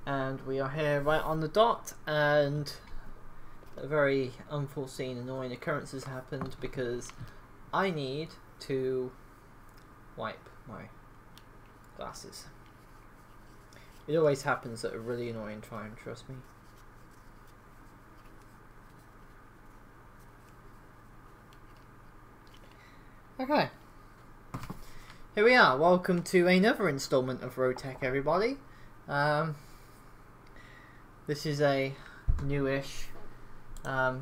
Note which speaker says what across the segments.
Speaker 1: And we are here right on the dot, and a very unforeseen annoying occurrence has happened because I need to wipe my glasses. It always happens at a really annoying time, trust me. Okay, here we are. Welcome to another installment of WoT, everybody. This is a newish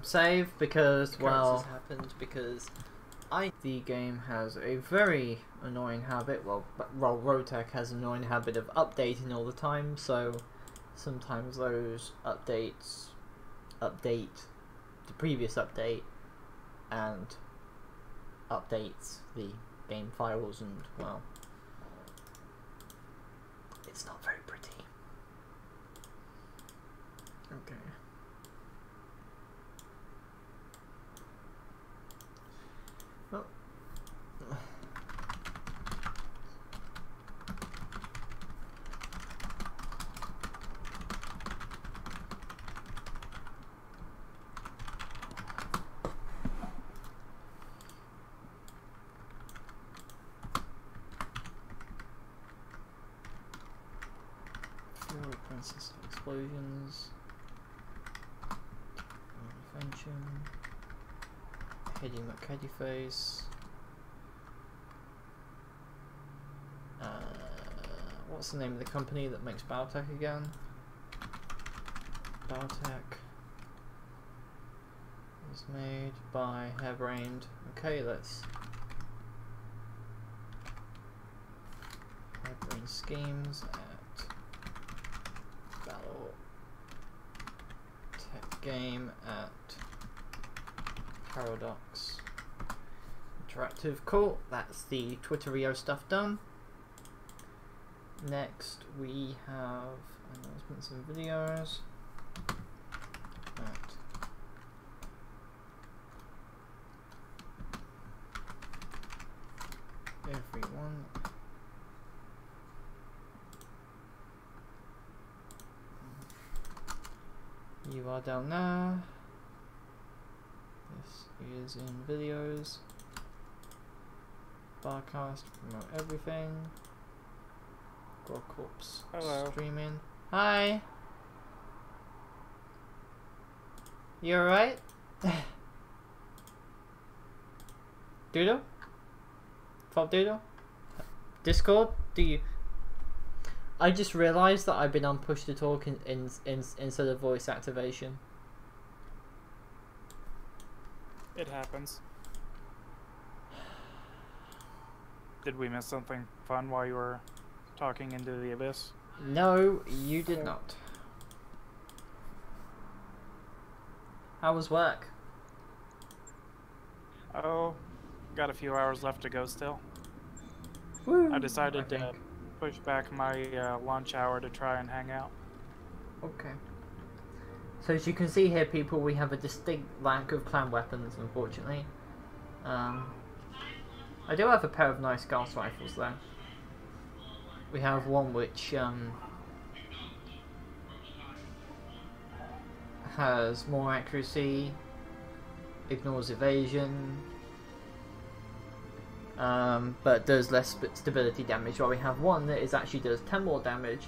Speaker 1: save because, well, has happened because the game has a very annoying habit. Well, WoT has an annoying habit of updating all the time. So sometimes those updates update the previous update and updates the game files, and well, it's not very pretty. Okay. Well. Princess explosions. Invention. Hedy McCuddy face. What's the name of the company that makes Battletech again? Battletech is made by Hairbrained. Okay, let's Hairbrained Schemes at Battletech game at Paradox Interactive. Cool, that's the Twitterio stuff done. Next we have announcements and videos at everyone. You are down there. This is in videos. Barcast, promote everything. Corpse. Hello. Streaming. Hi. You alright? Doodle? Pop Doodle? Discord? Do you? I just realised that I've been on push to talk instead of voice activation.
Speaker 2: It happens. Did we miss something fun while you were talking into the abyss?
Speaker 1: No, you did not. How was work?
Speaker 2: Oh, got a few hours left to go still.
Speaker 1: Woo,
Speaker 2: I decided to push back my lunch hour to try and hang out.
Speaker 1: Okay. So as you can see here, people, we have a distinct lack of clan weapons, unfortunately. I do have a pair of nice Gauss rifles though. We have one which has more accuracy, ignores evasion, but does less stability damage, while we have one that is actually does 10 more damage,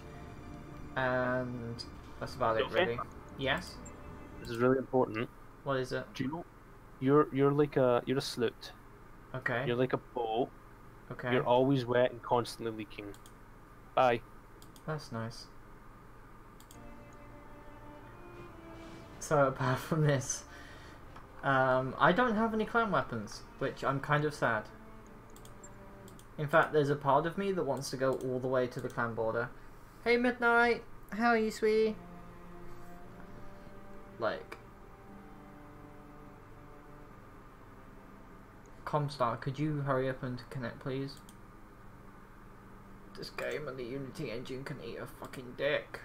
Speaker 1: and that's about it really. Yes?
Speaker 3: This is really important.
Speaker 1: What is it?
Speaker 3: Do you know you're a sloot.
Speaker 1: Okay.
Speaker 3: You're like a boat.
Speaker 1: Okay.
Speaker 3: You're always wet and constantly leaking. Bye.
Speaker 1: That's nice. So apart from this, I don't have any clan weapons, which I'm kind of sad. In fact, there's a part of me that wants to go all the way to the clan border. Hey Midnight, how are you, sweetie? Like, Comstar, could you hurry up and connect, please? This game and the Unity engine can eat a fucking dick.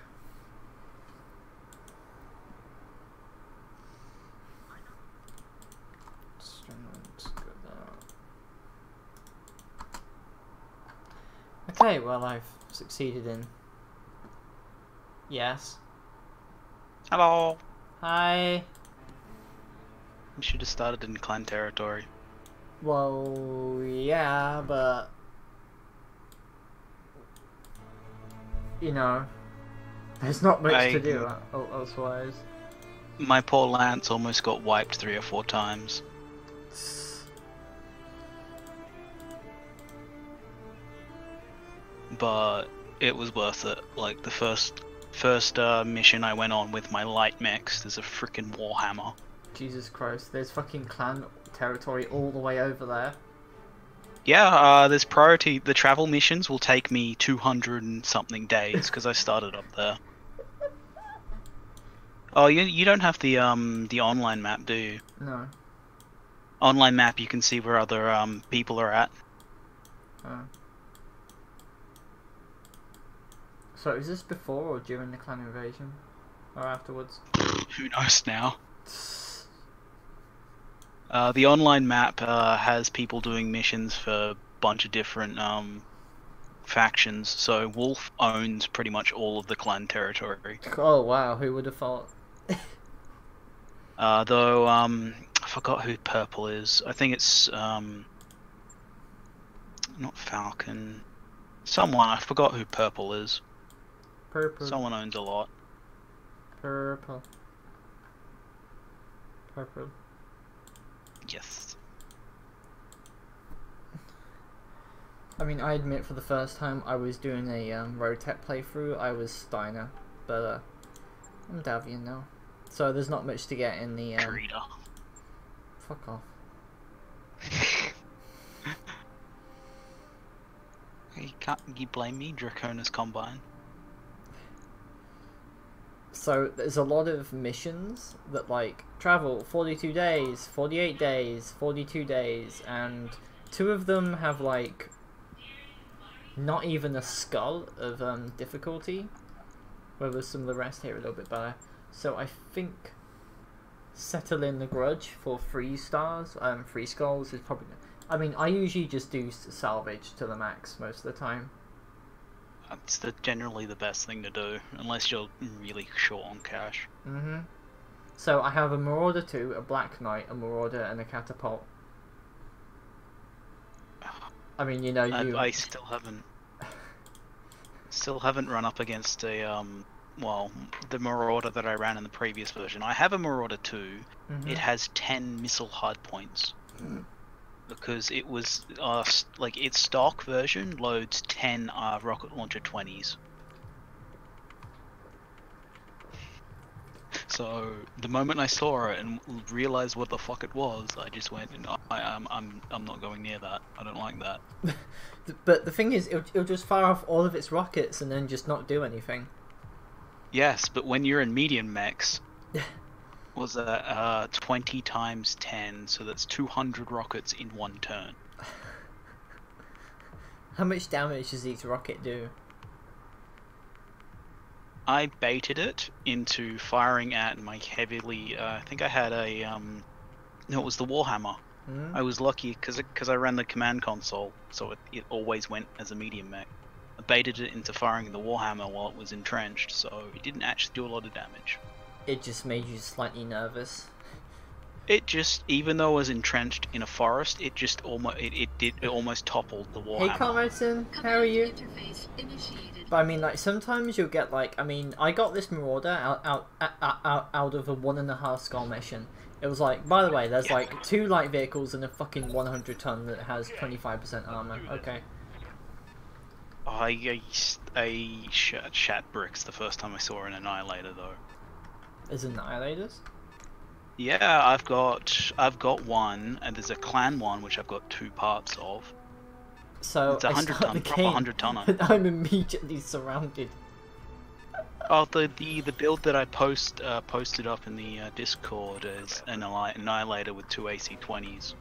Speaker 1: Okay, well, I've succeeded in Yes.
Speaker 4: Hello.
Speaker 1: Hi.
Speaker 4: We should have started in clan territory.
Speaker 1: Well, yeah, but you know, there's not much to do elsewise.
Speaker 4: My poor lance almost got wiped 3 or 4 times. But it was worth it. Like the first mission I went on with my light mechs, there's a freaking warhammer.
Speaker 1: Jesus Christ, there's fucking clan territory all the way over there.
Speaker 4: Yeah, there's priority. The travel missions will take me 200 and something days because I started up there. Oh, you don't have the online map, do you?
Speaker 1: No.
Speaker 4: Online map, you can see where other people are at.
Speaker 1: Oh. So is this before or during the clan invasion? Or afterwards?
Speaker 4: Who knows now? The online map has people doing missions for a bunch of different factions, so Wolf owns pretty much all of the clan territory.
Speaker 1: Oh wow, who would have thought?
Speaker 4: Though, I forgot who Purple is. I think it's, not Falcon. Someone, I forgot who Purple is.
Speaker 1: Purple.
Speaker 4: Someone owns a lot.
Speaker 1: Purple. Purple.
Speaker 4: Yes.
Speaker 1: I mean, I admit for the first time I was doing a WoT playthrough, I was Steiner, but I'm Davian now. So there's not much to get in the
Speaker 4: Creeder.
Speaker 1: Fuck off.
Speaker 4: You blame me, Draconis Combine.
Speaker 1: So there's a lot of missions that like travel 42 days, 48 days, 42 days, and 2 of them have like not even a skull of difficulty, whereas some of the rest here are a little bit better. So I think settling the grudge for 3 stars, 3 skulls is probably. I mean, I usually just do salvage to the max most of the time.
Speaker 4: That's generally the best thing to do, unless you're really short on cash.
Speaker 1: Mm-hmm. So I have a Marauder 2, a Black Knight, a Marauder, and a Catapult. I mean, you know,
Speaker 4: I still haven't run up against a well, the Marauder that I ran in the previous version. I have a Marauder 2.
Speaker 1: Mm-hmm.
Speaker 4: It has 10 missile hard points. Because it was, like, its stock version loads 10 rocket launcher 20s. So, the moment I saw it and realized what the fuck it was, I just went, no, I'm not going near that. I don't like that.
Speaker 1: But the thing is, it'll just fire off all of its rockets and then just not do anything.
Speaker 4: Yes, but when you're in medium mechs, was 20 times 10, so that's 200 rockets in 1 turn.
Speaker 1: How much damage does each rocket do?
Speaker 4: I baited it into firing at my heavily, I think I had a, no, it was the Warhammer.
Speaker 1: Hmm?
Speaker 4: I was lucky because I ran the command console, so it always went as a medium mech. I baited it into firing the Warhammer while it was entrenched, so it didn't actually do a lot of damage.
Speaker 1: It just made you slightly nervous.
Speaker 4: It just, even though it was entrenched in a forest, it just almost toppled the Warhammer.
Speaker 1: Hey Comrade, how are you? But I mean, like, sometimes you'll get like, I mean, I got this Marauder out of a 1.5 skull mission. It was like, by the way, there's like 2 light vehicles and a fucking 100 ton that has 25% armor. Okay.
Speaker 4: I shat bricks the first time I saw an Annihilator though.
Speaker 1: As Annihilators?
Speaker 4: Yeah, I've got one, and there's a clan one which I've got 2 parts of.
Speaker 1: So
Speaker 4: it's a 100 ton, proper 100 tonner.
Speaker 1: And I'm immediately surrounded.
Speaker 4: Oh, the build that I posted up in the Discord is an Annihilator with 2 AC-20s.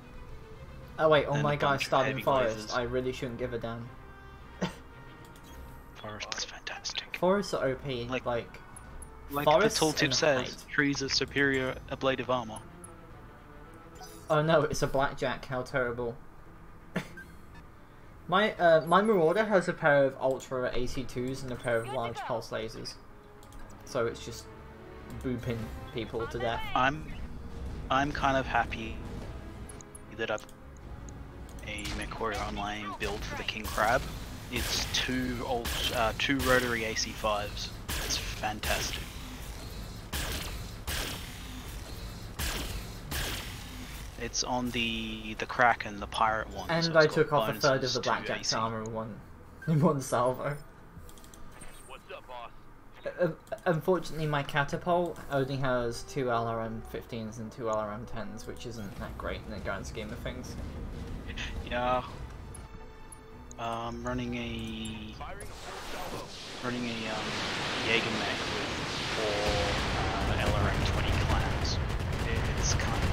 Speaker 1: Oh wait, all
Speaker 4: And
Speaker 1: my
Speaker 4: a
Speaker 1: guys
Speaker 4: bunch of
Speaker 1: started in
Speaker 4: heavy
Speaker 1: Forest.
Speaker 4: lasers.
Speaker 1: I really shouldn't give a damn.
Speaker 4: Forest is fantastic.
Speaker 1: Forests are OP,
Speaker 4: Like the
Speaker 1: forests
Speaker 4: tooltip
Speaker 1: and
Speaker 4: says,
Speaker 1: height.
Speaker 4: trees are superior ablative armor.
Speaker 1: Oh no, it's a blackjack. How terrible. My Marauder has a pair of Ultra AC2s and a pair of large pulse lasers. so it's just booping people to death.
Speaker 4: I'm kind of happy that I've a MechWarrior Online build for the King Crab. It's two rotary AC5s. It's fantastic. It's on the Kraken, the pirate one.
Speaker 1: And
Speaker 4: so
Speaker 1: I
Speaker 4: it's got
Speaker 1: took off a third of
Speaker 4: bonuses
Speaker 1: the
Speaker 4: to
Speaker 1: Blackjack's
Speaker 4: AC.
Speaker 1: armor in one salvo.
Speaker 5: What's up, boss?
Speaker 1: Unfortunately, my catapult only has 2 LRM-15s and 2 LRM-10s, which isn't that great in the grand scheme of things.
Speaker 4: Yeah. Running a Jaeger mech with 4 LRM-20 clans. It's kind of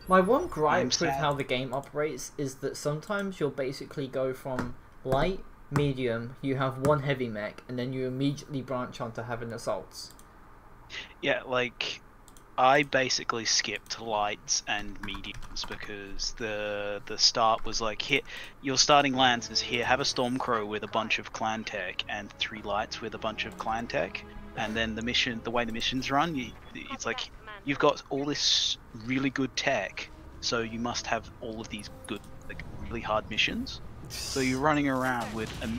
Speaker 1: My one gripe with
Speaker 4: sad.
Speaker 1: how the game operates is that sometimes you'll basically go from light, medium, you have one heavy mech, and then you immediately branch onto having assaults.
Speaker 4: Yeah, like I basically skipped lights and mediums because the start was like, here your starting lances, here have a Stormcrow with a bunch of clan tech and 3 lights with a bunch of clan tech, and then the way the missions run, it's like you've got all this really good tech, so you must have all of these good, like really hard missions. So you're running around with a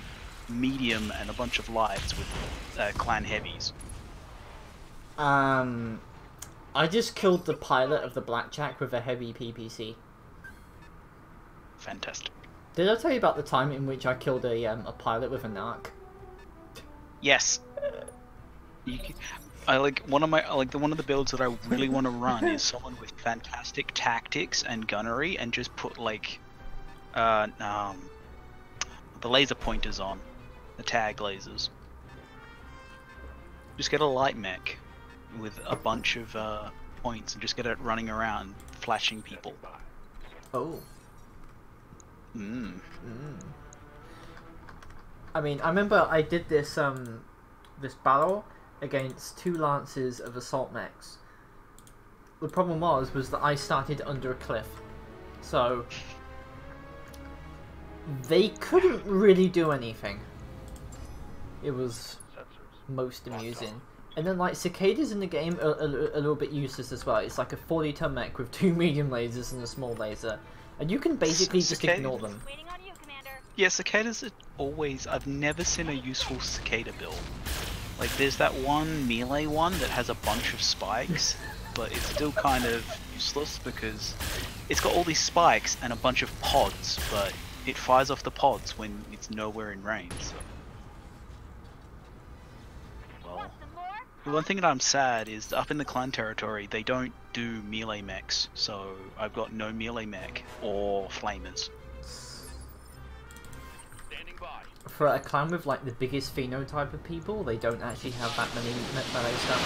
Speaker 4: medium and a bunch of lights with clan heavies.
Speaker 1: I just killed the pilot of the Blackjack with a heavy PPC.
Speaker 4: Fantastic.
Speaker 1: Did I tell you about the time in which I killed a pilot with a narc?
Speaker 4: Yes. I like one of the builds that I really want to run is someone with fantastic tactics and gunnery, and just put like the laser pointers on, the tag lasers. Just get a light mech with a bunch of points and just get it running around flashing people.
Speaker 1: Oh.
Speaker 4: Mm.
Speaker 1: I mean, I remember I did this this battle against 2 lances of assault mechs. The problem was that I started under a cliff, so they couldn't really do anything. It was most amusing. And then like cicadas in the game are a little bit useless as well. It's like a 40-ton mech with 2 medium lasers and a small laser, and you can basically just ignore them.
Speaker 6: Waiting on you, Commander.
Speaker 4: Yeah, cicadas are always... I've never seen a useful cicada build. Like, there's that one melee one that has a bunch of spikes, but it's still kind of useless because it's got all these spikes and a bunch of pods, but it fires off the pods when it's nowhere in range, so... Well... The one thing that I'm sad is up in the clan territory, they don't do melee mechs, so I've got no melee mech or flamers.
Speaker 5: Standing by.
Speaker 1: For a clan with like the biggest phenotype of people, they don't actually have that many melee stuff.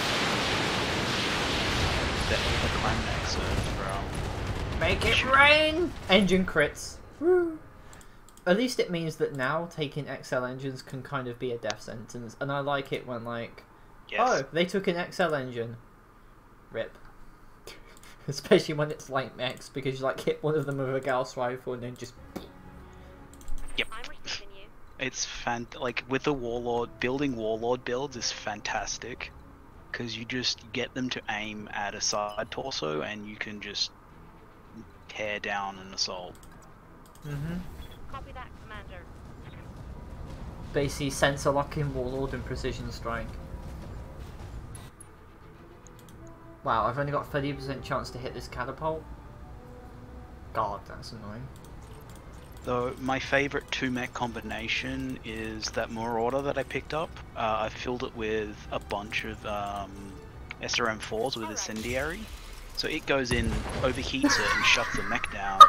Speaker 4: The clan mechs are
Speaker 1: Make it rain! Engine crits. Woo. At least it means that now taking XL engines can kind of be a death sentence, and I like it when like,
Speaker 4: yes.
Speaker 1: oh, they took an XL engine. Rip. Especially when it's light mechs, because you like hit one of them with a Gauss rifle and then just...
Speaker 4: Yep.
Speaker 6: I'm receiving you.
Speaker 4: It's like with the Warlord, building Warlord builds is fantastic, because you just get them to aim at a side torso and you can just tear down an assault.
Speaker 1: Mm-hmm.
Speaker 6: Copy that, Commander.
Speaker 1: Basically sensor locking Warlord and precision strike. Wow, I've only got 30% chance to hit this catapult. God, that's annoying.
Speaker 4: Though my favourite 2-mech combination is that Marauder that I picked up. I filled it with a bunch of SRM4s with Incendiary. So it goes in, overheats it, and shuts the mech down.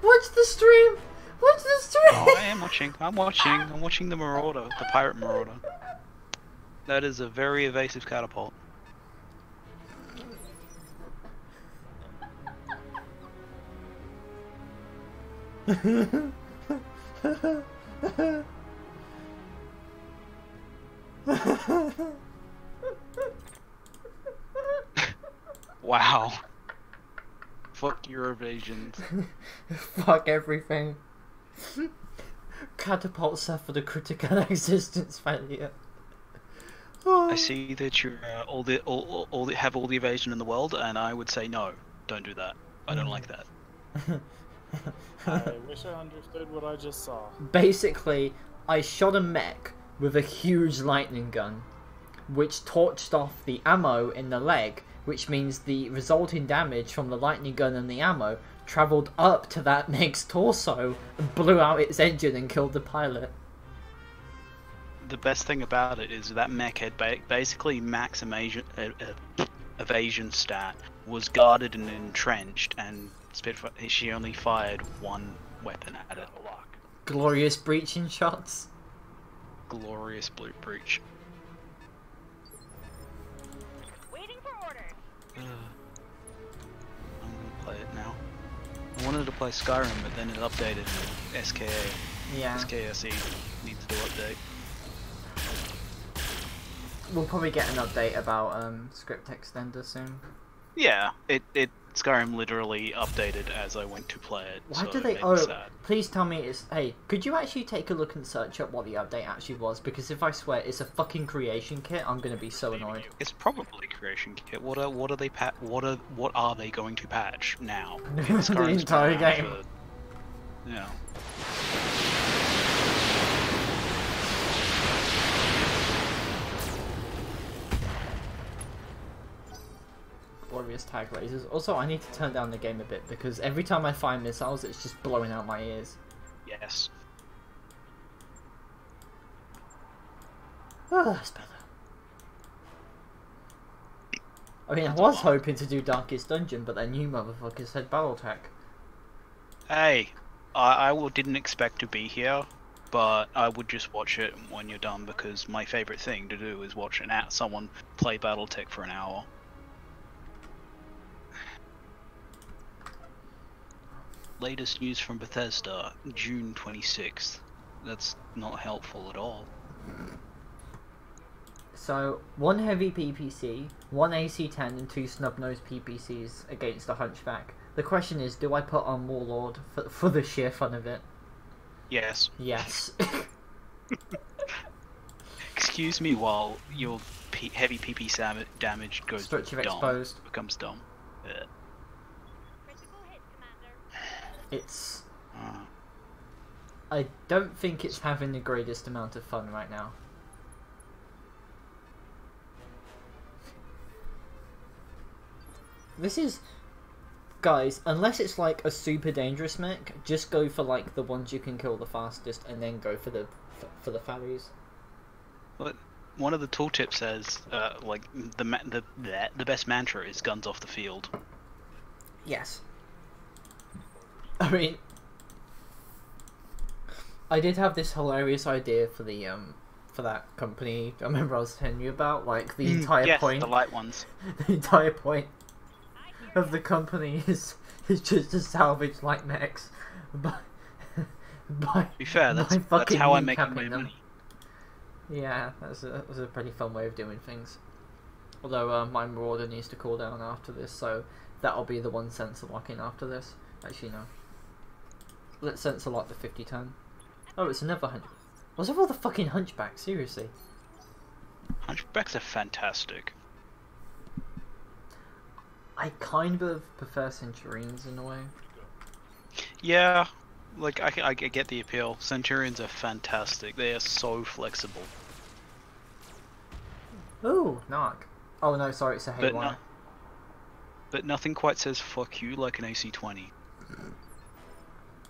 Speaker 1: Watch the stream! Watch the stream!
Speaker 4: Oh, I am watching. I'm watching the Marauder, the Pirate Marauder. That is a very evasive catapult. Wow. Fuck your evasions.
Speaker 1: Fuck everything. Catapult suffered a critical existence failure.
Speaker 4: I see that you have all the evasion in the world, and I would say no, don't do that. I don't like that.
Speaker 2: I wish I understood what I just saw.
Speaker 1: Basically, I shot a mech with a huge lightning gun, which torched off the ammo in the leg, which means the resulting damage from the lightning gun and the ammo travelled up to that mech's torso and blew out its engine and killed the pilot.
Speaker 4: The best thing about it is that mech had basically max evasion stat, was guarded and entrenched, and Spitfire, she only fired one weapon at it.
Speaker 1: Glorious breaching shots.
Speaker 4: Glorious blue breach.
Speaker 6: Waiting for orders.
Speaker 4: I'm gonna play it now. I wanted to play Skyrim, but then it updated and SKA.
Speaker 1: Yeah.
Speaker 4: SKSE needs to update.
Speaker 1: We'll probably get an update about script extender soon.
Speaker 4: Yeah, Skyrim literally updated as I went to play it.
Speaker 1: Why
Speaker 4: so
Speaker 1: do
Speaker 4: it
Speaker 1: they?
Speaker 4: made me
Speaker 1: Oh,
Speaker 4: sad.
Speaker 1: please tell me it's. Hey, could you actually take a look and search up what the update actually was? Because if I swear it's a fucking creation kit, I'm gonna be so annoyed.
Speaker 4: It's probably creation kit. What are they what are they going to patch now?
Speaker 1: The
Speaker 4: Skyrim's
Speaker 1: entire
Speaker 4: been out
Speaker 1: game.
Speaker 4: for- Yeah.
Speaker 1: Glorious tag lasers. Also, I need to turn down the game a bit because every time I find missiles, it's just blowing out my ears.
Speaker 4: Yes.
Speaker 1: Oh, that's better. I mean, I was hoping to do Darkest Dungeon, but then you motherfuckers said Battletech.
Speaker 4: Hey, didn't expect to be here, but I would just watch it when you're done because my favorite thing to do is watch someone play Battletech for an hour. Latest news from Bethesda, June 26th. That's not helpful at all.
Speaker 1: So, one heavy PPC, one AC-10 and two snub-nosed PPCs against a Hunchback. The question is, do I put on Warlord for the sheer fun of it?
Speaker 4: Yes.
Speaker 1: Yes.
Speaker 4: Excuse me while your heavy PP damage goes
Speaker 1: Structure
Speaker 4: dumb.
Speaker 1: exposed.
Speaker 4: Becomes dumb. Yeah.
Speaker 6: Critical hit, Commander.
Speaker 1: It's... I don't think it's having the greatest amount of fun right now. This is... Guys, unless it's like a super dangerous mech, just go for like the ones you can kill the fastest and then go for the fairies.
Speaker 4: But one of the tooltips says, like, the best mantra is guns off the field.
Speaker 1: Yes. I mean... I did have this hilarious idea for the, for that company I remember I was telling you about, like, the entire
Speaker 4: yes,
Speaker 1: point...
Speaker 4: the light ones.
Speaker 1: The entire point of the company is just to salvage light mechs by
Speaker 4: To be fair, that's how I'm making my money.
Speaker 1: Yeah, that was a pretty fun way of doing things. Although my marauder needs to cool down after this, so that'll be the one sensor lock in after this. Actually, no. Let's sensor lock the 5010. Oh, it's another hunchback. What's up with all the fucking hunchbacks? Seriously.
Speaker 4: Hunchbacks are fantastic.
Speaker 1: I kind of prefer Centurions in a way.
Speaker 4: Yeah, like I get the appeal. Centurions are fantastic. They are so flexible.
Speaker 1: Ooh, knock. Oh no, sorry, it's a haywire.
Speaker 4: But nothing quite says fuck you like an AC-20.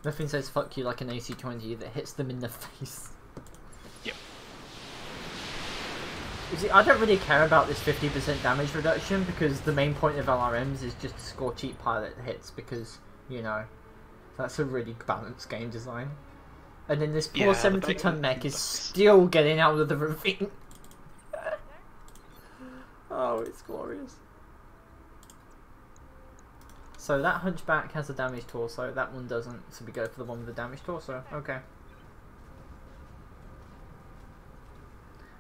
Speaker 1: Nothing says fuck you like an AC-20 that hits them in the face.
Speaker 4: Yep.
Speaker 1: You see, I don't really care about this 50% damage reduction because the main point of LRMs is just to score cheap pilot hits because, you know, that's a really balanced game design. And then this poor 70-ton mech is still getting out of the ravine. Oh, it's glorious. So that hunchback has a damaged torso, that one doesn't, so we go for the one with the damaged torso. Okay.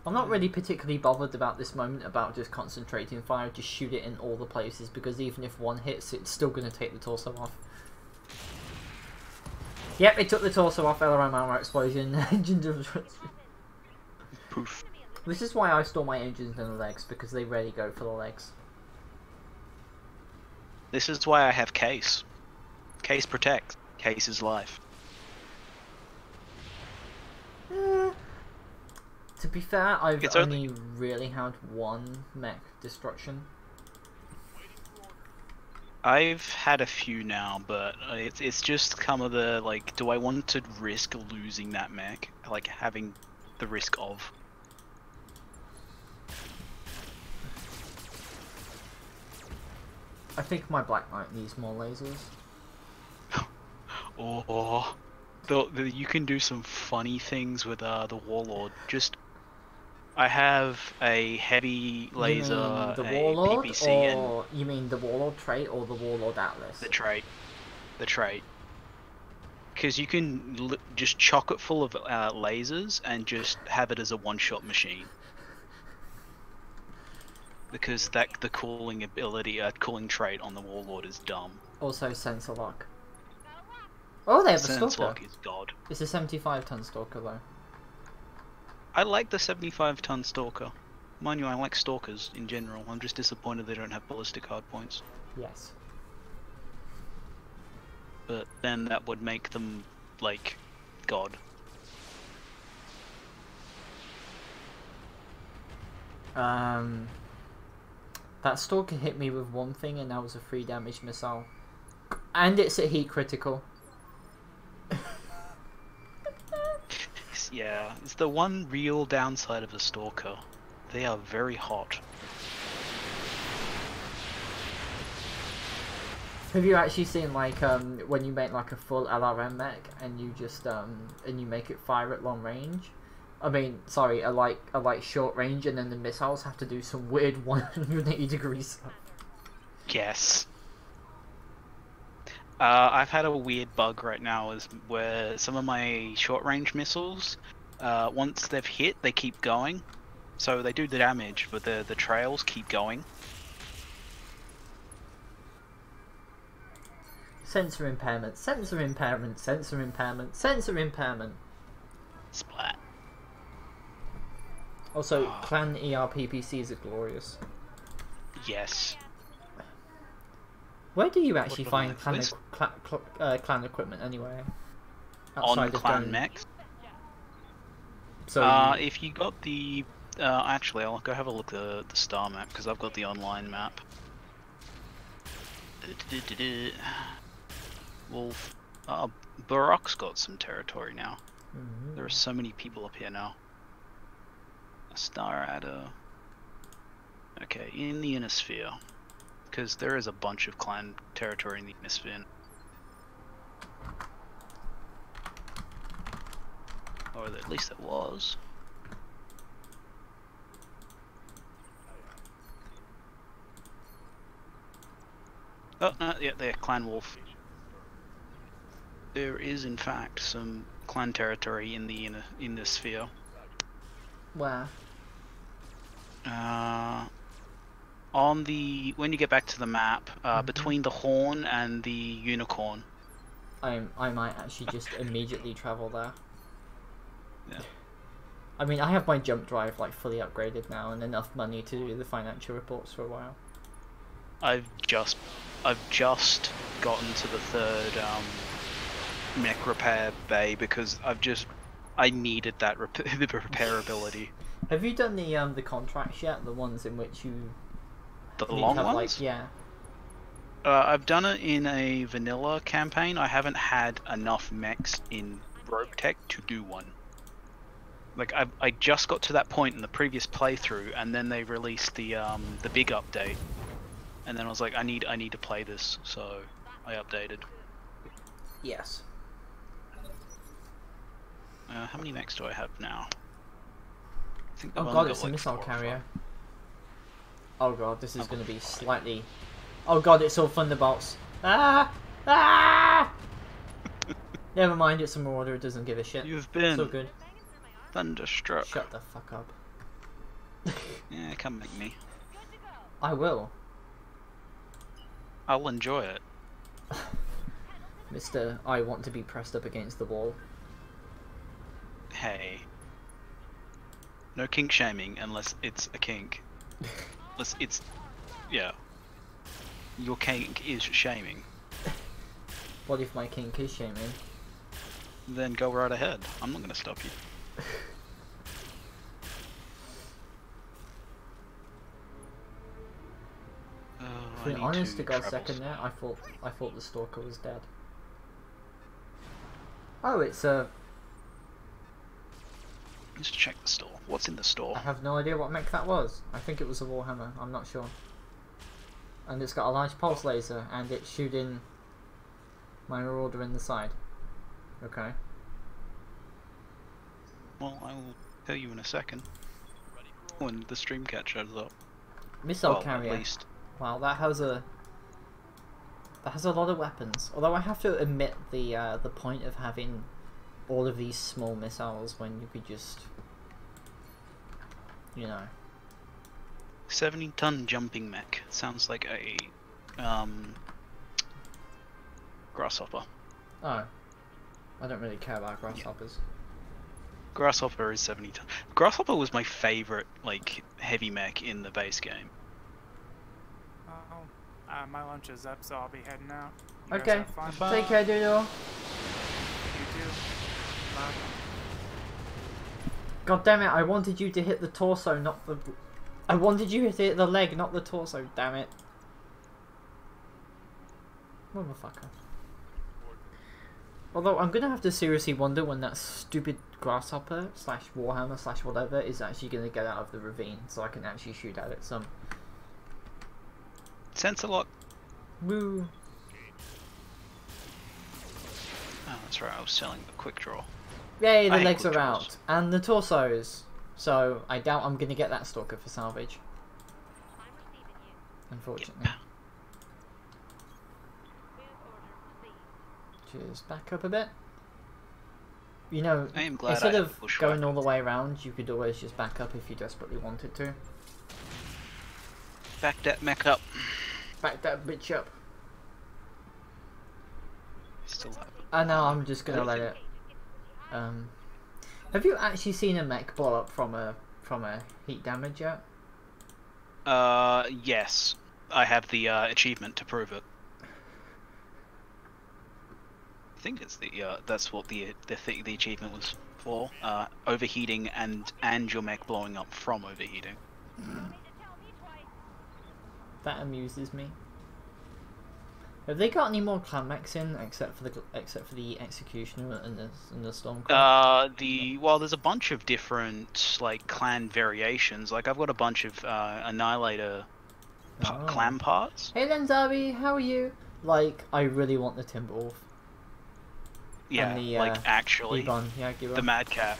Speaker 1: I'm not really particularly bothered about this moment about just concentrating fire, just shoot it in all the places, because even if one hits, it's still going to take the torso off. Yep, it took the torso off, LRM armor explosion, engine disruption.
Speaker 4: Poof.
Speaker 1: This is why I store my engines in the legs, because they rarely go for the legs.
Speaker 4: This is why I have case. Case protects. Case is life.
Speaker 1: To be fair, I've
Speaker 4: It's
Speaker 1: only really had one mech destruction.
Speaker 4: I've had a few now, but it's just come of the, like, do I want to risk losing that mech? Like, having the risk of.
Speaker 1: I think my Black Knight needs more lasers.
Speaker 4: Oh, you can do some funny things with the Warlord. Just, I have a heavy laser,
Speaker 1: You mean the
Speaker 4: a
Speaker 1: Warlord,
Speaker 4: PPC,
Speaker 1: or you mean the Warlord trait or the Warlord Atlas?
Speaker 4: and the trait. Because you can just chock it full of lasers and just have it as a one-shot machine. Because the cooling ability, cooling trait on the Warlord is dumb.
Speaker 1: Also sensor lock. Oh, they have a
Speaker 4: Sense
Speaker 1: stalker.
Speaker 4: lock is god.
Speaker 1: It's a 75-ton stalker though.
Speaker 4: I like the 75-ton Stalker. Mind you, I like Stalkers in general. I'm just disappointed they don't have ballistic hard points.
Speaker 1: Yes.
Speaker 4: But then that would make them, like, god.
Speaker 1: That stalker hit me with one thing and that was a 3 damage missile. And it's a heat critical.
Speaker 4: Yeah, it's the one real downside of the Stalker. They are very hot.
Speaker 1: Have you actually seen, like, when you make like a full LRM mech and you just and you make it fire at long range? I mean, sorry, a light short range, and then the missiles have to do some weird 180 degrees stuff.
Speaker 4: Yes. I've had a weird bug right now, is where some of my short-range missiles, once they've hit, they keep going. So they do the damage, but the trails keep going.
Speaker 1: Sensor impairment, sensor impairment, sensor impairment, sensor impairment.
Speaker 4: Splat.
Speaker 1: Also, clan ERPPCs are glorious.
Speaker 4: Yes.
Speaker 1: Where do you actually
Speaker 4: What
Speaker 1: find
Speaker 4: about
Speaker 1: clan equipment anyway?
Speaker 4: On clan mechs?
Speaker 1: So
Speaker 4: if you got the... actually, I'll go have a look at the star map, because I've got the online map. Wolf. Baroque's got some territory now. There are so many people up here now. A star adder. Okay, in the inner sphere. Because there is a bunch of clan territory in the inner sphere. Or at least there was. Oh, no, yeah, they're Clan Wolf. There is, in fact, some clan territory in the inner sphere.
Speaker 1: where?
Speaker 4: On the when you get back to the map, between the Horn and the Unicorn.
Speaker 1: I might actually just immediately travel there.
Speaker 4: Yeah.
Speaker 1: I mean, I have my jump drive like fully upgraded now and enough money to do the financial reports for a while.
Speaker 4: I've just gotten to the third mech repair bay because I needed that the repairability.
Speaker 1: Have you done the contracts yet? The ones in which you
Speaker 4: The
Speaker 1: need to
Speaker 4: long
Speaker 1: have,
Speaker 4: ones?
Speaker 1: like, yeah.
Speaker 4: I've done it in a vanilla campaign. I haven't had enough mechs in WoT to do one. Like I just got to that point in the previous playthrough, and then they released the big update, and then I was like, I need to play this, so I updated.
Speaker 1: Yes.
Speaker 4: How many mechs do I have now? I think
Speaker 1: Oh
Speaker 4: I've
Speaker 1: god,
Speaker 4: only
Speaker 1: it's
Speaker 4: got,
Speaker 1: a
Speaker 4: like,
Speaker 1: missile
Speaker 4: 4 or
Speaker 1: carrier.
Speaker 4: 5.
Speaker 1: Oh god, this is
Speaker 4: I've
Speaker 1: going to
Speaker 4: got
Speaker 1: be
Speaker 4: 5.
Speaker 1: slightly... Oh god, it's all Thunderbolts. Ah! Ah! Never mind, it's a Marauder, it doesn't give a shit.
Speaker 4: You've been
Speaker 1: So good.
Speaker 4: thunderstruck.
Speaker 1: Shut the fuck up.
Speaker 4: Yeah, come make me.
Speaker 1: I will.
Speaker 4: I'll enjoy it.
Speaker 1: Mr. I want to be pressed up against the wall.
Speaker 4: Hey. No kink shaming unless it's a kink. Unless it's... Yeah. Your kink is shaming.
Speaker 1: What if my kink is shaming?
Speaker 4: Then go right ahead. I'm not going to stop you.
Speaker 1: To be honest to God, second there, I thought the stalker was dead. Oh, it's a...
Speaker 4: Let's check the store. What's in the store?
Speaker 1: I have no idea what mech that was. I think it was a Warhammer, I'm not sure. And it's got a large pulse laser, and it's shooting my marauder in the side. Okay.
Speaker 4: Well, I will tell you in a second. When the stream cat shows up.
Speaker 1: Missile
Speaker 4: Well,
Speaker 1: carrier.
Speaker 4: at least.
Speaker 1: Wow, that has a lot of weapons. Although I have to admit the point of having all of these small missiles when you could just, you know.
Speaker 4: 70-ton jumping mech. Sounds like a grasshopper.
Speaker 1: Oh, I don't really care about grasshoppers.
Speaker 4: Grasshopper is 70 ton. Grasshopper was my favorite like heavy mech in the base game.
Speaker 2: My lunch is up, so I'll be heading out. You guys
Speaker 1: Okay,
Speaker 2: have fun.
Speaker 1: take care, Doodle.
Speaker 2: You too. Bye.
Speaker 1: God damn it! I wanted you to hit the torso, not the. I wanted you to hit the leg, not the torso. Damn it, motherfucker. Although I'm gonna have to seriously wonder when that stupid grasshopper slash Warhammer slash whatever is actually gonna get out of the ravine, so I can actually shoot at it some.
Speaker 4: Sensor lock.
Speaker 1: Woo!
Speaker 4: Oh, that's right. I was selling the quick draw.
Speaker 1: Yay! The
Speaker 4: I hate
Speaker 1: legs
Speaker 4: quick
Speaker 1: are
Speaker 4: draws.
Speaker 1: out and the torsos. So I doubt I'm gonna get that stalker for salvage.
Speaker 6: I'm receiving you.
Speaker 1: Unfortunately.
Speaker 4: Yep.
Speaker 6: Move order, please.
Speaker 1: Just back up a bit. You know,
Speaker 4: I am glad
Speaker 1: instead
Speaker 4: I
Speaker 1: of
Speaker 4: have bushwhack.
Speaker 1: going all the way around, you could always just back up if you desperately wanted to.
Speaker 4: Back that mech up.
Speaker 1: Back that bitch up.
Speaker 4: Still have.
Speaker 1: And now I'm just gonna let it. Have you actually seen a mech blow up from a heat damage yet?
Speaker 4: Yes. I have the achievement to prove it. I think it's the that's what the achievement was for. Overheating and your mech blowing up from overheating.
Speaker 6: You don't need to tell me twice.
Speaker 1: That amuses me. Have they got any more clan mechs in except for the executioner and the stormcrow?
Speaker 4: Well, there's a bunch of different like clan variations. Like I've got a bunch of annihilator clan parts.
Speaker 1: Hey then, Darby, how are you? Like, I really want the Timberwolf.
Speaker 4: Yeah,
Speaker 1: And the,
Speaker 4: like actually,
Speaker 1: Gibbon. Yeah, Gibbon.
Speaker 4: the Mad Cat.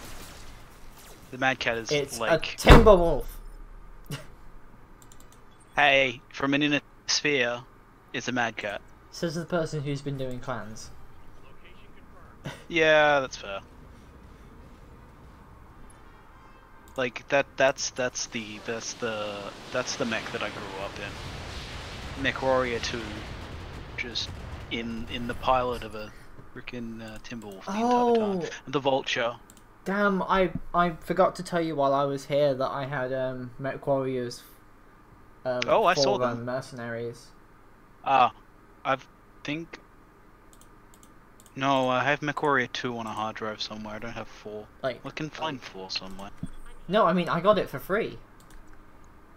Speaker 4: The Mad Cat is
Speaker 1: It's
Speaker 4: like,
Speaker 1: a Timberwolf.
Speaker 4: hey, from an inner sphere, it's a Mad Cat.
Speaker 1: Says the person who's been doing clans.
Speaker 5: Location confirmed.
Speaker 4: Yeah, that's fair. Like that's the mech that I grew up in. Mech Warrior 2, just in the pilot of a freaking Timberwolf the entire time. And the Vulture.
Speaker 1: Damn, I forgot to tell you while I was here that I had Mech Warriors.
Speaker 4: Oh, I saw
Speaker 1: for,
Speaker 4: them.
Speaker 1: Mercenaries.
Speaker 4: I think. No, I have Mech Warrior 2 on a hard drive somewhere. I don't have 4.
Speaker 1: Like,
Speaker 4: I can find 4 somewhere.
Speaker 1: no, I mean I got it for free.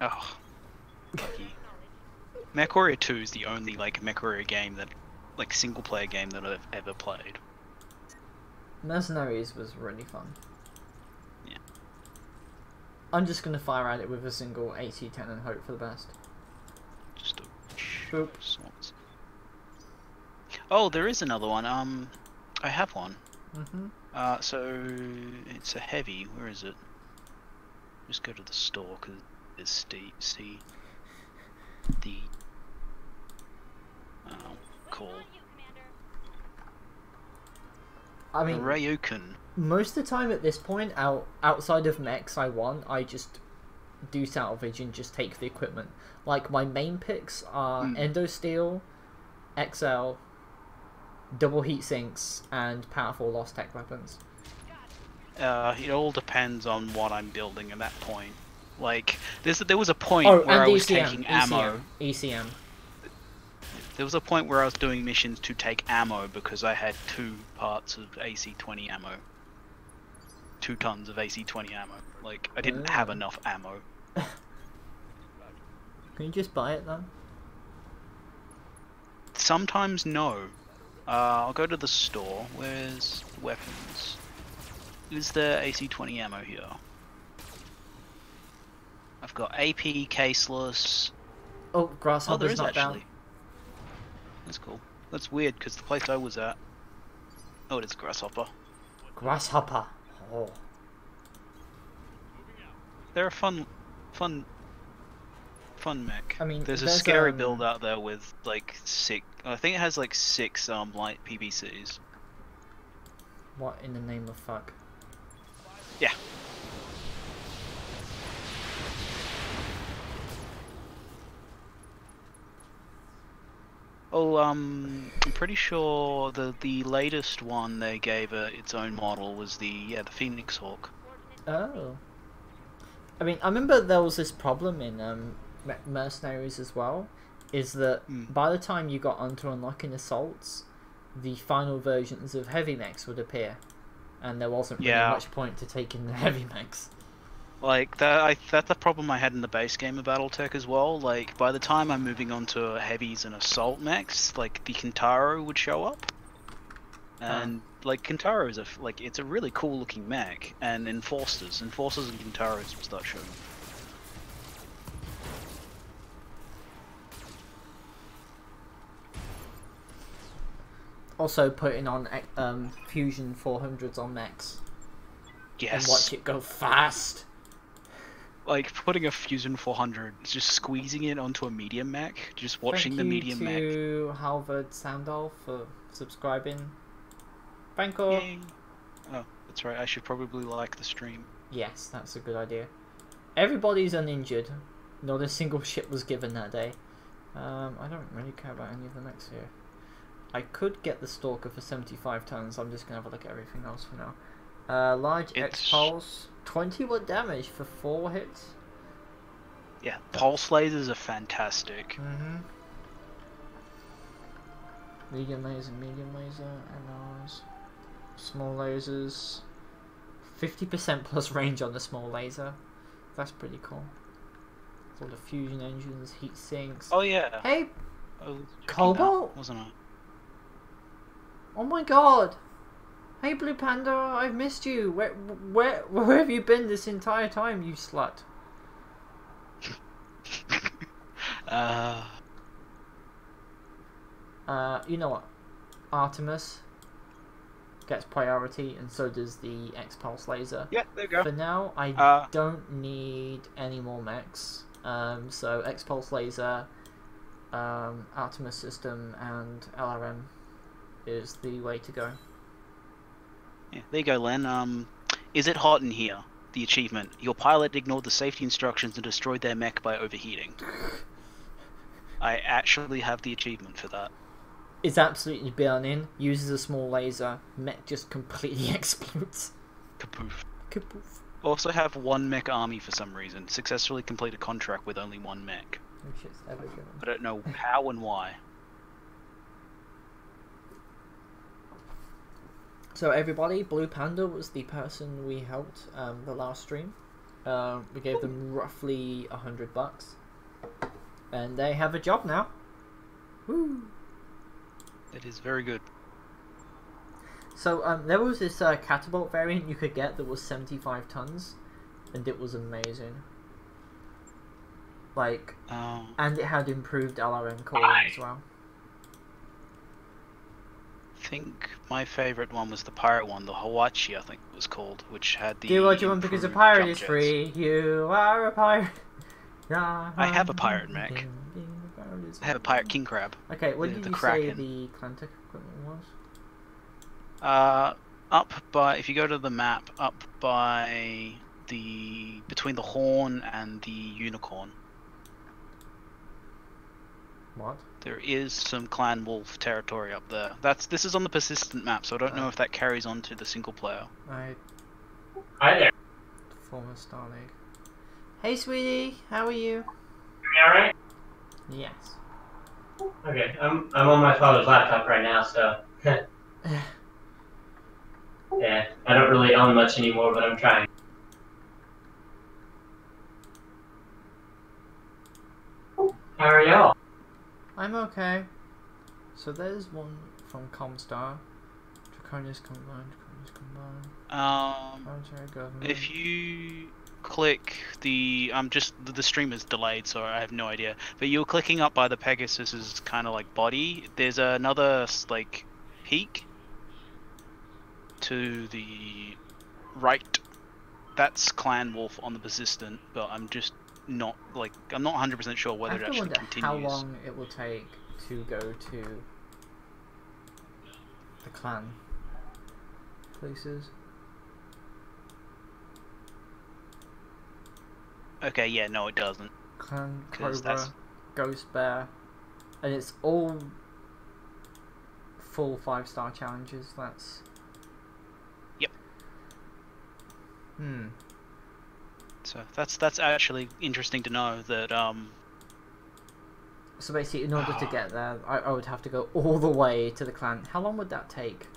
Speaker 4: Oh, lucky. Mech Warrior 2 is the only like Mech Warrior game that, like single player game that I've ever played.
Speaker 1: Mercenaries was really fun.
Speaker 4: Yeah.
Speaker 1: I'm just gonna fire at it with a single AC-10 and hope for the best.
Speaker 4: Just a
Speaker 1: Boop.
Speaker 4: sorts. Oh, there is another one. I have one.
Speaker 1: Mhm.
Speaker 4: So it's a heavy. Where is it? Just go to the store because it's see the call
Speaker 6: On you, Commander.
Speaker 1: I mean,
Speaker 4: Ryukin.
Speaker 1: most of the time at this point, outside of mechs I just do salvage and just take the equipment. Like, my main picks are Endosteel, XL, double heat sinks, and powerful lost tech weapons.
Speaker 4: It all depends on what I'm building at that point. Like, there was a point
Speaker 1: Oh,
Speaker 4: where
Speaker 1: and
Speaker 4: I was
Speaker 1: ECM,
Speaker 4: taking ammo.
Speaker 1: ECM.
Speaker 4: There was a point where I was doing missions to take ammo because I had 2 parts of AC-20 ammo. 2 tons of AC-20 ammo. Like, I didn't have enough ammo.
Speaker 1: Can you just buy it then?
Speaker 4: Sometimes no. I'll go to the store. Where's weapons? Is there AC-20 ammo here? I've got AP, caseless.
Speaker 1: Oh,
Speaker 4: Oh,
Speaker 1: Grasshopper's
Speaker 4: there is
Speaker 1: not
Speaker 4: actually.
Speaker 1: down.
Speaker 4: That's cool. That's weird because the place I was at. Oh, it is Grasshopper.
Speaker 1: Grasshopper. Oh.
Speaker 4: They're a fun mech.
Speaker 1: I mean,
Speaker 4: there's a scary build out there with like 6. I think it has like 6 light PVCs.
Speaker 1: What in the name of fuck?
Speaker 4: Yeah. Oh, I'm pretty sure the latest one they gave its own model was the Phoenix Hawk.
Speaker 1: Oh. I mean, I remember there was this problem in Mercenaries as well, is that by the time you got onto unlocking assaults, the final versions of heavy mechs would appear, and there wasn't really much point to taking the heavy mechs.
Speaker 4: Like that's a problem I had in the base game of Battletech as well. Like by the time I'm moving on to heavies and assault mechs, like the Kintaro would show up, and like Kintaro is it's a really cool looking mech, and Enforcers and Kintaros will start showing up.
Speaker 1: Also putting on Fusion 400s on mechs.
Speaker 4: Yes.
Speaker 1: And watch it go fast.
Speaker 4: Like putting a Fusion 400, just squeezing it onto a medium mech, just watching the medium mech.
Speaker 1: Thank you to Halvard Sandal for subscribing. Thank you.
Speaker 4: Yay. Oh, that's right. I should probably like the stream.
Speaker 1: Yes, that's a good idea. Everybody's uninjured. Not a single ship was given that day. I don't really care about any of the mechs here. I could get the Stalker for 75 tons. I'm just gonna have a look at everything else for now. Large X-Pulse, 21 damage for 4 hits.
Speaker 4: Yeah, pulse lasers are fantastic.
Speaker 1: Medium laser, MRs, small lasers. 50% plus range on the small laser. That's pretty cool. All the fusion engines, heat sinks.
Speaker 4: Oh yeah.
Speaker 1: Hey,
Speaker 4: Oh,
Speaker 1: Cobalt?
Speaker 4: Wasn't I?
Speaker 1: Oh my god! Hey Blue Panda, I've missed you. Where have you been this entire time, you slut? You know what? Artemis gets priority, and so does the X-Pulse laser.
Speaker 4: Yeah, there you go.
Speaker 1: For now, I don't need any more mechs. So X-Pulse laser, Artemis system, and LRM is the way to go.
Speaker 4: Yeah, there you go, Len. Is it hot in here? The achievement. Your pilot ignored the safety instructions and destroyed their mech by overheating. I actually have the achievement for that.
Speaker 1: It's absolutely burning. Uses a small laser. Mech just completely explodes.
Speaker 4: Kapoof.
Speaker 1: Kapoof.
Speaker 4: Also have 1 mech army for some reason. Successfully complete a contract with only 1 mech.
Speaker 1: No shit's ever given.
Speaker 4: I don't know how and why.
Speaker 1: So everybody, Blue Panda was the person we helped the last stream. We gave them roughly $100, and they have a job now. Woo!
Speaker 4: It is very good.
Speaker 1: So there was this catapult variant you could get that was 75 tons, and it was amazing. Like, and it had improved LRM cooling as well.
Speaker 4: I think my favourite one was the pirate one, the Hawachi, I think it was called, which had the.
Speaker 1: Do what you want because a
Speaker 4: improved
Speaker 1: pirate
Speaker 4: jump
Speaker 1: is
Speaker 4: jets.
Speaker 1: free. You are a pirate.
Speaker 4: I have a pirate mech. I have a pirate king crab.
Speaker 1: Okay, what did
Speaker 4: the
Speaker 1: you
Speaker 4: Kraken.
Speaker 1: say the Clantic equipment was?
Speaker 4: Up by, if you go to the map, up by between the horn and the unicorn.
Speaker 1: What?
Speaker 4: There is some Clan Wolf territory up there. This is on the persistent map, so I don't know if that carries on to the single player.
Speaker 7: Hi there.
Speaker 1: Former Star League. Hey, sweetie, how are you?
Speaker 7: You alright?
Speaker 1: Yes.
Speaker 7: Okay, I'm on my father's laptop right now, so. Yeah, I don't really own much anymore, but I'm trying. How are y'all?
Speaker 1: I'm okay. So there's one from Comstar. Draconius combined. Planetary government.
Speaker 4: If you click the the stream is delayed, so I have no idea. But you're clicking up by the Pegasus's kind of like body. There's another like peak to the right. That's Clan Wolf on the persistent, but I'm just not like I'm not 100% sure whether it
Speaker 1: I
Speaker 4: actually
Speaker 1: wonder
Speaker 4: continues.
Speaker 1: how long it will take to go to the clan places.
Speaker 4: Okay, yeah, no, it doesn't.
Speaker 1: Clan
Speaker 4: 'Cause
Speaker 1: Cobra, Ghost Bear, and it's all full 5-star challenges. That's
Speaker 4: Yep.
Speaker 1: Hmm.
Speaker 4: So that's actually interesting to know that
Speaker 1: So basically, in order to get there, I would have to go all the way to the clan. How long would that take?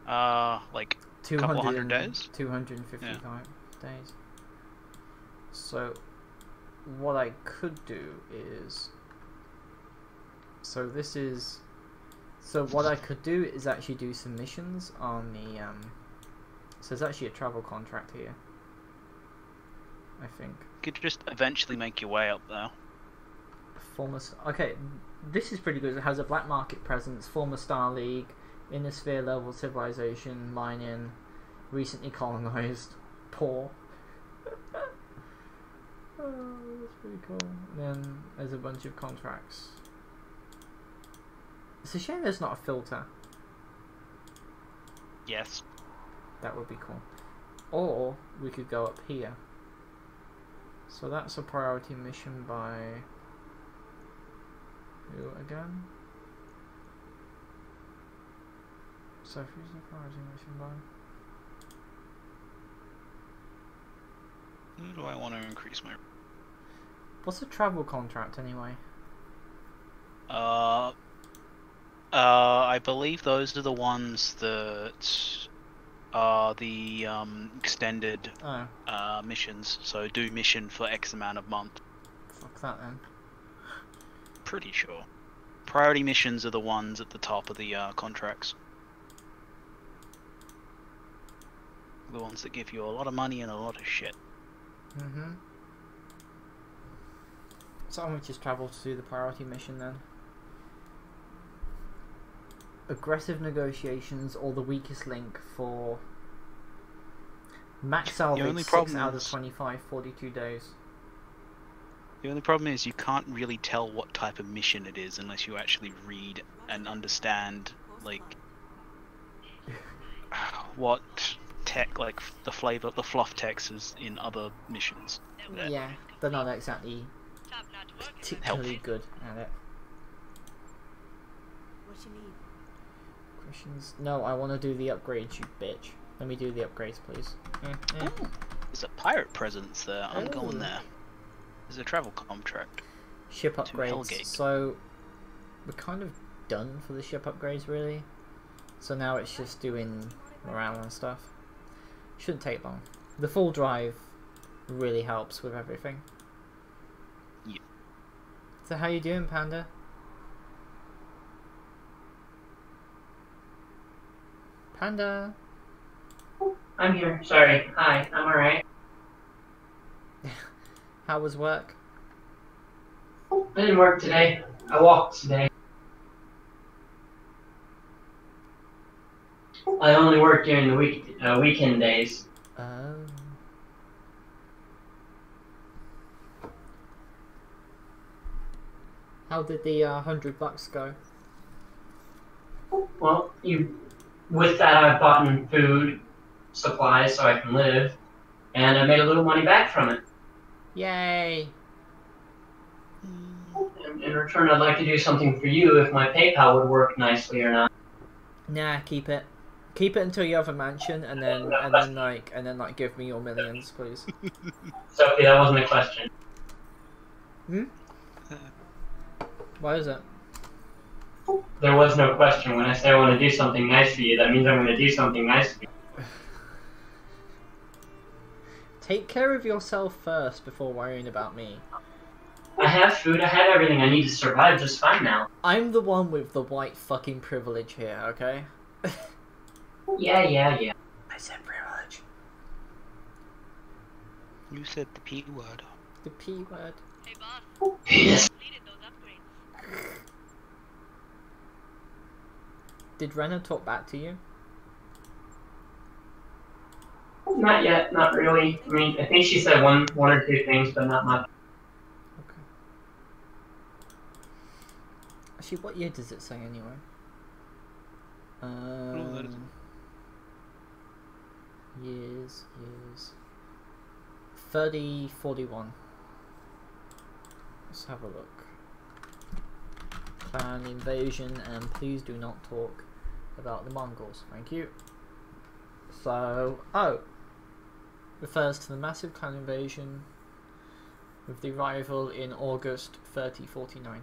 Speaker 4: like a couple hundred days?
Speaker 1: 255 days. So, what I could do is... So what I could do is actually do some missions on the... So there's actually a travel contract here. I think.
Speaker 4: You could just eventually make your way up there.
Speaker 1: Okay, this is pretty good. It has a black market presence, former Star League, inner sphere level civilization, mining, recently colonized, poor. Oh, that's pretty cool. And then there's a bunch of contracts. It's a shame there's not a filter.
Speaker 4: Yes.
Speaker 1: That would be cool. Or we could go up here. So that's a priority mission by who again? So who's the priority mission by?
Speaker 4: Who do I want to increase my...
Speaker 1: What's a travel contract anyway?
Speaker 4: I believe those are the ones that are the extended missions. So do mission for X amount of month.
Speaker 1: Fuck that then.
Speaker 4: Pretty sure. Priority missions are the ones at the top of the contracts. The ones that give you a lot of money and a lot of shit.
Speaker 1: Mm-hmm. So I'm gonna just travel to do the priority mission then. Aggressive negotiations or the weakest link for max salvage 6 out of 25, 42 days.
Speaker 4: The only problem is you can't really tell what type of mission it is unless you actually read and understand like what tech, like the flavor, the fluff text is in other missions.
Speaker 1: Yeah, they're not exactly particularly good at it.
Speaker 8: What you need?
Speaker 1: Questions? No, I want to do the upgrades, you bitch. Let me do the upgrades, please.
Speaker 4: There's a pirate presence there. I'm
Speaker 1: Oh.
Speaker 4: going there. There's a travel contract.
Speaker 1: Ship
Speaker 4: To
Speaker 1: upgrades.
Speaker 4: Hellgate.
Speaker 1: So we're kind of done for the ship upgrades, really. So now it's just doing morale and stuff. Shouldn't take long. The full drive really helps with everything.
Speaker 4: Yep.
Speaker 1: So how you doing, Panda? Panda.
Speaker 7: I'm here. Sorry. Hi. I'm alright.
Speaker 1: How was work?
Speaker 7: I didn't work today. I walked today. I only work during the weekend days.
Speaker 1: Oh. How did the $100 go?
Speaker 7: Well, with that I've bought in food, supplies so I can live, and I made a little money back from it.
Speaker 1: Yay!
Speaker 7: And in return, I'd like to do something for you if my PayPal would work nicely or not.
Speaker 1: Nah, keep it. Keep it until you have a mansion, and then give me your millions, please.
Speaker 7: Sophie, that wasn't a question.
Speaker 1: Hmm? Why is it?
Speaker 7: There was no question. When I say I want to do something nice for you, that means I'm going to do something nice for you.
Speaker 1: Take care of yourself first before worrying about me.
Speaker 7: I have food, I have everything I need to survive just fine now.
Speaker 1: I'm the one with the white fucking privilege here, okay?
Speaker 7: Yeah.
Speaker 1: I said privilege.
Speaker 4: You said the P word.
Speaker 1: The P word.
Speaker 6: Hey boss,
Speaker 7: Yes.
Speaker 6: completed those upgrades.
Speaker 1: Did Renna talk back to you?
Speaker 7: Not yet, not really. I mean, I think she said one or two things, but not much.
Speaker 1: Okay. Actually, what year does it say anyway?
Speaker 4: that is-
Speaker 1: Years. 3041. Let's have a look. Clan invasion, and please do not talk about the Mongols. Thank you. So, refers to the massive clan invasion with the arrival in August 3049.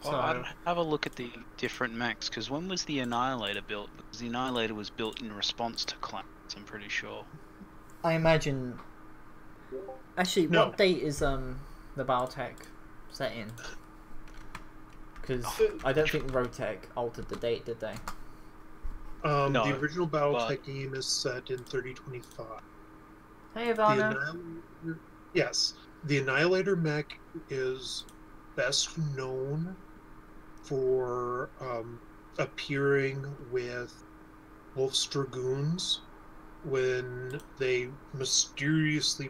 Speaker 4: Oh, I'd have a look at the different mechs, because when was the Annihilator built? Because the Annihilator was built in response to clans, I'm pretty sure.
Speaker 1: I imagine. Actually,
Speaker 8: No.
Speaker 1: what date is the Battletech set in? Because I don't think Rotech altered the date, did they?
Speaker 4: No,
Speaker 8: The original Battletech
Speaker 4: but-
Speaker 8: game is set in 3025.
Speaker 1: Hey,
Speaker 8: The
Speaker 1: Ivana.
Speaker 8: Yes, the Annihilator mech is best known for appearing with Wolf's Dragoons when they mysteriously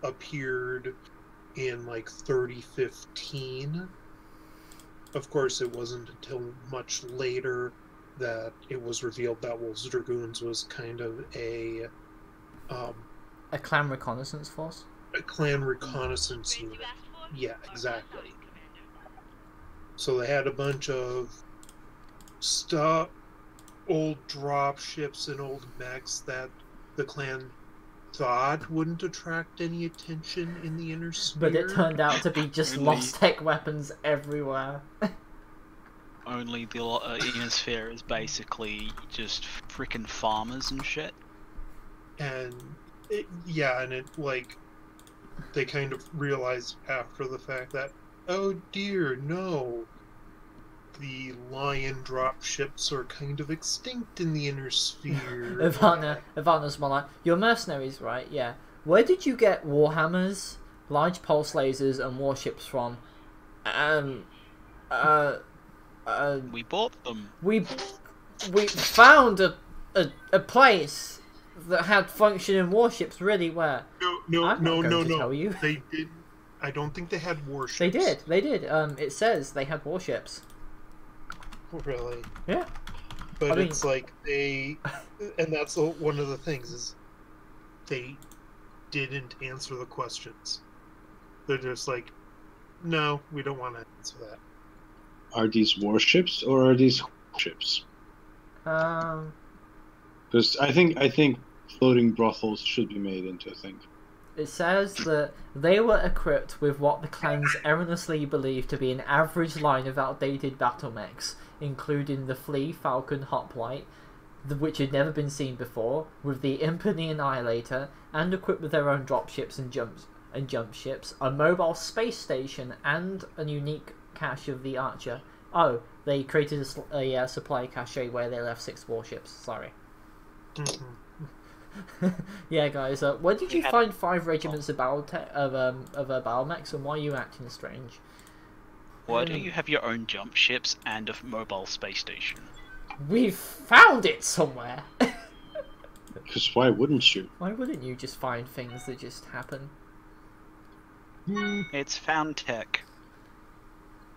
Speaker 8: appeared in like 3015. Of course, it wasn't until much later that it was revealed that Wolf's Dragoons was kind of a
Speaker 1: clan reconnaissance force?
Speaker 8: clan reconnaissance
Speaker 6: Upgrades you
Speaker 8: unit.
Speaker 6: asked for?
Speaker 8: Yeah,
Speaker 6: Mark
Speaker 8: exactly.
Speaker 6: on, Commander.
Speaker 8: So they had a bunch of stuff, old drop ships and old mechs that the clan thought wouldn't attract any attention in the inner sphere.
Speaker 1: But it turned out to be just
Speaker 4: Only-
Speaker 1: lost tech weapons everywhere.
Speaker 4: Only the Ionosphere is basically just frickin' farmers and shit.
Speaker 8: And it, like they kind of realized after the fact that, oh dear, no, the drop ships are kind of extinct in the inner sphere.
Speaker 1: Ivana's more like, you're mercenaries, right? Yeah. Where did you get warhammers, large pulse lasers, and warships from?
Speaker 4: We bought them.
Speaker 1: We found a place that had functioning warships. Really, where?
Speaker 8: No,
Speaker 1: I'm not going to tell you.
Speaker 8: They didn't. I don't think they had warships.
Speaker 1: They did. It says they had warships.
Speaker 8: Really?
Speaker 1: Yeah.
Speaker 8: But
Speaker 1: I mean-
Speaker 8: it's like they, and that's one of the things is they didn't answer the questions. They're just like, no, we don't want to answer that.
Speaker 9: Are these warships or are these ships? Because I think floating brothels should be made into a thing.
Speaker 1: It says that they were equipped with what the clans erroneously believed to be an average line of outdated battle mechs, including the Flea, Falcon, Hoplite, which had never been seen before, with the Imp and the Annihilator, and equipped with their own dropships and jump ships, a mobile space station, and a unique cache of the Archer. Oh, they created a supply cache where they left 6 warships. Sorry.
Speaker 8: Mhm.
Speaker 1: Yeah, guys. Where did you
Speaker 4: We had-
Speaker 1: find 5 regiments of battle mechs, and why are you acting strange?
Speaker 4: Why don't you have your own jump ships and a mobile space station?
Speaker 1: We found it somewhere.
Speaker 9: Because why wouldn't you?
Speaker 1: Why wouldn't you just find things that just happen?
Speaker 4: It's found tech.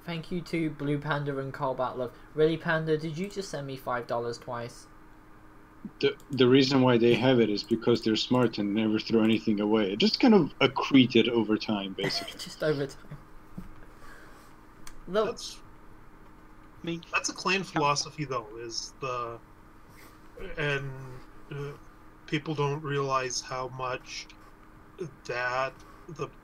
Speaker 1: Thank you to Blue Panda and Carl Batlove. Really, Panda, did you just send me $5 twice?
Speaker 9: The reason why they have it is because they're smart and never throw anything away. It just kind of accreted over time, basically.
Speaker 1: Just over time. Though,
Speaker 8: That's
Speaker 4: I mean,
Speaker 8: that's a clan philosophy, though. And people don't realize how much that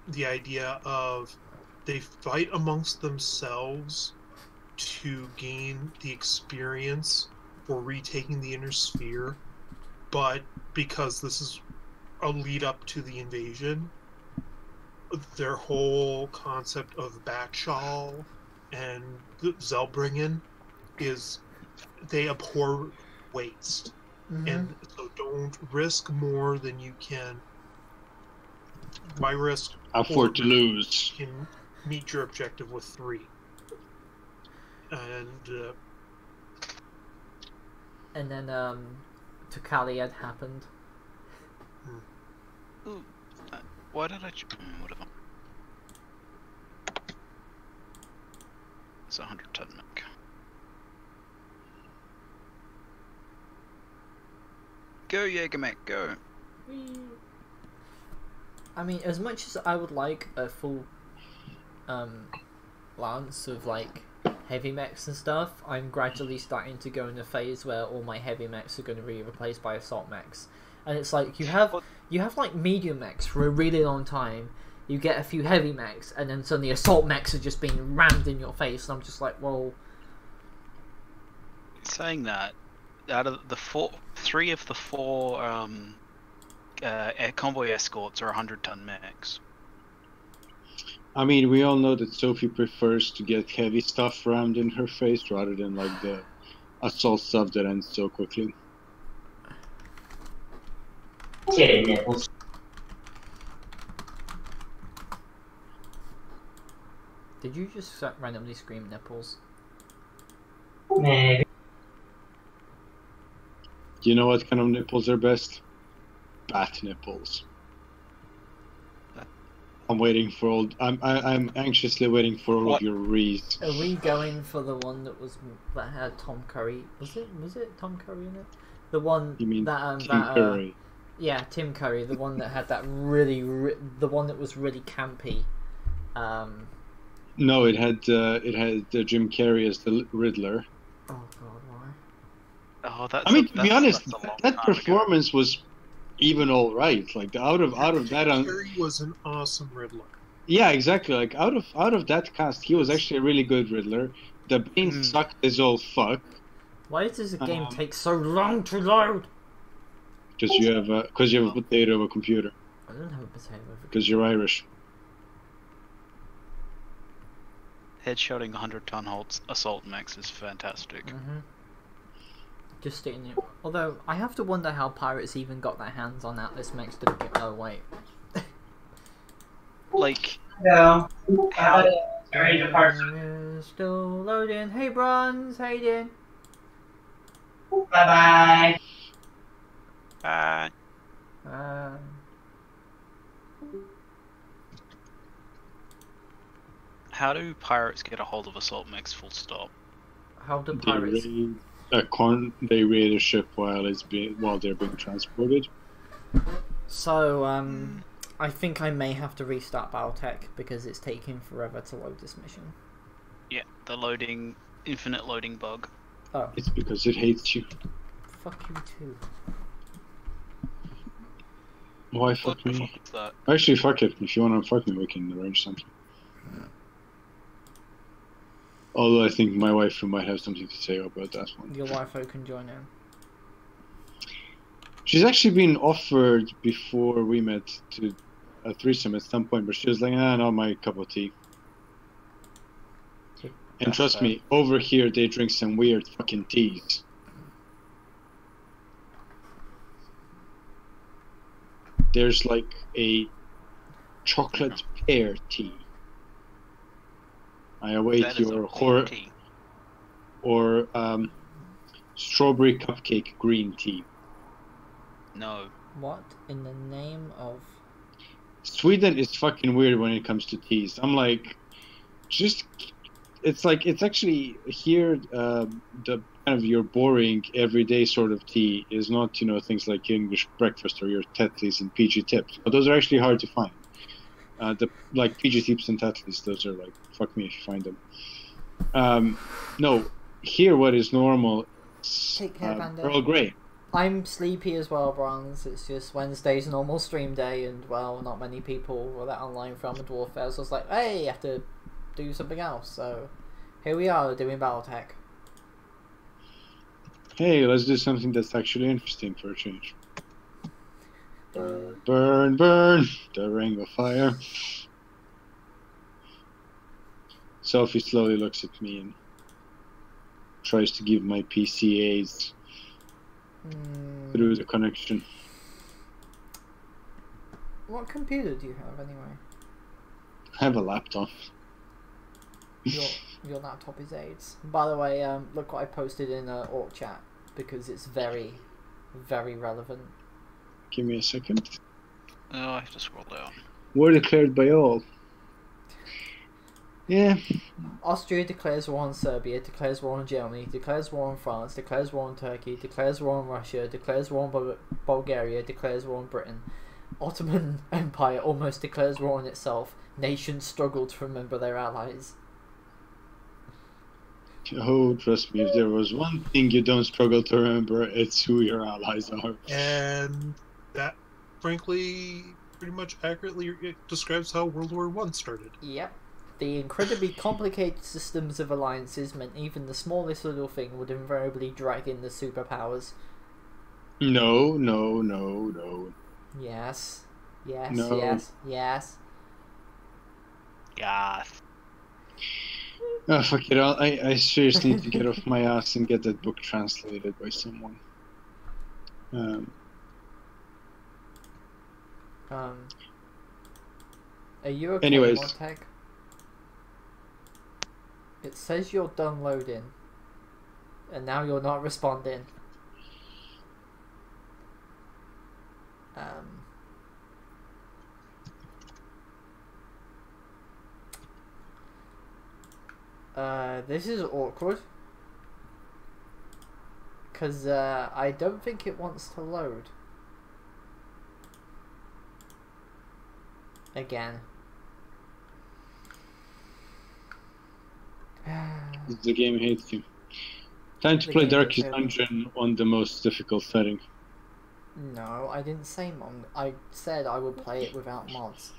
Speaker 8: the idea of they fight amongst themselves to gain the experience for retaking the inner sphere, but because this is a lead up to the invasion, their whole concept of Batshal and Zelbringen is they abhor waste. And so don't risk more than you can. Why risk
Speaker 9: Afford to lose.
Speaker 8: You can meet your objective with 3. And
Speaker 1: then Tukali had happened.
Speaker 4: ooh, why did I? Whatever. It's 110 mech. Go Jägermech, go!
Speaker 1: I mean, as much as I would like a full lance of like heavy mechs and stuff, I'm gradually starting to go in a phase where all my heavy mechs are going to be replaced by assault mechs, and it's like you have like medium mechs for a really long time. You get a few heavy mechs, and then suddenly assault mechs are just being rammed in your face, and I'm just like, well.
Speaker 4: Saying that, out of the 3 of the 4 air convoy escorts are 100-ton mechs.
Speaker 9: I mean, we all know that Sophie prefers to get heavy stuff rammed in her face rather than like the assault stuff that ends so quickly.
Speaker 7: Titty nipples.
Speaker 1: Did you just randomly scream nipples?
Speaker 7: Maybe.
Speaker 9: Do you know what kind of nipples are best? Bat nipples. I'm waiting for all. I'm anxiously waiting for all of your reads.
Speaker 1: Are we going for the one that had Tom Curry? Was it Tom Curry in it? The one
Speaker 9: You mean
Speaker 1: that
Speaker 9: Tim Curry?
Speaker 1: Yeah, Tim Curry, the one that had that the one that was really campy.
Speaker 9: No, it had Jim Carrey as the Riddler.
Speaker 1: Oh God, why?
Speaker 4: Oh, that's.
Speaker 9: I mean, to be
Speaker 4: that's
Speaker 9: honest,
Speaker 4: a long
Speaker 9: that
Speaker 4: time
Speaker 9: performance was even all right. Like out of that,
Speaker 8: Terry was an awesome Riddler.
Speaker 9: yeah, exactly. Like out of that cast, he was actually a really good Riddler. The Bane sucked as all fuck.
Speaker 1: Why does the game take so long to load?
Speaker 9: Because you have a potato of a computer.
Speaker 1: I don't have a potato.
Speaker 9: Because you're Irish.
Speaker 4: Headshotting 100-ton assault mechs is fantastic.
Speaker 1: Just sitting there. Although I have to wonder how pirates even got their hands on Atlas mechs to begin. Oh wait.
Speaker 4: Like,
Speaker 7: No.
Speaker 4: how?
Speaker 7: Ready to park.
Speaker 1: Still loading. Hey Bronze, Hayden.
Speaker 7: Bye bye.
Speaker 4: How do pirates get a hold of assault mechs? Full stop.
Speaker 1: How do pirates?
Speaker 9: They raid a ship while they're being transported.
Speaker 1: So I think I may have to restart Battletech because it's taking forever to load this mission.
Speaker 4: Yeah, the infinite loading bug.
Speaker 1: Oh.
Speaker 9: It's because it hates you.
Speaker 1: Fuck you too.
Speaker 9: Why fuck
Speaker 4: What the
Speaker 9: me?
Speaker 4: fuck is that?
Speaker 9: Actually, fuck it. If you wanna fuck me, we can arrange something. Although I think my wife might have something to say about that one.
Speaker 1: Your wife can join in.
Speaker 9: She's actually been offered before we met to a threesome at some point, but she was like, not my cup of tea. And trust me, over here they drink some weird fucking teas. There's like a chocolate pear tea. I await
Speaker 4: That is a
Speaker 9: your
Speaker 4: pear tea.
Speaker 9: or strawberry cupcake green tea.
Speaker 4: No.
Speaker 1: What in the name of?
Speaker 9: Sweden is fucking weird when it comes to teas. I'm like, it's actually here. The kind of your boring everyday sort of tea is not things like English breakfast or your Tetleys and PG tips. But those are actually hard to find. The PG tips and Tetleys, those are like fuck me if you find them. No, here what is normal is
Speaker 1: Take care, Panda.
Speaker 9: Earl Grey.
Speaker 1: I'm sleepy as well, Bronze. It's just Wednesday's a normal stream day, and well, not many people were that online from the Dwarf Fair, so I was like, hey, I have to do something else. So here we are doing Battletech.
Speaker 9: Hey, let's do something that's actually interesting for a change. Burn, burn, burn, the ring of fire. Sophie slowly looks at me and tries to give my PCAs through the connection.
Speaker 1: What computer do you have anyway?
Speaker 9: I have a laptop.
Speaker 1: Your laptop is AIDS. By the way, look what I posted in Orc chat because it's very, very relevant.
Speaker 9: Give me a second.
Speaker 4: Oh, I have to scroll down.
Speaker 9: War declared by all. Yeah.
Speaker 1: Austria declares war on Serbia, declares war on Germany, declares war on France, declares war on Turkey, declares war on Russia, declares war on Bulgaria, declares war on Britain. Ottoman Empire almost declares war on itself. Nations struggle to remember their allies.
Speaker 9: Oh, trust me, if there was one thing you don't struggle to remember, it's who your allies are.
Speaker 8: And that, frankly, pretty much accurately describes how World War I started.
Speaker 1: Yep. The incredibly complicated systems of alliances meant even the smallest little thing would invariably drag in the superpowers.
Speaker 9: No, no, no, no.
Speaker 1: Yes. Yes,
Speaker 9: No.
Speaker 1: yes, yes.
Speaker 4: Yeah.
Speaker 9: Oh, fuck it. I seriously need to get off my ass and get that book translated by someone.
Speaker 1: Are you okay,
Speaker 9: Anyways.
Speaker 1: WoT? It says you're done loading, and now you're not responding. This is awkward. Because I don't think it wants to load. Again.
Speaker 9: The game hates you. Time to
Speaker 1: The
Speaker 9: play
Speaker 1: game
Speaker 9: Darkest
Speaker 1: does hate
Speaker 9: Dungeon on the most difficult setting.
Speaker 1: No, I didn't say I said I would play it without mods.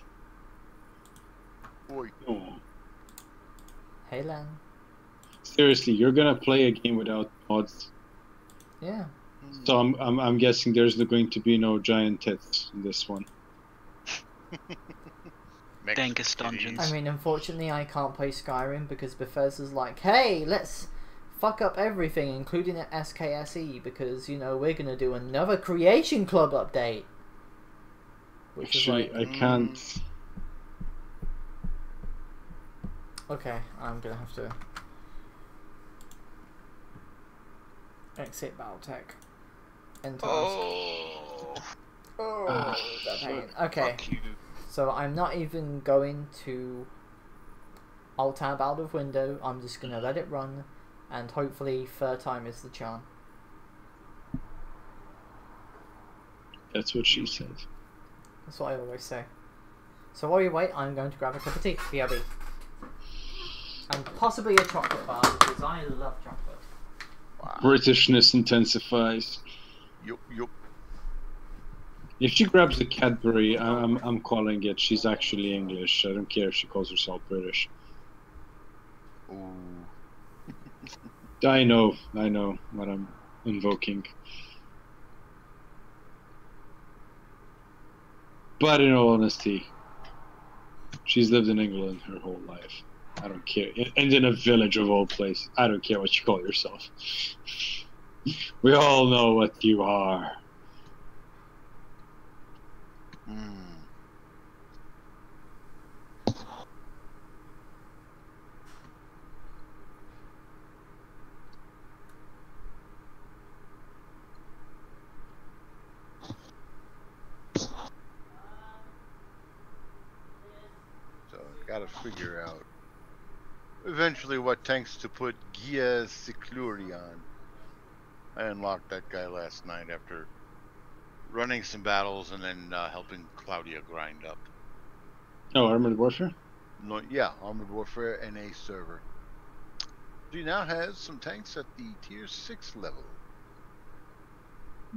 Speaker 9: Oh.
Speaker 1: Hey, Len.
Speaker 9: Seriously, you're gonna play a game without mods.
Speaker 1: Yeah.
Speaker 9: So I'm guessing there's going to be no giant tits in this one.
Speaker 4: Dankest dungeons.
Speaker 1: I mean, unfortunately, I can't play Skyrim because Bethesda's like, hey, let's fuck up everything, including an SKSE, because, you know, we're gonna do another Creation Club update. Which
Speaker 9: Actually,
Speaker 1: is like,
Speaker 9: I can't.
Speaker 1: okay, I'm gonna have to exit Battletech. Enter.
Speaker 4: Oh.
Speaker 1: The pain. Okay.
Speaker 4: Fuck you.
Speaker 1: So I'm not even going to alt tab out of window. I'm just gonna let it run, and hopefully third time is the charm.
Speaker 9: That's what she said.
Speaker 1: That's what I always say. So while you wait, I'm going to grab a cup of tea. BRB. And possibly a chocolate bar because I love chocolate.
Speaker 9: Britishness intensifies.
Speaker 10: Yup.
Speaker 9: If she grabs a Cadbury, I'm calling it. She's actually English. I don't care if she calls herself British.
Speaker 10: Ooh.
Speaker 9: I know what I'm invoking. But in all honesty, she's lived in England her whole life. I don't care. And in a village of all places. I don't care what you call yourself. We all know what you are.
Speaker 10: So gotta figure out eventually what tanks to put Gia Secluri on. I unlocked that guy last night after running some battles and then helping Claudia grind up.
Speaker 9: Oh, Armored Warfare?
Speaker 10: No, yeah, Armored Warfare and a server. She now has some tanks at the tier 6 level.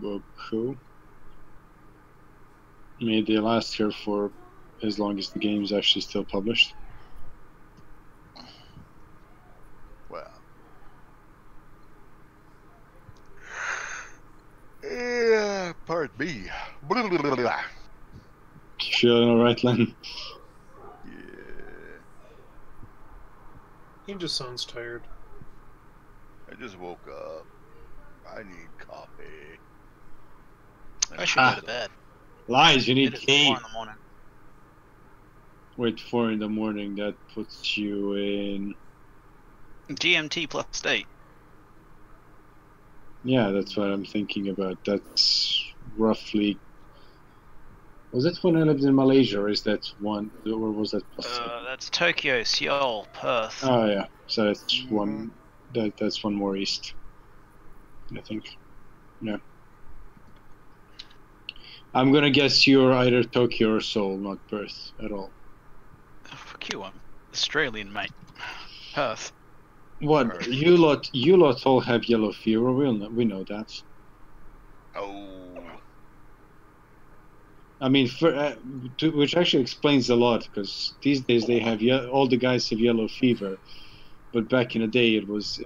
Speaker 9: Well, cool. May they last here for as long as the game's actually still published.
Speaker 10: Well. Yeah, pardon me. Blah, blah, blah, blah.
Speaker 9: Feeling alright, Len?
Speaker 10: Yeah.
Speaker 8: He just sounds tired.
Speaker 10: I just woke up. I need coffee.
Speaker 4: I should go to bed.
Speaker 9: Lies, you need
Speaker 4: It is
Speaker 9: tea.
Speaker 4: 4 in the morning.
Speaker 9: Wait, 4 in the morning, that puts you in...
Speaker 4: GMT plus 8.
Speaker 9: Yeah, that's what I'm thinking about. That's roughly... Was that when I lived in Malaysia, or is that one... Or was that plus 8?
Speaker 4: That's Tokyo, Seoul, Perth.
Speaker 9: Oh yeah, so that's one... That's one more east. I think. Yeah. I'm gonna guess you're either Tokyo or Seoul, not Perth at all.
Speaker 4: Fuck you, I'm Australian, mate. Perth.
Speaker 9: What? You lot all have yellow fever. We know that.
Speaker 10: Oh.
Speaker 9: I mean, which actually explains a lot, because these days they have all the guys have yellow fever, but back in the day it was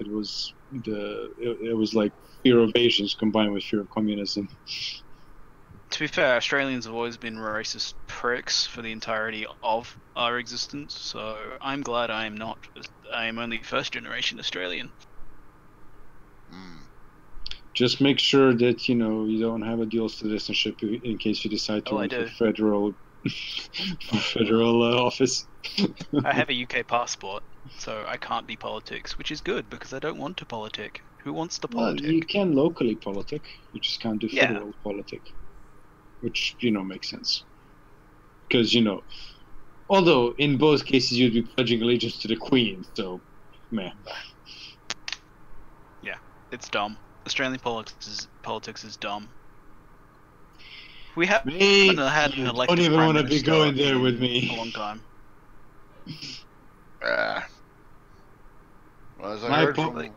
Speaker 9: like fear of Asians combined with fear of communism.
Speaker 4: To be fair, Australians have always been racist pricks for the entirety of our existence, so I'm glad I am not. I am only first generation Australian.
Speaker 9: Just make sure that you don't have a dual citizenship in case you decide to run for federal office.
Speaker 4: I have a UK passport, so I can't be politics, which is good because I don't want to politic. Who wants to politic?
Speaker 9: Well, you can locally politic. You just can't do federal politic, which makes sense. Because although in both cases you'd be pledging allegiance to the Queen, so meh.
Speaker 4: Yeah, it's dumb. Australian politics is dumb. We haven't had an elected
Speaker 9: don't even
Speaker 4: prime
Speaker 9: want to be
Speaker 4: minister
Speaker 9: going there
Speaker 4: in
Speaker 9: with me.
Speaker 4: a long time.
Speaker 10: Well, as I heard from...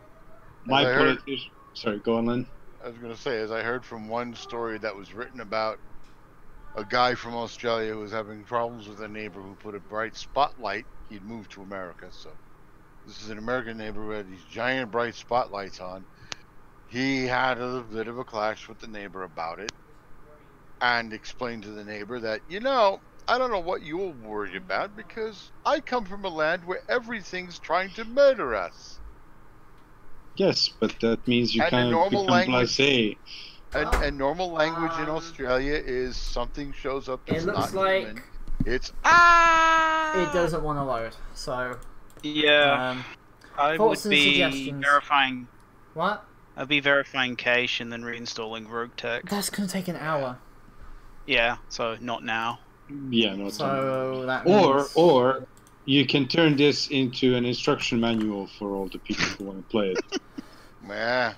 Speaker 9: Sorry, go on, Lynn.
Speaker 10: I was going to say, as I heard from one story that was written about a guy from Australia who was having problems with a neighbor who put a bright spotlight. He'd moved to America, so this is an American neighbor who had these giant bright spotlights on. He had a bit of a clash with the neighbor about it and explained to the neighbor that, I don't know what you're worried about because I come from a land where everything's trying to murder us.
Speaker 9: Yes, but that means you
Speaker 10: And
Speaker 9: can't become blasé.
Speaker 10: And normal language in Australia is something shows up that's not human. It's
Speaker 1: It doesn't want to load, so...
Speaker 4: Yeah. I would
Speaker 1: thoughts and
Speaker 4: be
Speaker 1: suggestions?
Speaker 4: verifying...
Speaker 1: What?
Speaker 4: I'd be verifying cache and then reinstalling Rogue Tech.
Speaker 1: That's going to take an hour.
Speaker 4: Yeah, so not now.
Speaker 9: Yeah, no.
Speaker 1: So that means...
Speaker 9: Or you can turn this into an instruction manual for all the people who want to play it.
Speaker 10: Yeah.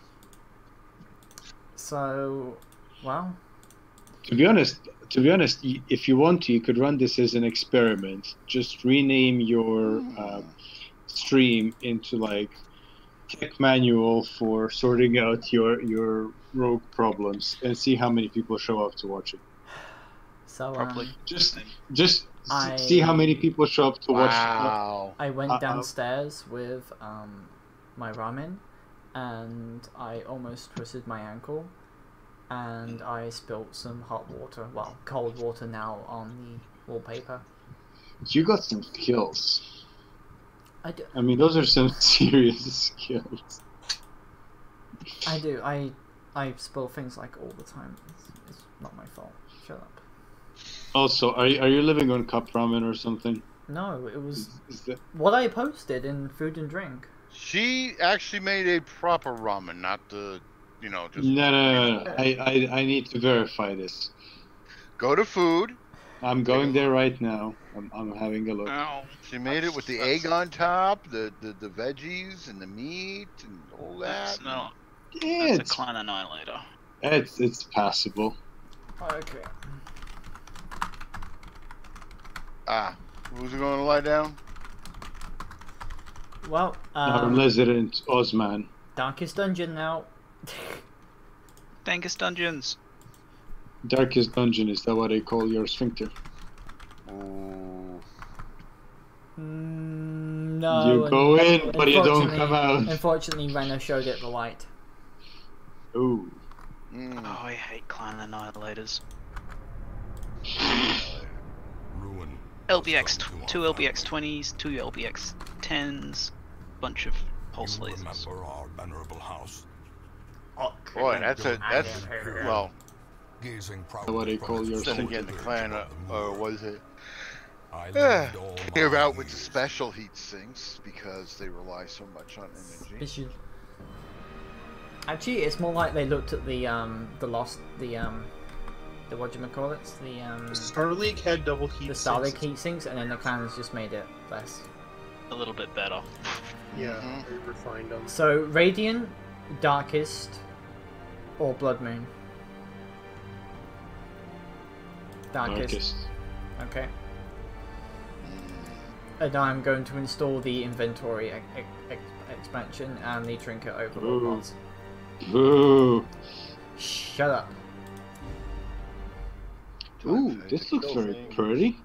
Speaker 1: So, well...
Speaker 9: To be honest, if you want to, you could run this as an experiment. Just rename your stream into like tech manual for sorting out your rogue problems, and see how many people show up to watch it.
Speaker 1: So
Speaker 4: probably
Speaker 9: just see how many people show up to watch.
Speaker 1: I went downstairs with my ramen, and I almost twisted my ankle. And I spilt some hot water, well, cold water now, on the wallpaper.
Speaker 9: You got some skills.
Speaker 1: I do.
Speaker 9: I mean, those are some serious skills.
Speaker 1: I do. I spill things like all the time. It's not my fault. Shut up.
Speaker 9: Also, are you living on cup ramen or something?
Speaker 1: No, it was
Speaker 9: Is that...
Speaker 1: what I posted in Food and Drink.
Speaker 10: She actually made a proper ramen, not the, just...
Speaker 9: No. I need to verify this.
Speaker 10: Go to food.
Speaker 9: I'm going there right now. I'm having a look.
Speaker 4: Oh,
Speaker 10: She made it with the egg on top, the veggies and the meat and all that.
Speaker 4: That's a clan annihilator.
Speaker 9: It's passable.
Speaker 1: Okay.
Speaker 10: Who's going to lie down?
Speaker 1: Well,
Speaker 9: non-resident Ozman.
Speaker 1: Darkest Dungeon now.
Speaker 4: Dangus Dungeons.
Speaker 9: Darkest dungeon, is that what they call your sphincter?
Speaker 10: Ooh.
Speaker 1: No.
Speaker 9: You go in, but you don't
Speaker 1: unfortunately-
Speaker 9: come out.
Speaker 1: Unfortunately, Reno showed it the light.
Speaker 9: Ooh.
Speaker 10: Mm.
Speaker 4: Oh, I hate clan annihilators.
Speaker 5: Ruin.
Speaker 4: LBX, 2 LBX 20s, 2 LBX 10s, bunch of pulse
Speaker 5: You
Speaker 4: lasers.
Speaker 5: remember our venerable house,
Speaker 10: Boy, that's well.
Speaker 5: gazing
Speaker 9: What they call your
Speaker 10: Then
Speaker 9: sphincter.
Speaker 10: again, the clan, was it?
Speaker 5: I
Speaker 10: Yeah,
Speaker 5: lived all
Speaker 10: came
Speaker 5: my
Speaker 10: out with the
Speaker 5: years.
Speaker 10: special heat sinks because they rely so much on energy.
Speaker 1: Actually, it's more like they looked at the whatchamacallits,
Speaker 8: Starlink had double heat
Speaker 1: the
Speaker 8: sinks.
Speaker 1: Starlink heat sinks, and then the clans just made it less.
Speaker 4: A little bit better.
Speaker 8: Yeah,
Speaker 10: Mhm.
Speaker 8: they refined them.
Speaker 1: So, Radiant, Darkest, or Blood Moon? Darkest. Okay. And I'm going to install the inventory expansion and the trinket overlord
Speaker 9: Ooh.
Speaker 1: mods.
Speaker 9: Ooh.
Speaker 1: Shut up.
Speaker 9: Ooh, this looks very pretty.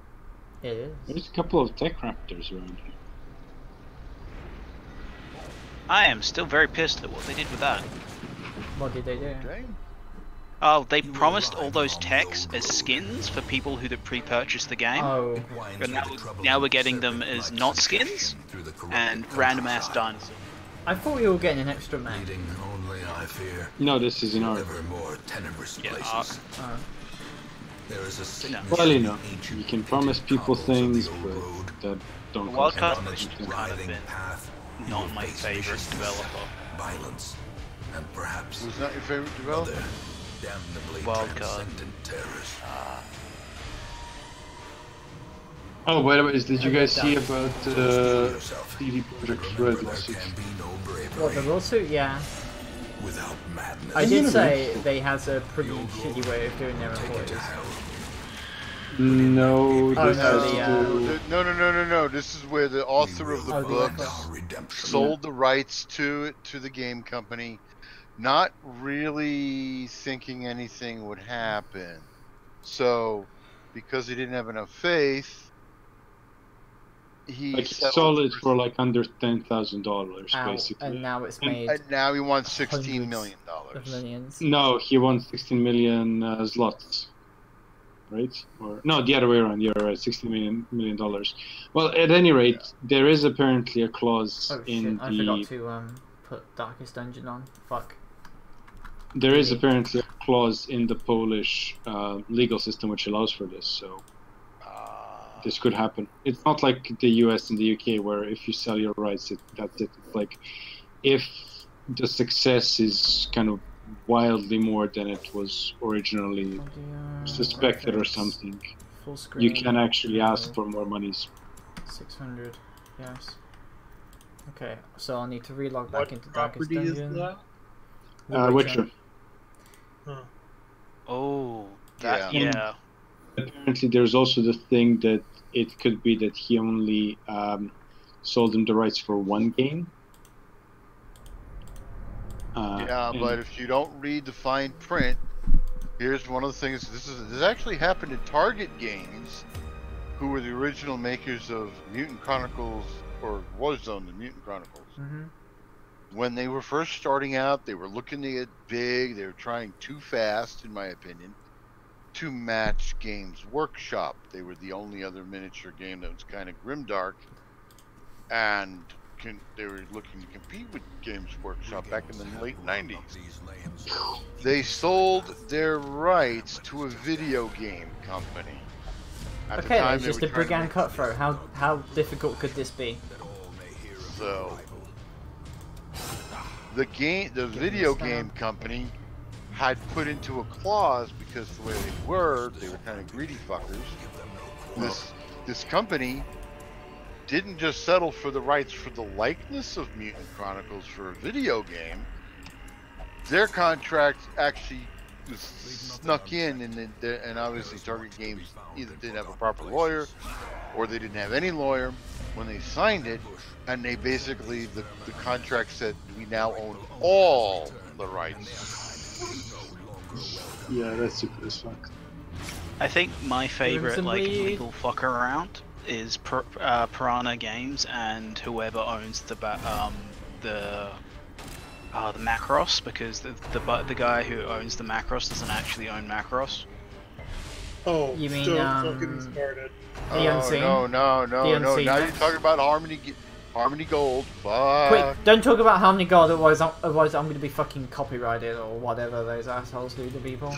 Speaker 1: It is.
Speaker 9: There's a couple of tech raptors around here.
Speaker 4: I am still very pissed at what they did with that.
Speaker 1: What did they do?
Speaker 10: Okay.
Speaker 4: Oh, they promised all those techs as skins for people who pre-purchased the game.
Speaker 1: Oh,
Speaker 4: But now we're getting them as not skins and random ass done.
Speaker 1: I thought we were getting an extra man.
Speaker 11: Only I fear
Speaker 9: No, this is in art.
Speaker 11: ever more tenebrous
Speaker 4: Yeah,
Speaker 11: places.
Speaker 1: Oh.
Speaker 11: There is a sickness
Speaker 9: Well, you
Speaker 11: in
Speaker 9: know,
Speaker 11: ancient
Speaker 9: you can promise people
Speaker 11: cobbles of the
Speaker 9: things,
Speaker 11: old
Speaker 9: but
Speaker 11: road.
Speaker 9: that don't
Speaker 4: Wildcard
Speaker 9: come
Speaker 11: On
Speaker 9: to
Speaker 11: its
Speaker 9: anything.
Speaker 4: kind of
Speaker 11: writhing
Speaker 4: been
Speaker 11: path, you
Speaker 4: not
Speaker 11: will
Speaker 4: my
Speaker 11: face
Speaker 4: favourite
Speaker 11: viciousness,
Speaker 4: developer.
Speaker 11: violence, and perhaps
Speaker 10: Who's not your favorite developer?
Speaker 11: other damnably
Speaker 4: Wildcard.
Speaker 11: transcendent terrors.
Speaker 9: Oh, by the way, did you guys see
Speaker 1: Done.
Speaker 9: about
Speaker 11: Steel yourself.
Speaker 9: CD
Speaker 11: But
Speaker 9: Projekt
Speaker 11: remember,
Speaker 9: Red
Speaker 11: there
Speaker 9: lawsuit?
Speaker 11: can be no
Speaker 1: What, the
Speaker 11: bravery
Speaker 1: lawsuit? Yeah.
Speaker 11: without madness.
Speaker 1: I did
Speaker 9: know.
Speaker 1: say they has a pretty shitty way of doing their
Speaker 11: Take it
Speaker 1: employees.
Speaker 11: to hell.
Speaker 9: No,
Speaker 1: Oh,
Speaker 9: this
Speaker 1: no,
Speaker 9: has
Speaker 1: the,
Speaker 9: to do...
Speaker 10: No. This is where the author of the
Speaker 1: Oh, the
Speaker 10: book
Speaker 1: author.
Speaker 11: Redemption.
Speaker 10: sold the rights to the game company, not really thinking anything would happen. So, because he didn't have enough faith, he
Speaker 9: Like, he
Speaker 10: settled
Speaker 9: sold it for like under $10,000,
Speaker 1: Ow,
Speaker 9: basically.
Speaker 1: and now it's
Speaker 9: And-
Speaker 1: made
Speaker 10: and now he wants $16
Speaker 1: hundreds
Speaker 10: million.
Speaker 1: of millions.
Speaker 9: No, he won 16 million zlotys. Right? Or no, the other way around. You're right, $16 million. Well, at any rate, there is apparently a clause
Speaker 1: Oh
Speaker 9: in
Speaker 1: shit, I forgot
Speaker 9: the.
Speaker 1: to put Darkest Dungeon on. Fuck.
Speaker 9: There is apparently a clause in the Polish legal system which allows for this. So this could happen. It's not like the US and the UK where if you sell your rights, that's it. It's like if the success is kind of wildly more than it was originally suspected or something,
Speaker 1: Full screen.
Speaker 9: you can actually ask for more monies.
Speaker 1: 600. Yes. Okay, so I'll need to relog back
Speaker 8: What
Speaker 1: into Darkest
Speaker 8: property is
Speaker 1: Dungeon.
Speaker 8: that?
Speaker 1: The
Speaker 9: Witcher.
Speaker 4: Oh, that,
Speaker 10: Yeah.
Speaker 4: yeah.
Speaker 9: Apparently, there's also the thing that it could be that he only sold them the rights for one game.
Speaker 10: Yeah,
Speaker 9: and-
Speaker 10: but if you don't read the fine print, here's one of the things. This actually happened in Target Games, who were the original makers of Mutant Chronicles or Warzone, the Mutant Chronicles.
Speaker 1: Mm-hmm.
Speaker 10: When they were first starting out, they were looking to get big. They were trying too fast, in my opinion, to match Games Workshop. They were the only other miniature game that was kind of grimdark, and they were looking to compete with Games Workshop back in the late 90s. They sold their rights to a video game company. At the
Speaker 1: Okay,
Speaker 10: time,
Speaker 1: it's
Speaker 10: they
Speaker 1: just
Speaker 10: were
Speaker 1: a
Speaker 10: trying to
Speaker 1: brigand
Speaker 10: make-
Speaker 1: cutthroat. How difficult could this be?
Speaker 10: So the video game company had put into a clause because the way they were kind of greedy fuckers. This company didn't just settle for the rights for the likeness of Mutant Chronicles for a video game. Their contract actually was snuck in, and obviously Target Games either didn't have a proper lawyer, or they didn't have any lawyer. when they signed it, and they basically the contract said we now own all the rights.
Speaker 9: Yeah, that's stupid as fuck.
Speaker 4: I think my favorite like
Speaker 1: Somebody-
Speaker 4: legal fuck around is Piranha Games and whoever owns the Macross, because the guy who owns the Macross doesn't actually own Macross.
Speaker 8: Oh,
Speaker 1: You mean,
Speaker 8: don't fucking start it.
Speaker 1: The Unseen?
Speaker 10: No. Now
Speaker 1: Unseen
Speaker 10: you're
Speaker 1: Max?
Speaker 10: talking about Harmony Gold. Fuck.
Speaker 1: Quick, don't talk about Harmony God, otherwise I'm going to be fucking copyrighted or whatever those assholes do to people.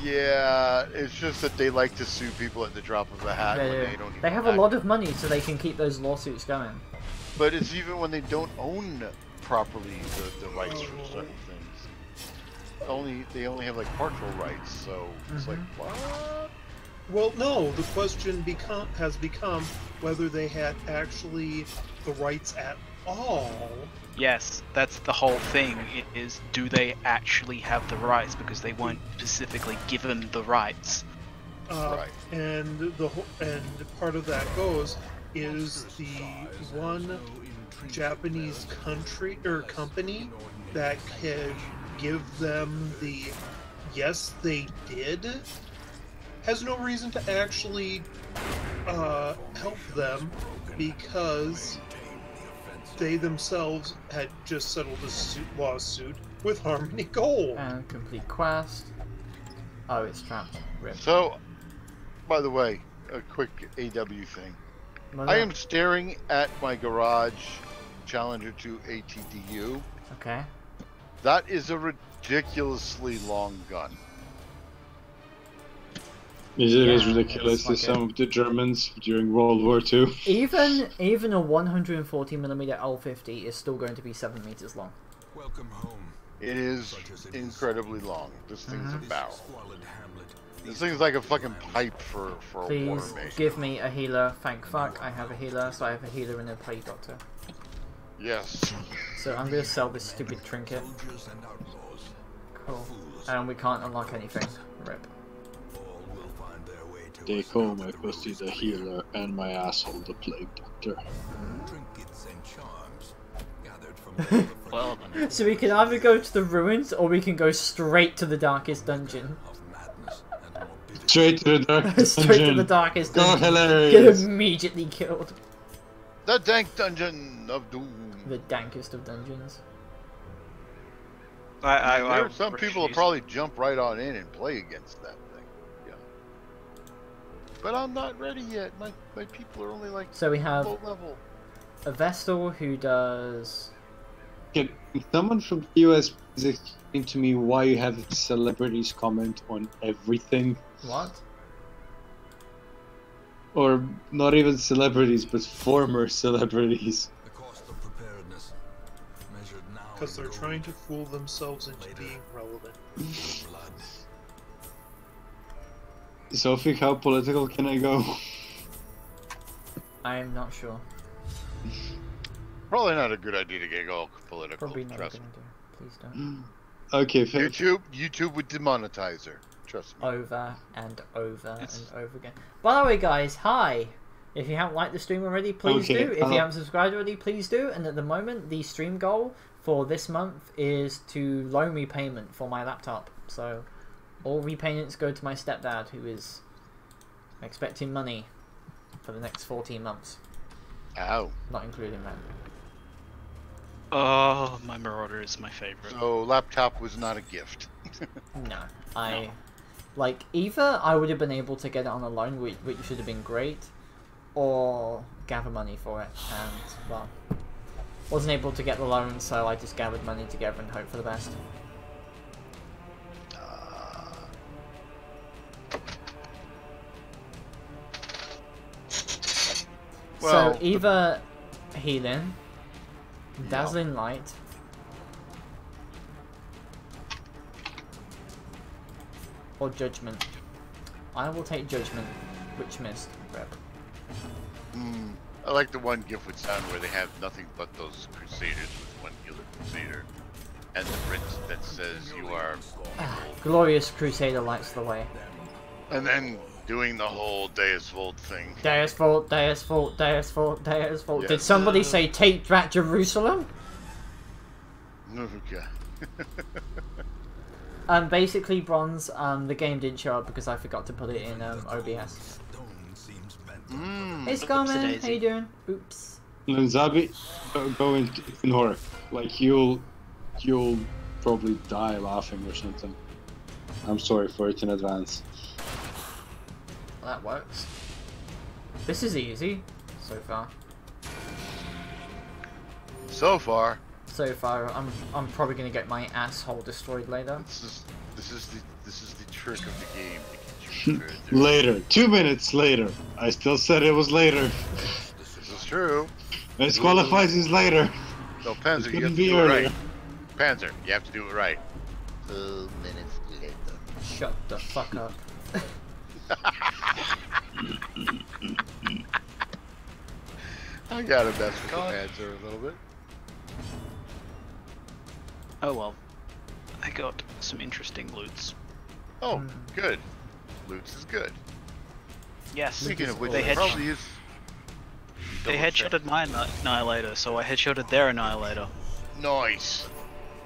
Speaker 10: Yeah, it's just that they like to sue people at the drop of a hat when they don't even
Speaker 1: They have a
Speaker 10: act.
Speaker 1: lot of money, so they can keep those lawsuits going.
Speaker 10: But it's even when they don't own properly the rights for certain things. They only have like partial rights, so it's like what?
Speaker 8: Well, no. The question has become whether they had actually the rights at all.
Speaker 4: Yes, that's the whole thing. Is do they actually have the rights, because they weren't specifically given the rights.
Speaker 10: Right.
Speaker 8: And part of that goes is the one Japanese company that can give them the yes they did has no reason to actually help them, because they themselves had just settled a lawsuit with Harmony Gold.
Speaker 1: And complete quest. Oh, it's trapped. Rip.
Speaker 10: So, by the way, a quick AW thing. I am staring at my garage Challenger 2 ATDU.
Speaker 1: Okay.
Speaker 10: That is a ridiculously long gun.
Speaker 9: Is it as
Speaker 1: Yeah,
Speaker 9: ridiculous
Speaker 1: it's
Speaker 9: as
Speaker 1: like
Speaker 9: some of the Germans during World War II?
Speaker 1: Even a 140mm L50 is still going to be 7 meters long.
Speaker 11: Welcome home.
Speaker 10: It is incredibly long. This thing's a barrel.
Speaker 11: Squalid hamlet.
Speaker 10: This thing's like a fucking pipe for a water
Speaker 1: Please
Speaker 10: maze.
Speaker 1: give me a healer. Thank fuck, I have a healer, so I have a healer and a plague doctor.
Speaker 10: Yes.
Speaker 1: So I'm gonna sell this stupid trinket.
Speaker 11: Soldiers and outlaws.
Speaker 1: Cool. And we can't unlock anything. Rip.
Speaker 11: All will find their way to
Speaker 9: They
Speaker 11: us.
Speaker 9: call my pussy the healer and my asshole the plague doctor.
Speaker 11: Trinkets and charms gathered from all the
Speaker 4: Well, then.
Speaker 1: So we can either go to the ruins or we can go straight to the darkest dungeon.
Speaker 11: of madness and morbidity.
Speaker 9: Straight to the dark
Speaker 1: Straight to the
Speaker 9: dungeon.
Speaker 1: darkest
Speaker 9: Oh,
Speaker 1: dungeon. Get
Speaker 9: hilarious!
Speaker 1: immediately killed.
Speaker 10: The dank dungeon of doom.
Speaker 1: The dankest of dungeons.
Speaker 10: Some people will probably jump right on in and play against that thing. Yeah. But I'm not ready yet. My people are only like
Speaker 1: So we have
Speaker 10: low level.
Speaker 1: a Vestal who does...
Speaker 9: Can someone from the US please explain to me why you have celebrities comment on everything?
Speaker 1: What?
Speaker 9: Or not even celebrities, but former celebrities.
Speaker 11: The cost of preparedness, measured now
Speaker 8: Because
Speaker 11: in
Speaker 8: they're
Speaker 11: gold,
Speaker 8: trying to fool themselves into being relevant.
Speaker 11: blood.
Speaker 9: Sophie, how political can I go?
Speaker 1: I'm not sure.
Speaker 10: Probably not a good idea to get all political.
Speaker 1: Probably not a
Speaker 10: Trust
Speaker 1: good
Speaker 10: me.
Speaker 1: idea. Please don't.
Speaker 9: Okay, fair.
Speaker 10: YouTube would demonetize her. Trust me.
Speaker 1: Over and over and over again. By the way, guys, hi! If you haven't liked the stream already, please
Speaker 9: Okay,
Speaker 1: do. If you haven't subscribed already, please do. And at the moment, the stream goal for this month is to loan repayment for my laptop. So, all repayments go to my stepdad, who is expecting money for the next 14 months.
Speaker 10: Ow.
Speaker 1: Not including that.
Speaker 4: Oh, my Marauder is my favorite.
Speaker 10: So laptop was not a gift.
Speaker 1: No. Like, either I would have been able to get it on a loan, which should have been great, or gather money for it, and, well, wasn't able to get the loan, so I just gathered money together and hoped for the best.
Speaker 10: Well,
Speaker 1: So, either Healing, Dazzling Light, or Judgment. I will take Judgment, which missed. Rep.
Speaker 10: I like the one gift with sound where they have nothing but those crusaders with one healer crusader, and the print that says you are.
Speaker 1: Glorious Crusader lights the way.
Speaker 10: And then doing the whole Deus Volt thing.
Speaker 1: Deus Volt, Deus Volt, Deus Volt, Deus Volt. Did
Speaker 10: Yes.
Speaker 1: somebody say take back Jerusalem?
Speaker 10: Okay.
Speaker 1: Basically, Bronze, the game didn't show up because I forgot to put it in OBS. Hey Scarman, how you doing? Oops.
Speaker 9: And Zabi, go ignore it. Like you'll probably die laughing or something. I'm sorry for it in advance.
Speaker 1: That works. This is easy so far.
Speaker 10: So far.
Speaker 1: So far, I'm probably gonna get my asshole destroyed later.
Speaker 10: This is the trick of the game. To get you
Speaker 9: Later, 2 minutes later. I still said it was later.
Speaker 10: This is true.
Speaker 9: It qualifies as later.
Speaker 10: No, Panzer, you
Speaker 9: couldn't
Speaker 10: have to
Speaker 9: be
Speaker 10: do it
Speaker 9: earlier.
Speaker 10: right. Panzer, you have to do it right. 2 minutes later.
Speaker 1: Shut the fuck up.
Speaker 10: I gotta mess with the Panzer a little bit.
Speaker 4: Oh well. I got some interesting loots.
Speaker 10: Oh, good. Loots is good.
Speaker 4: Yes.
Speaker 10: Speaking of which,
Speaker 4: they
Speaker 10: it probably
Speaker 4: headshot,
Speaker 10: is.
Speaker 4: they headshotted my Annihilator, so I headshotted their Annihilator.
Speaker 10: Nice.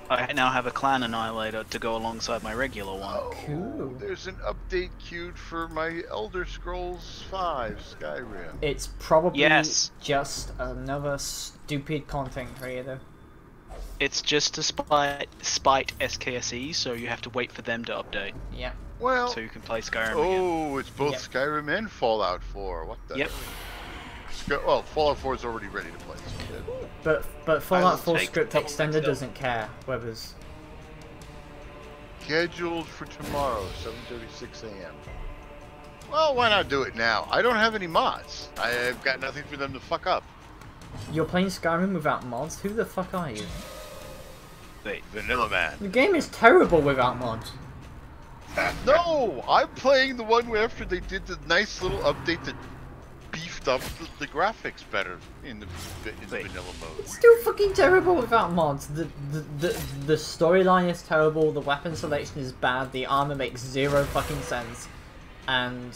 Speaker 4: I now have a clan Annihilator to go alongside my regular one.
Speaker 1: Cool.
Speaker 10: There's an update queued for my Elder Scrolls V Skyrim.
Speaker 1: It's probably
Speaker 4: Yes.
Speaker 1: just another stupid content creator.
Speaker 4: It's just to spite SKSE, so you have to wait for them to update.
Speaker 1: Yeah.
Speaker 10: Well,
Speaker 4: So you can play Skyrim again.
Speaker 10: oh, it's both
Speaker 1: Yep.
Speaker 10: Skyrim and Fallout 4. What the?
Speaker 4: Yep.
Speaker 10: Well, Fallout 4 is already ready to play. So good.
Speaker 1: But Fallout 4
Speaker 4: take
Speaker 1: script
Speaker 4: double
Speaker 1: extender
Speaker 4: XL.
Speaker 1: doesn't care whether's.
Speaker 10: Scheduled for tomorrow, 7:36 a.m. Well, why not do it now? I don't have any mods. I've got nothing for them to fuck up.
Speaker 1: You're playing Skyrim without mods? Who the fuck are you?
Speaker 4: Wait.
Speaker 10: Vanilla Man.
Speaker 1: The game is terrible without mods.
Speaker 10: No, I'm playing the one where after they did the nice little update that beefed up the graphics better in the vanilla mode.
Speaker 1: It's still fucking terrible without mods. The storyline is terrible, the weapon selection is bad, the armor makes zero fucking sense, and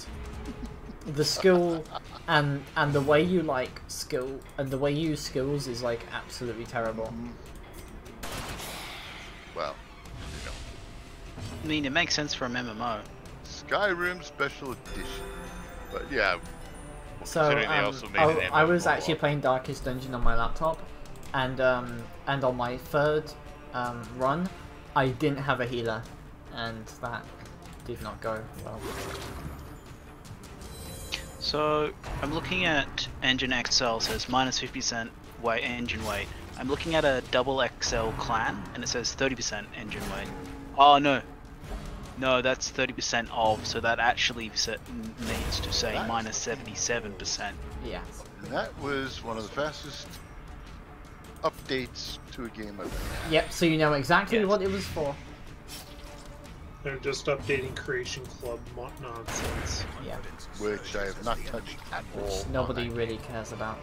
Speaker 1: the skill and the way you like skill and the way you use skills is like absolutely terrible.
Speaker 10: Well, you know,
Speaker 4: I mean, it makes sense for a MMO.
Speaker 10: Skyrim Special Edition. But yeah,
Speaker 1: So
Speaker 10: considering they also made an
Speaker 1: I was
Speaker 10: MMO
Speaker 1: actually playing Darkest Dungeon on my laptop, and on my third run, I didn't have a healer, and that did not go well.
Speaker 4: So I'm looking at Engine XL, says minus 50% weight, engine weight. I'm looking at a double XL clan, and it says 30% engine weight. Oh no, no, that's 30% of. So that actually needs to say minus 77%.
Speaker 1: Yeah.
Speaker 10: And that was one of the fastest updates to a game I've ever had.
Speaker 1: Yep. So you know exactly
Speaker 4: Yes.
Speaker 1: what it was for.
Speaker 8: They're just updating Creation Club nonsense.
Speaker 1: Yeah.
Speaker 10: Which I have not touched at all.
Speaker 1: Which nobody really cares about.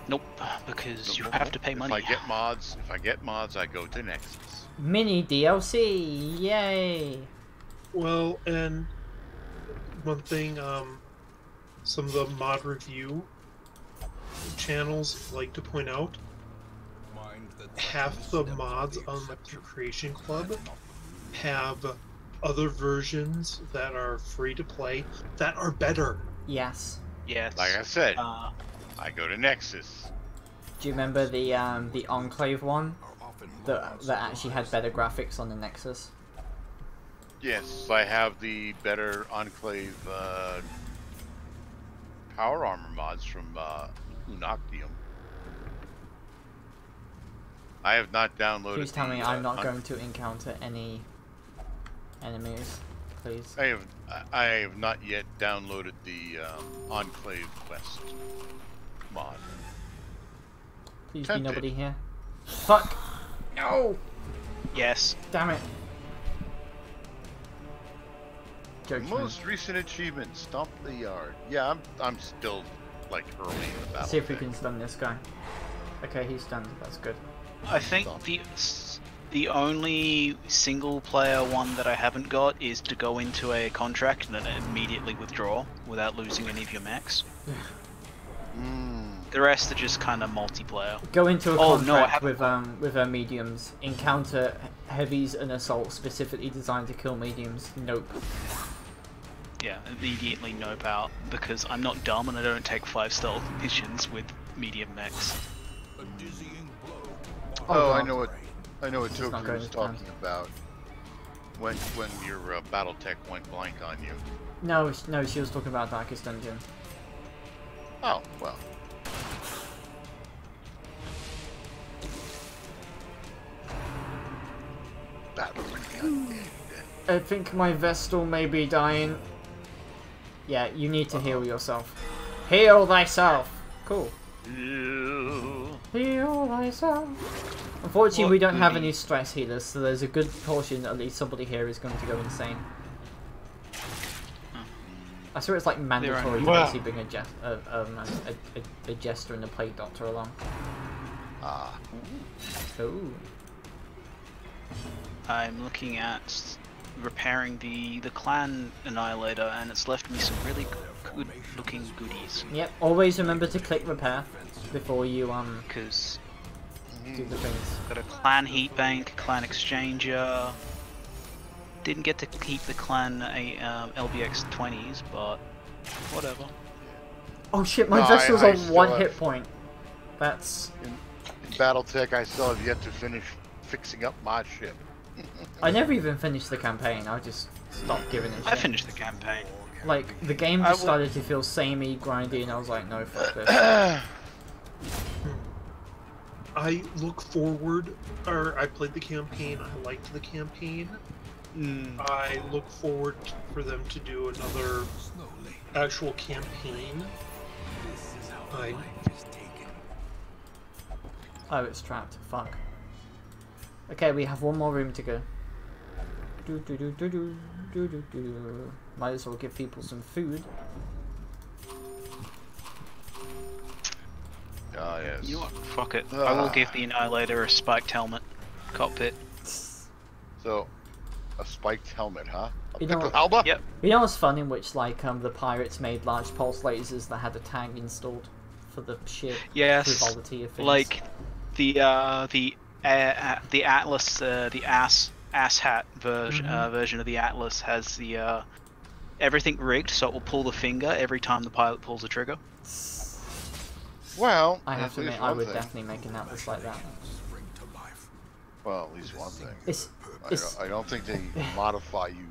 Speaker 4: Nope, because you have to pay money.
Speaker 10: If I get mods, I go to Nexus.
Speaker 1: Mini DLC, yay!
Speaker 8: Well, and one thing, some of the mod review channels like to point out, half the mods on the Creation Club have other versions that are free to play that are better.
Speaker 1: Yes.
Speaker 4: Yes.
Speaker 10: Like I said, I go to Nexus.
Speaker 1: Do you remember the Enclave one that actually had better graphics on the Nexus?
Speaker 10: Yes, I have the better Enclave power armor mods from Unoctium. I have not downloaded.
Speaker 1: Please tell me I'm not going to encounter any enemies, please.
Speaker 10: I have not yet downloaded the Enclave Quest mod.
Speaker 1: Please
Speaker 10: Tempted.
Speaker 1: be nobody here. Fuck! No!
Speaker 4: Yes.
Speaker 1: Damn it. Judgment.
Speaker 10: Most recent achievement, Stomp the Yard. Yeah, I'm still like early in the battle.
Speaker 1: See if we can stun this guy. Okay, he's stunned. That's good.
Speaker 4: I think The only single player one that I haven't got is to go into a contract and then immediately withdraw without losing any of your mechs. The rest are just kind of multiplayer.
Speaker 1: Go into a contract with mediums. Encounter heavies and assaults specifically designed to kill mediums. Nope.
Speaker 4: Yeah, immediately nope out because I'm not dumb and I don't take 5-star missions with medium mechs.
Speaker 10: Oh, I know what Toku was talking about. When your Battletech went blank on you.
Speaker 1: No, she was talking about Darkest Dungeon.
Speaker 10: Oh, well.
Speaker 1: I think my Vestal may be dying. Yeah, you need to heal yourself. Heal thyself! Cool. Heal thyself. Unfortunately, we don't have any stress healers, so there's a good portion that at least somebody here is going to go insane. I swear it's like mandatory to actually bring a jester and a plague doctor along.
Speaker 10: Ah.
Speaker 1: Ooh.
Speaker 4: I'm looking at repairing the clan annihilator, and it's left me some really good looking goodies.
Speaker 1: Yep. Always remember to click repair before you
Speaker 4: because
Speaker 1: do the things.
Speaker 4: Got a clan heat bank, clan exchanger. Didn't get to keep the clan LBX 20s, but whatever.
Speaker 1: Oh shit! My vessel's on 1 hit point. That's
Speaker 10: in Battletech. I still have yet to finish fixing up my ship.
Speaker 1: I never even finished the campaign. I just stopped giving it.
Speaker 4: I finished the campaign.
Speaker 1: Like the game just started to feel samey, grindy, and I was like, no, fuck this.
Speaker 8: I look forward, or I played the campaign. I liked the campaign. I look forward for them to do another actual campaign.
Speaker 1: Oh, it's trapped. Fuck. Okay, we have one more room to go. Might as well give people some food.
Speaker 10: Ah, yes.
Speaker 4: You know what? Fuck it. I will give the Annihilator a spiked helmet. Cockpit.
Speaker 10: So, a spiked helmet, huh?
Speaker 1: You know,
Speaker 4: yep.
Speaker 1: You know what's fun in which, like, the pirates made large pulse lasers that had a tag installed for the ship?
Speaker 4: Yes.
Speaker 1: Frivolity of things.
Speaker 4: Like the Atlas, the ass hat version of the Atlas has the everything rigged so it will pull the finger every time the pilot pulls the trigger.
Speaker 10: Well,
Speaker 1: I have to admit, I would definitely make an Atlas like that.
Speaker 10: Well, at least one thing. I don't think they modify you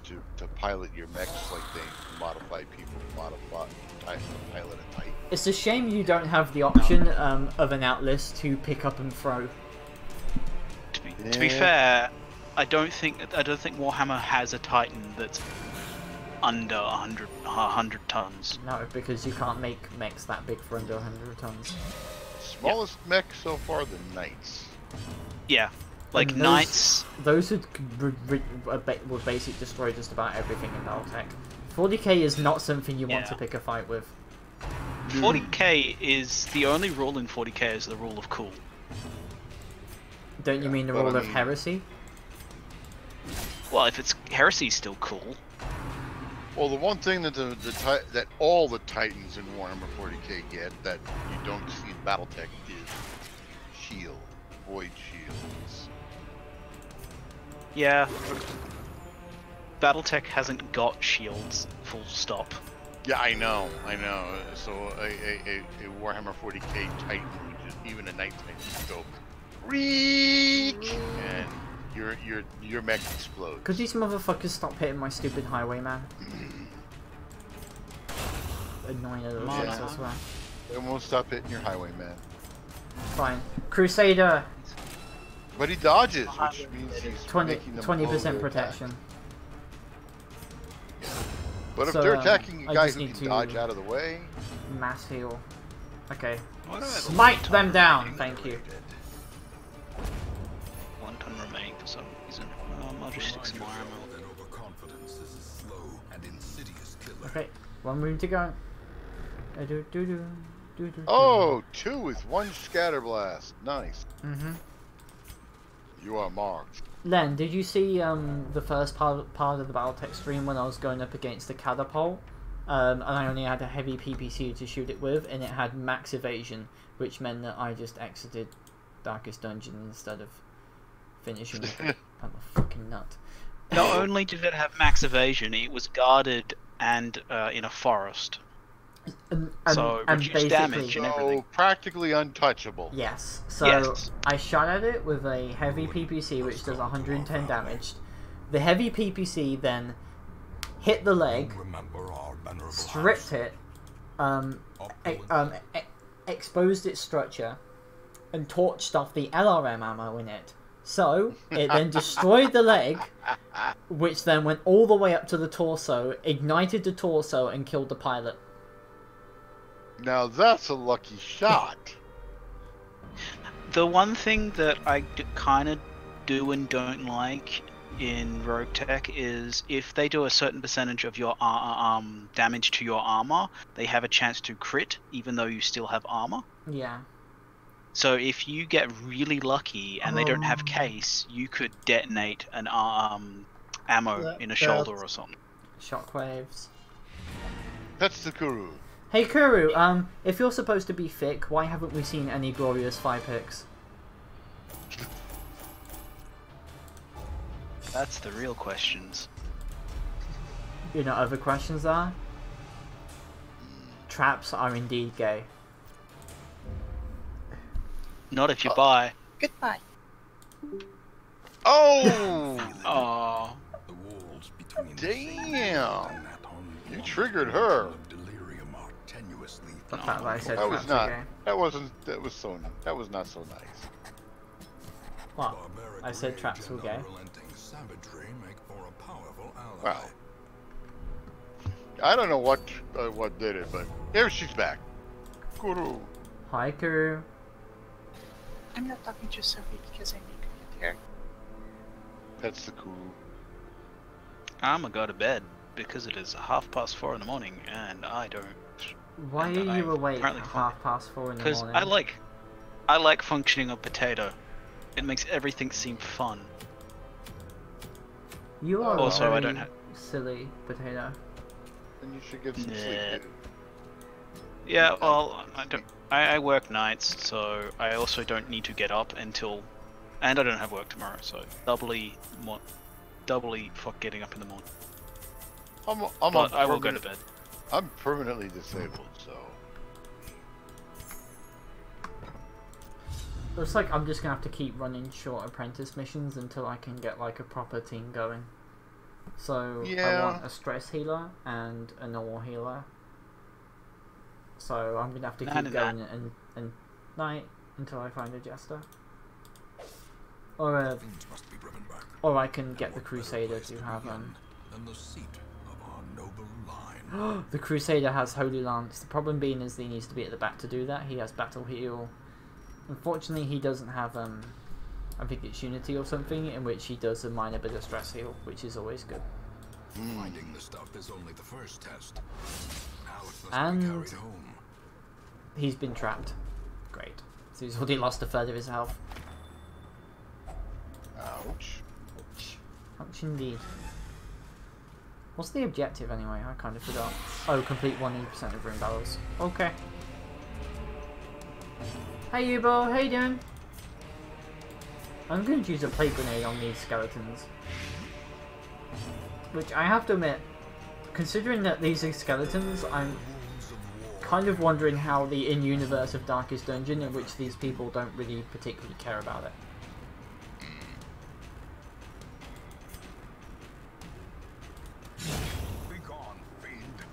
Speaker 10: to pilot your mechs like they modify people to pilot a Titan.
Speaker 1: It's a shame you don't have the option of an Atlas to pick up and throw.
Speaker 4: To be fair, I don't think Warhammer has a Titan that's under 100 tons.
Speaker 1: No, because you can't make mechs that big for under 100 tons.
Speaker 10: Smallest mech so far, the Knights.
Speaker 4: Yeah, like
Speaker 1: those,
Speaker 4: Knights.
Speaker 1: Those would basically destroy just about everything in Battletech. 40k is not something you want to pick a fight with.
Speaker 4: 40k is the only rule in 40k is the rule of cool.
Speaker 1: Don't you mean the rule of heresy?
Speaker 4: Well, if it's heresy, still cool.
Speaker 10: Well, the one thing that that all the Titans in Warhammer 40k get that you don't see in Battletech is shield, void shields.
Speaker 4: Yeah, Battletech hasn't got shields. Full stop.
Speaker 10: Yeah, I know. So a Warhammer 40k Titan, which is even a Knight Titan, go reek, and your mech explodes.
Speaker 1: Could these motherfuckers stop hitting my stupid highwayman? Annoying as shit, I swear.
Speaker 10: They won't stop hitting your highwayman.
Speaker 1: Fine. Crusader!
Speaker 10: But he dodges, which means he's
Speaker 1: 20% protection.
Speaker 10: But if they're attacking a guy who can dodge out of the way...
Speaker 1: Mass heal. Okay. Smite them down, thank you.
Speaker 4: 1 ton remaining for some reason. I'll just stick some more ammo.
Speaker 1: Okay, 1 room to go.
Speaker 10: Oh, 2 with 1 scatter blast. Nice. You are marked.
Speaker 1: Len, did you see the first part of the Battletech stream when I was going up against the catapult? And I only had a heavy PPC to shoot it with, and it had max evasion, which meant that I just exited Darkest Dungeon instead of finishing it. I'm a fucking nut.
Speaker 4: Not only did it have max evasion, it was guarded and in a forest. So reduced damage and everything.
Speaker 10: So practically untouchable.
Speaker 1: Yes. So
Speaker 4: Yes.
Speaker 1: I shot at it with a heavy PPC, which does 110 damage. The heavy PPC then hit the leg, stripped it, exposed its structure, and torched off the LRM ammo in it. So it then destroyed the leg, which then went all the way up to the torso, ignited the torso, and killed the pilot.
Speaker 10: Now that's a lucky shot.
Speaker 4: The one thing that I kind of do and don't like in WoT is if they do a certain percentage of your damage to your armor, they have a chance to crit, even though you still have armor.
Speaker 1: Yeah.
Speaker 4: So if you get really lucky and they don't have case, you could detonate an ammo in a shoulder or something.
Speaker 1: Shockwaves.
Speaker 10: That's the Kuru.
Speaker 1: Hey Kuru, if you're supposed to be thick, why haven't we seen any glorious 5-picks?
Speaker 4: That's the real questions.
Speaker 1: You know, other questions are? Traps are indeed gay.
Speaker 4: Not if you buy.
Speaker 12: Goodbye.
Speaker 10: Oh!
Speaker 4: Oh.
Speaker 11: The walls between
Speaker 10: Damn! You triggered her.
Speaker 1: The fact that I said
Speaker 10: That was
Speaker 1: traps
Speaker 10: not.
Speaker 1: are gay.
Speaker 10: That wasn't. That was so. That was not so nice.
Speaker 1: What? I said traps were gay.
Speaker 10: Well, I don't know what did it, but here she's back. Kuru.
Speaker 1: Hi Kuru.
Speaker 12: I'm not talking to Sophie because I make her.
Speaker 10: That's the Kuru.
Speaker 4: I'ma go to bed because it is 4:30 in the morning and I don't.
Speaker 1: Why
Speaker 4: and
Speaker 1: are you
Speaker 4: I
Speaker 1: awake
Speaker 4: apparently
Speaker 1: at 4:30 in the
Speaker 4: Because
Speaker 1: morning?
Speaker 4: I like functioning a potato. It makes everything seem fun.
Speaker 1: You are
Speaker 4: Also,
Speaker 1: a very
Speaker 4: I don't have.
Speaker 1: silly potato.
Speaker 10: Then you should get some
Speaker 4: Nah.
Speaker 10: sleep. Dude.
Speaker 4: Yeah, well, I don't. I work nights, so I also don't need to get up until, and I don't have work tomorrow, so doubly fuck getting up in the morning. But I will go to bed.
Speaker 10: I'm permanently disabled, so.
Speaker 1: Looks like I'm just gonna have to keep running short apprentice missions until I can get like a proper team going. So I
Speaker 10: Yeah.
Speaker 1: want a stress healer and a normal healer. So I'm gonna have to keep going and night until I find a jester. Or I can get the Crusader to have the Crusader has Holy Lance. The problem being is he needs to be at the back to do that. He has Battle Heal. Unfortunately, he doesn't have I think it's Unity or something, in which he does a minor bit of stress heal, which is always good.
Speaker 11: Finding the stuff is only the first test. Now it must be
Speaker 1: And
Speaker 11: carried home.
Speaker 1: he's been trapped. Great. So he's already lost a third of his health.
Speaker 10: Ouch.
Speaker 1: Ouch indeed. What's the objective anyway? I kind of forgot. Oh, complete 100% of room battles. Okay. Hey Yubo, how you doing? I'm going to use a plate grenade on these skeletons. Which I have to admit, considering that these are skeletons, I'm kind of wondering how the in-universe of Darkest Dungeon, in which these people don't really particularly care about it.
Speaker 11: Be gone, fiend.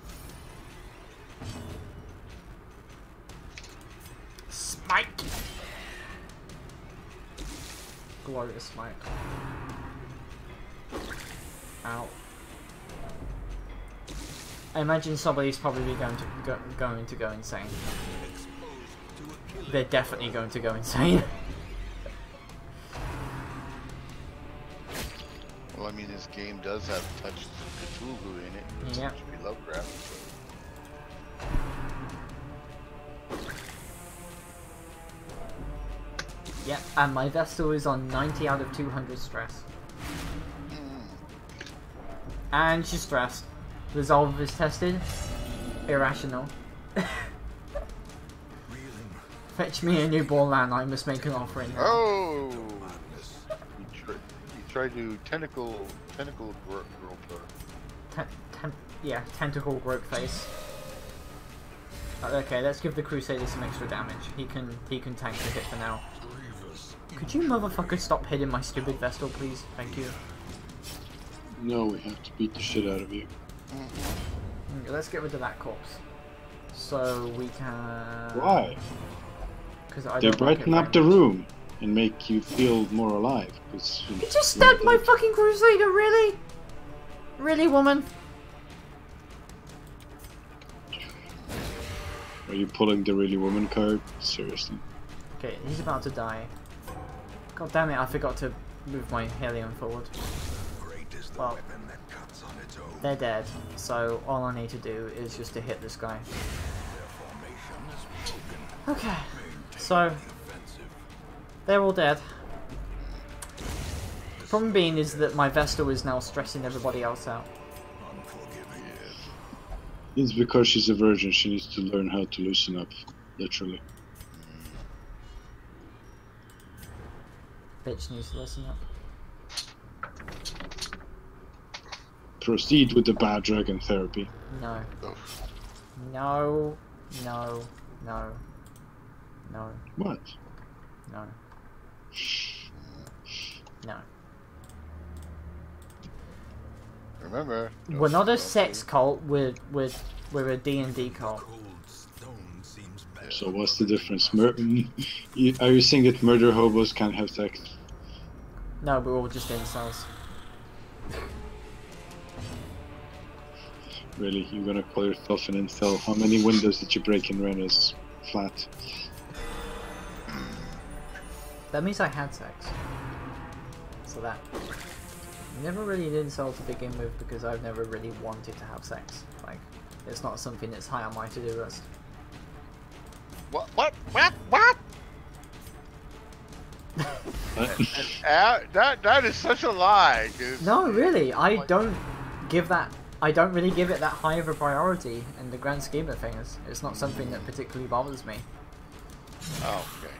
Speaker 1: Smite! Glorious smite. Ow. I imagine somebody's probably going to go insane. They're definitely going to go insane.
Speaker 10: Well, I mean, this game does have touches of Cthulhu in it. It's
Speaker 1: Yeah.
Speaker 10: supposed to be Lovecraft. So.
Speaker 1: Yeah, and my Vestal is on 90 out of 200 stress. And she's stressed. Resolve is tested. Irrational. Fetch me a new ball and I must make an offering now.
Speaker 10: Oh! You tried to tentacle grope her.
Speaker 1: Yeah, tentacle grope face. Okay, let's give the Crusader some extra damage. He can tank the hit for now. Could you motherfucker stop hitting my stupid Vestal, please? Thank you.
Speaker 9: No, we have to beat the shit out of you.
Speaker 1: Okay, let's get rid of that corpse. So we can...
Speaker 9: Why?
Speaker 1: Because I
Speaker 9: They
Speaker 1: don't like
Speaker 9: brighten
Speaker 1: it
Speaker 9: up the
Speaker 1: very much.
Speaker 9: room and make you feel more alive.
Speaker 1: You just stabbed my fucking Crusader, really? Really, woman?
Speaker 9: Are you pulling the really woman card? Seriously.
Speaker 1: Okay, he's about to die. God damn it, I forgot to move my Helion forward. Well, they're dead, so all I need to do is just to hit this guy. Okay, so they're all dead. Problem being is that my Vestal is now stressing everybody else out.
Speaker 9: It's because she's a virgin, she needs to learn how to loosen up, literally.
Speaker 1: Bitch needs to listen up.
Speaker 9: Proceed with the bad dragon therapy.
Speaker 1: No. No. No. No. No.
Speaker 9: What?
Speaker 1: No. No.
Speaker 10: Remember,
Speaker 1: We're not a sex cult, we're a D&D cult.
Speaker 9: So what's the difference? Are you saying that murder hobos can't have sex?
Speaker 1: No, we're all just incels.
Speaker 9: Really? You're gonna call yourself an incel? How many windows did you break in Rena's flat?
Speaker 1: That means I had sex. So that... Never really did incel to begin with because I've never really wanted to have sex. Like, it's not something that's high on my to-do list.
Speaker 10: What? That is such a lie.
Speaker 1: No, really, I don't really give it that high of a priority in the grand scheme of things. It's not something that particularly bothers me.
Speaker 10: Oh, okay.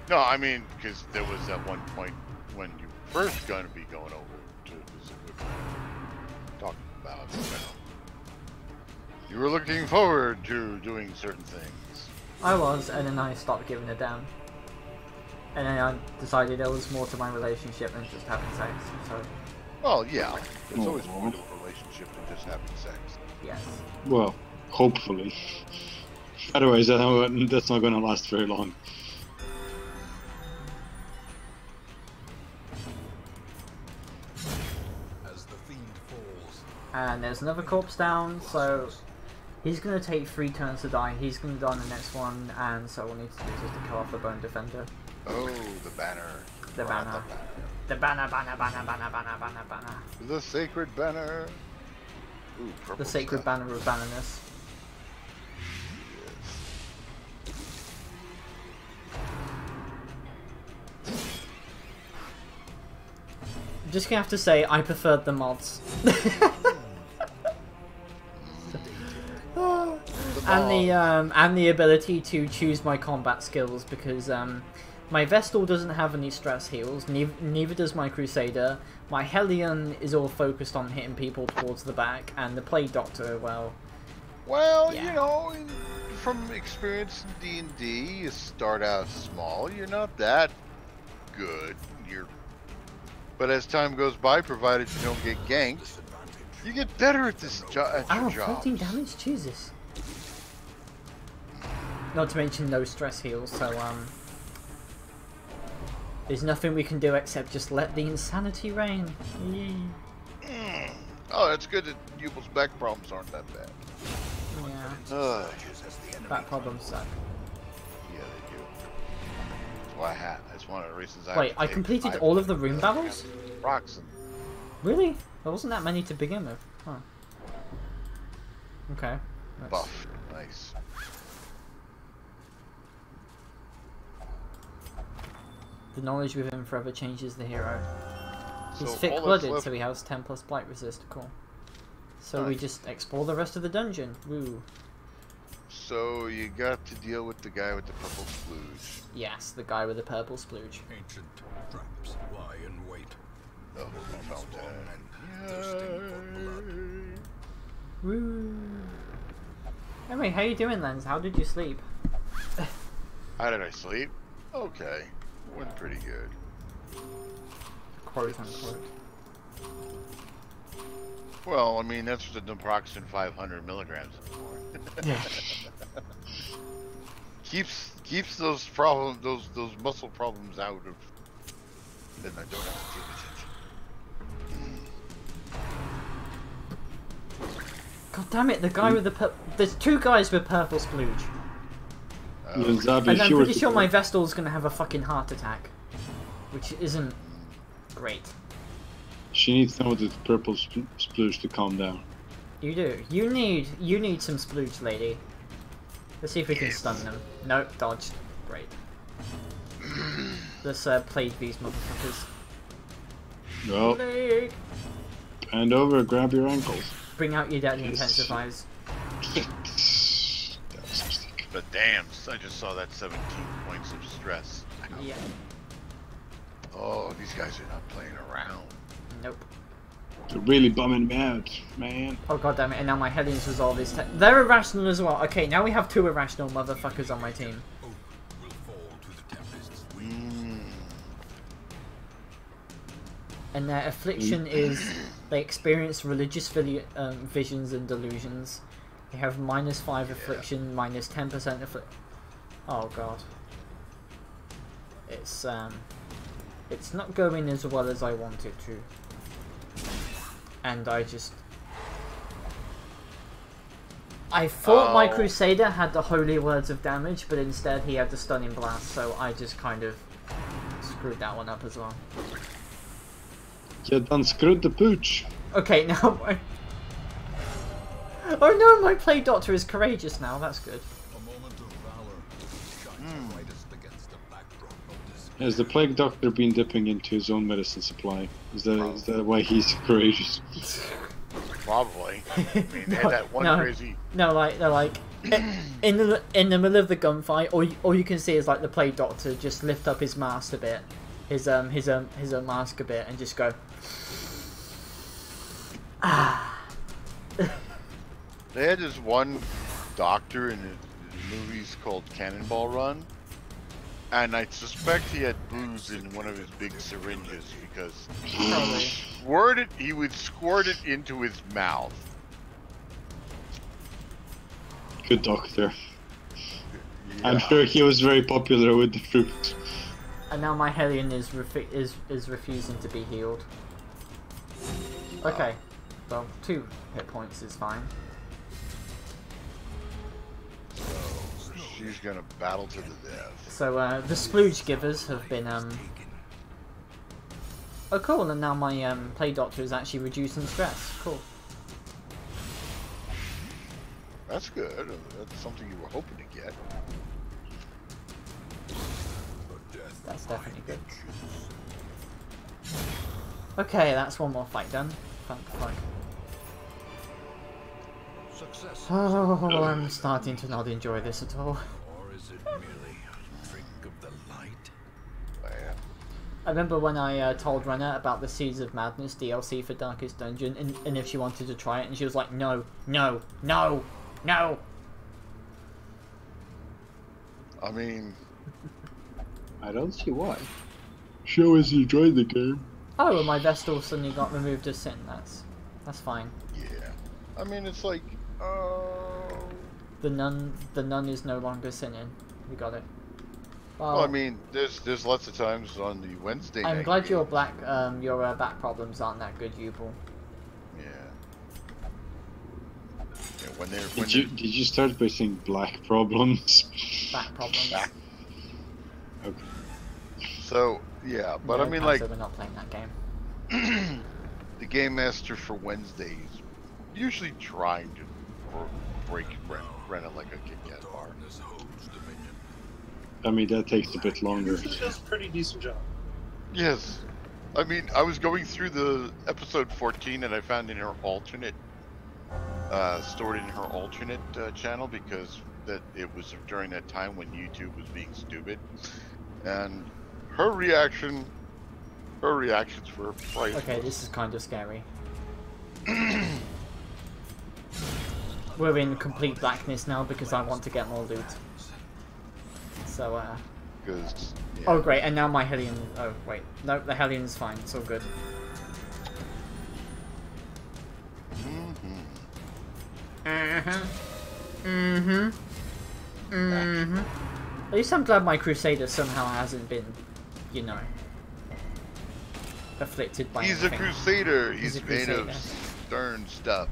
Speaker 10: No, I mean, because there was at one point when you first going to be going over to visit with me, talking about, you were looking forward to doing certain things.
Speaker 1: I was, and then I stopped giving a damn. And then I decided there was more to my relationship than just having sex, so...
Speaker 10: Well, yeah. There's always more to a relationship than just having sex.
Speaker 1: Yes.
Speaker 9: Well, hopefully. Otherwise, that's not gonna last very long.
Speaker 1: And there's another corpse down, so he's going to take 3 turns to die. He's going to die on the next one, and so we'll need to do is just to kill off the Bone Defender.
Speaker 10: Oh, the banner.
Speaker 1: The banner. The banner, banner, banner, banner, banner, banner, banner.
Speaker 10: The sacred banner. Ooh,
Speaker 1: the sacred banner of bannerness. I'm just gonna have to say I preferred the mods. And the ability to choose my combat skills, because my Vestal doesn't have any stress heals, neither does my Crusader. My Helion is all focused on hitting people towards the back, and the Plague Doctor, well...
Speaker 10: Well,
Speaker 1: yeah.
Speaker 10: you know, from experience in D&D, you start out small, you're not that good, but as time goes by, provided you don't get ganked, you get better at this at your job.
Speaker 1: 14 damage? Jesus. Not to mention no stress heals, so there's nothing we can do except just let the insanity reign.
Speaker 10: Oh, that's good that Yubal's back problems aren't that bad.
Speaker 1: Yeah. Back problems suck.
Speaker 10: Yeah, they do. That's why that's one of the reasons
Speaker 1: Wait, I completed all of the rune battles?
Speaker 10: Rocks and...
Speaker 1: Really? There wasn't that many to begin with. Huh. Okay.
Speaker 10: Buff. Nice.
Speaker 1: The knowledge within forever changes the hero. He's
Speaker 10: So all
Speaker 1: thick-blooded,
Speaker 10: that's left-
Speaker 1: so he has 10 plus blight resist. Cool. So we
Speaker 10: Nice.
Speaker 1: just explore the rest of the dungeon. Woo.
Speaker 10: So you got to deal with the guy with the purple splooge.
Speaker 1: Yes, the guy with the purple splooge.
Speaker 11: Ancient traps lie in wait.
Speaker 10: The holy fountain.
Speaker 11: Thirsting for blood.
Speaker 1: Woo. Anyway, how you doing, Lens? How did you sleep?
Speaker 10: How did I sleep? Okay. Went pretty good.
Speaker 1: Quote unquote.
Speaker 10: Well, I mean, that's the naproxen 500 milligrams.
Speaker 1: Yeah.
Speaker 10: keeps those problems, those muscle problems out of. Then I don't have to deal with it.
Speaker 1: God damn it! The guy with the there's two guys with purple splooge,
Speaker 9: Zabi,
Speaker 1: and I'm
Speaker 9: she was
Speaker 1: pretty sure my Vestal's gonna have a fucking heart attack, which isn't great.
Speaker 9: She needs some of the purple splooge to calm down.
Speaker 1: You do. You need some splooge, lady. Let's see if we can stun them. Nope, dodged. Great. Let's play these motherfuckers.
Speaker 9: Well,
Speaker 1: Plague.
Speaker 9: bend over, grab your ankles.
Speaker 1: Bring out your deadly intensifiers.
Speaker 10: But damn, I just saw that 17 points of stress.
Speaker 1: Yeah.
Speaker 10: Oh, these guys are not playing around.
Speaker 1: Nope.
Speaker 9: They're really bumming me out, man.
Speaker 1: Oh god damn it! And now my Hellions resolve is they're irrational as well. Okay, now we have two irrational motherfuckers on my team.
Speaker 11: Will fall to the tempests.
Speaker 1: And their affliction is they experience religious visions and delusions. They have -5 affliction, -10% affliction. Oh god. It's not going as well as I want it to. And I thought my Crusader had the holy words of damage, but instead he had the stunning blast, so I just kind of screwed that one up as well.
Speaker 9: You done screwed the pooch.
Speaker 1: Okay, now oh no, my Plague Doctor is courageous now, that's good.
Speaker 11: A moment of valor shines brightest against the backdrop of this.
Speaker 9: Has the Plague Doctor been dipping into his own medicine supply? Is that why he's courageous?
Speaker 10: Probably. I mean, they had that one crazy.
Speaker 1: No, they're like in the middle of the gunfight, all you can see is like the Plague Doctor just lift up his mask a bit, his mask a bit, and just go.
Speaker 10: They had this one doctor in the movies called Cannonball Run, and I suspect he had booze in one of his big syringes because he would squirt it into his mouth.
Speaker 9: Good doctor.
Speaker 10: Yeah.
Speaker 9: I'm sure he was very popular with the troops.
Speaker 1: And now my Hellion is refusing to be healed. Okay, well 2 hit points is fine.
Speaker 10: So she's gonna battle to the death.
Speaker 1: So the splooge givers have been oh cool, and now my Plague Doctor is actually reducing stress. Cool.
Speaker 10: That's good. That's something you were hoping to get.
Speaker 1: That's definitely good. Okay, that's one more fight done. Thank fuck.
Speaker 11: Success.
Speaker 1: Oh, I'm starting to not enjoy this at all.
Speaker 11: Or is it merely a trick of the light?
Speaker 1: I remember when I told Renna about the Seeds of Madness DLC for Darkest Dungeon, and if she wanted to try it, and she was like, no, no, no, no.
Speaker 10: I mean,
Speaker 9: I don't see why. Show us you enjoyed the game.
Speaker 1: Oh, well, my Vestal suddenly got removed as sin. That's fine.
Speaker 10: yeah. I mean, it's like,
Speaker 1: The nun is no longer sinning. We got it.
Speaker 10: well, I mean, there's lots of times on the Wednesday night
Speaker 1: I'm glad
Speaker 10: game.
Speaker 1: your back problems aren't that good, Yubel.
Speaker 10: Yeah. Yeah, when
Speaker 9: Did you start by saying black problems?
Speaker 1: Back problems.
Speaker 9: Okay.
Speaker 10: So yeah, but
Speaker 1: No,
Speaker 10: I mean,
Speaker 1: Panzer,
Speaker 10: like,
Speaker 1: we're not playing that game.
Speaker 10: the game master for Wednesdays usually trying to break Brenna like a Kit Kat bar.
Speaker 11: Darkness holds dominion.
Speaker 9: I mean, that takes a bit longer.
Speaker 8: Usually does a pretty decent job.
Speaker 10: Yes. I mean, I was going through the episode 14 and I found in her alternate, stored in her alternate channel because that it was during that time when YouTube was being stupid, and her reactions were priceless.
Speaker 1: Okay, this is kind of scary. We're in complete blackness now because I want to get more loot. So,
Speaker 10: Because. Yeah.
Speaker 1: Oh great, and now my Hellion. Oh wait, no, the Hellion's fine. It's all good. At least I'm glad my Crusader somehow hasn't been, you know, afflicted by
Speaker 10: He's
Speaker 1: anything.
Speaker 10: a Crusader.
Speaker 1: He's
Speaker 10: He's
Speaker 1: a
Speaker 10: made of
Speaker 1: Crusader.
Speaker 10: stern stuff.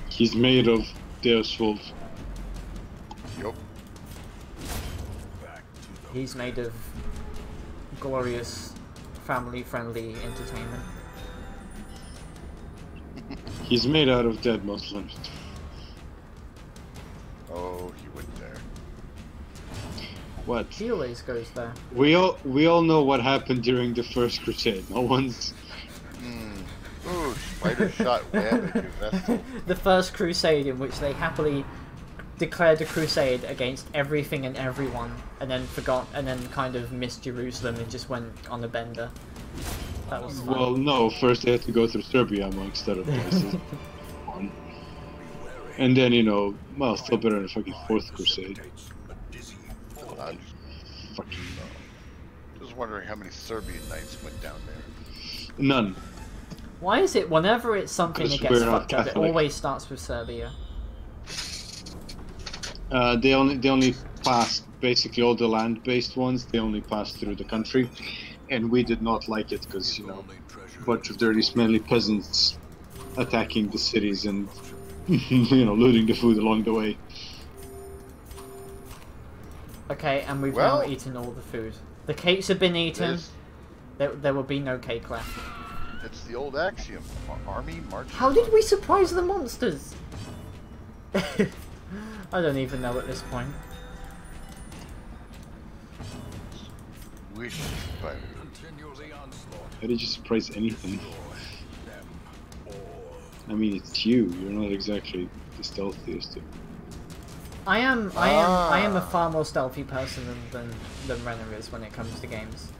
Speaker 9: He's made of Deus Wolf.
Speaker 10: Yup.
Speaker 1: He's made of glorious, family-friendly entertainment.
Speaker 9: He's made out of dead Muslims.
Speaker 10: Oh, he went there.
Speaker 9: What?
Speaker 1: He always goes there.
Speaker 9: We all know what happened during the First Crusade. No one's.
Speaker 10: Ooh, spider shot web at your vessel.
Speaker 1: The First Crusade, in which they happily declared a crusade against everything and everyone, and then forgot, and then kind of missed Jerusalem and just went on a bender. That was fun.
Speaker 9: Well, no. First, they had to go through Serbia, amongst other places. And then, you know, well, still better than the fucking Fourth Crusade.
Speaker 10: Fucking just wondering how many Serbian knights went down there.
Speaker 9: None.
Speaker 1: Why is it whenever it's something that
Speaker 9: Because
Speaker 1: gets
Speaker 9: we're not
Speaker 1: fucked up, it
Speaker 9: Catholic.
Speaker 1: always starts with Serbia?
Speaker 9: They only passed basically all the land-based ones. They only passed through the country, and we did not like it because, you know, a bunch of dirty, smelly peasants attacking the cities and you know, looting the food along the way.
Speaker 1: Okay, and we've
Speaker 10: Well-
Speaker 1: now eaten all the food. The cakes have been eaten. There will be no cake left.
Speaker 10: It's the old axiom: army marches.
Speaker 1: How did we surprise the monsters? I don't even know at this point.
Speaker 10: Wish by
Speaker 9: How did you surprise anything? I mean, it's you. You're not exactly the stealthiest.
Speaker 1: I am a far more stealthy person than Renner is when it comes to games.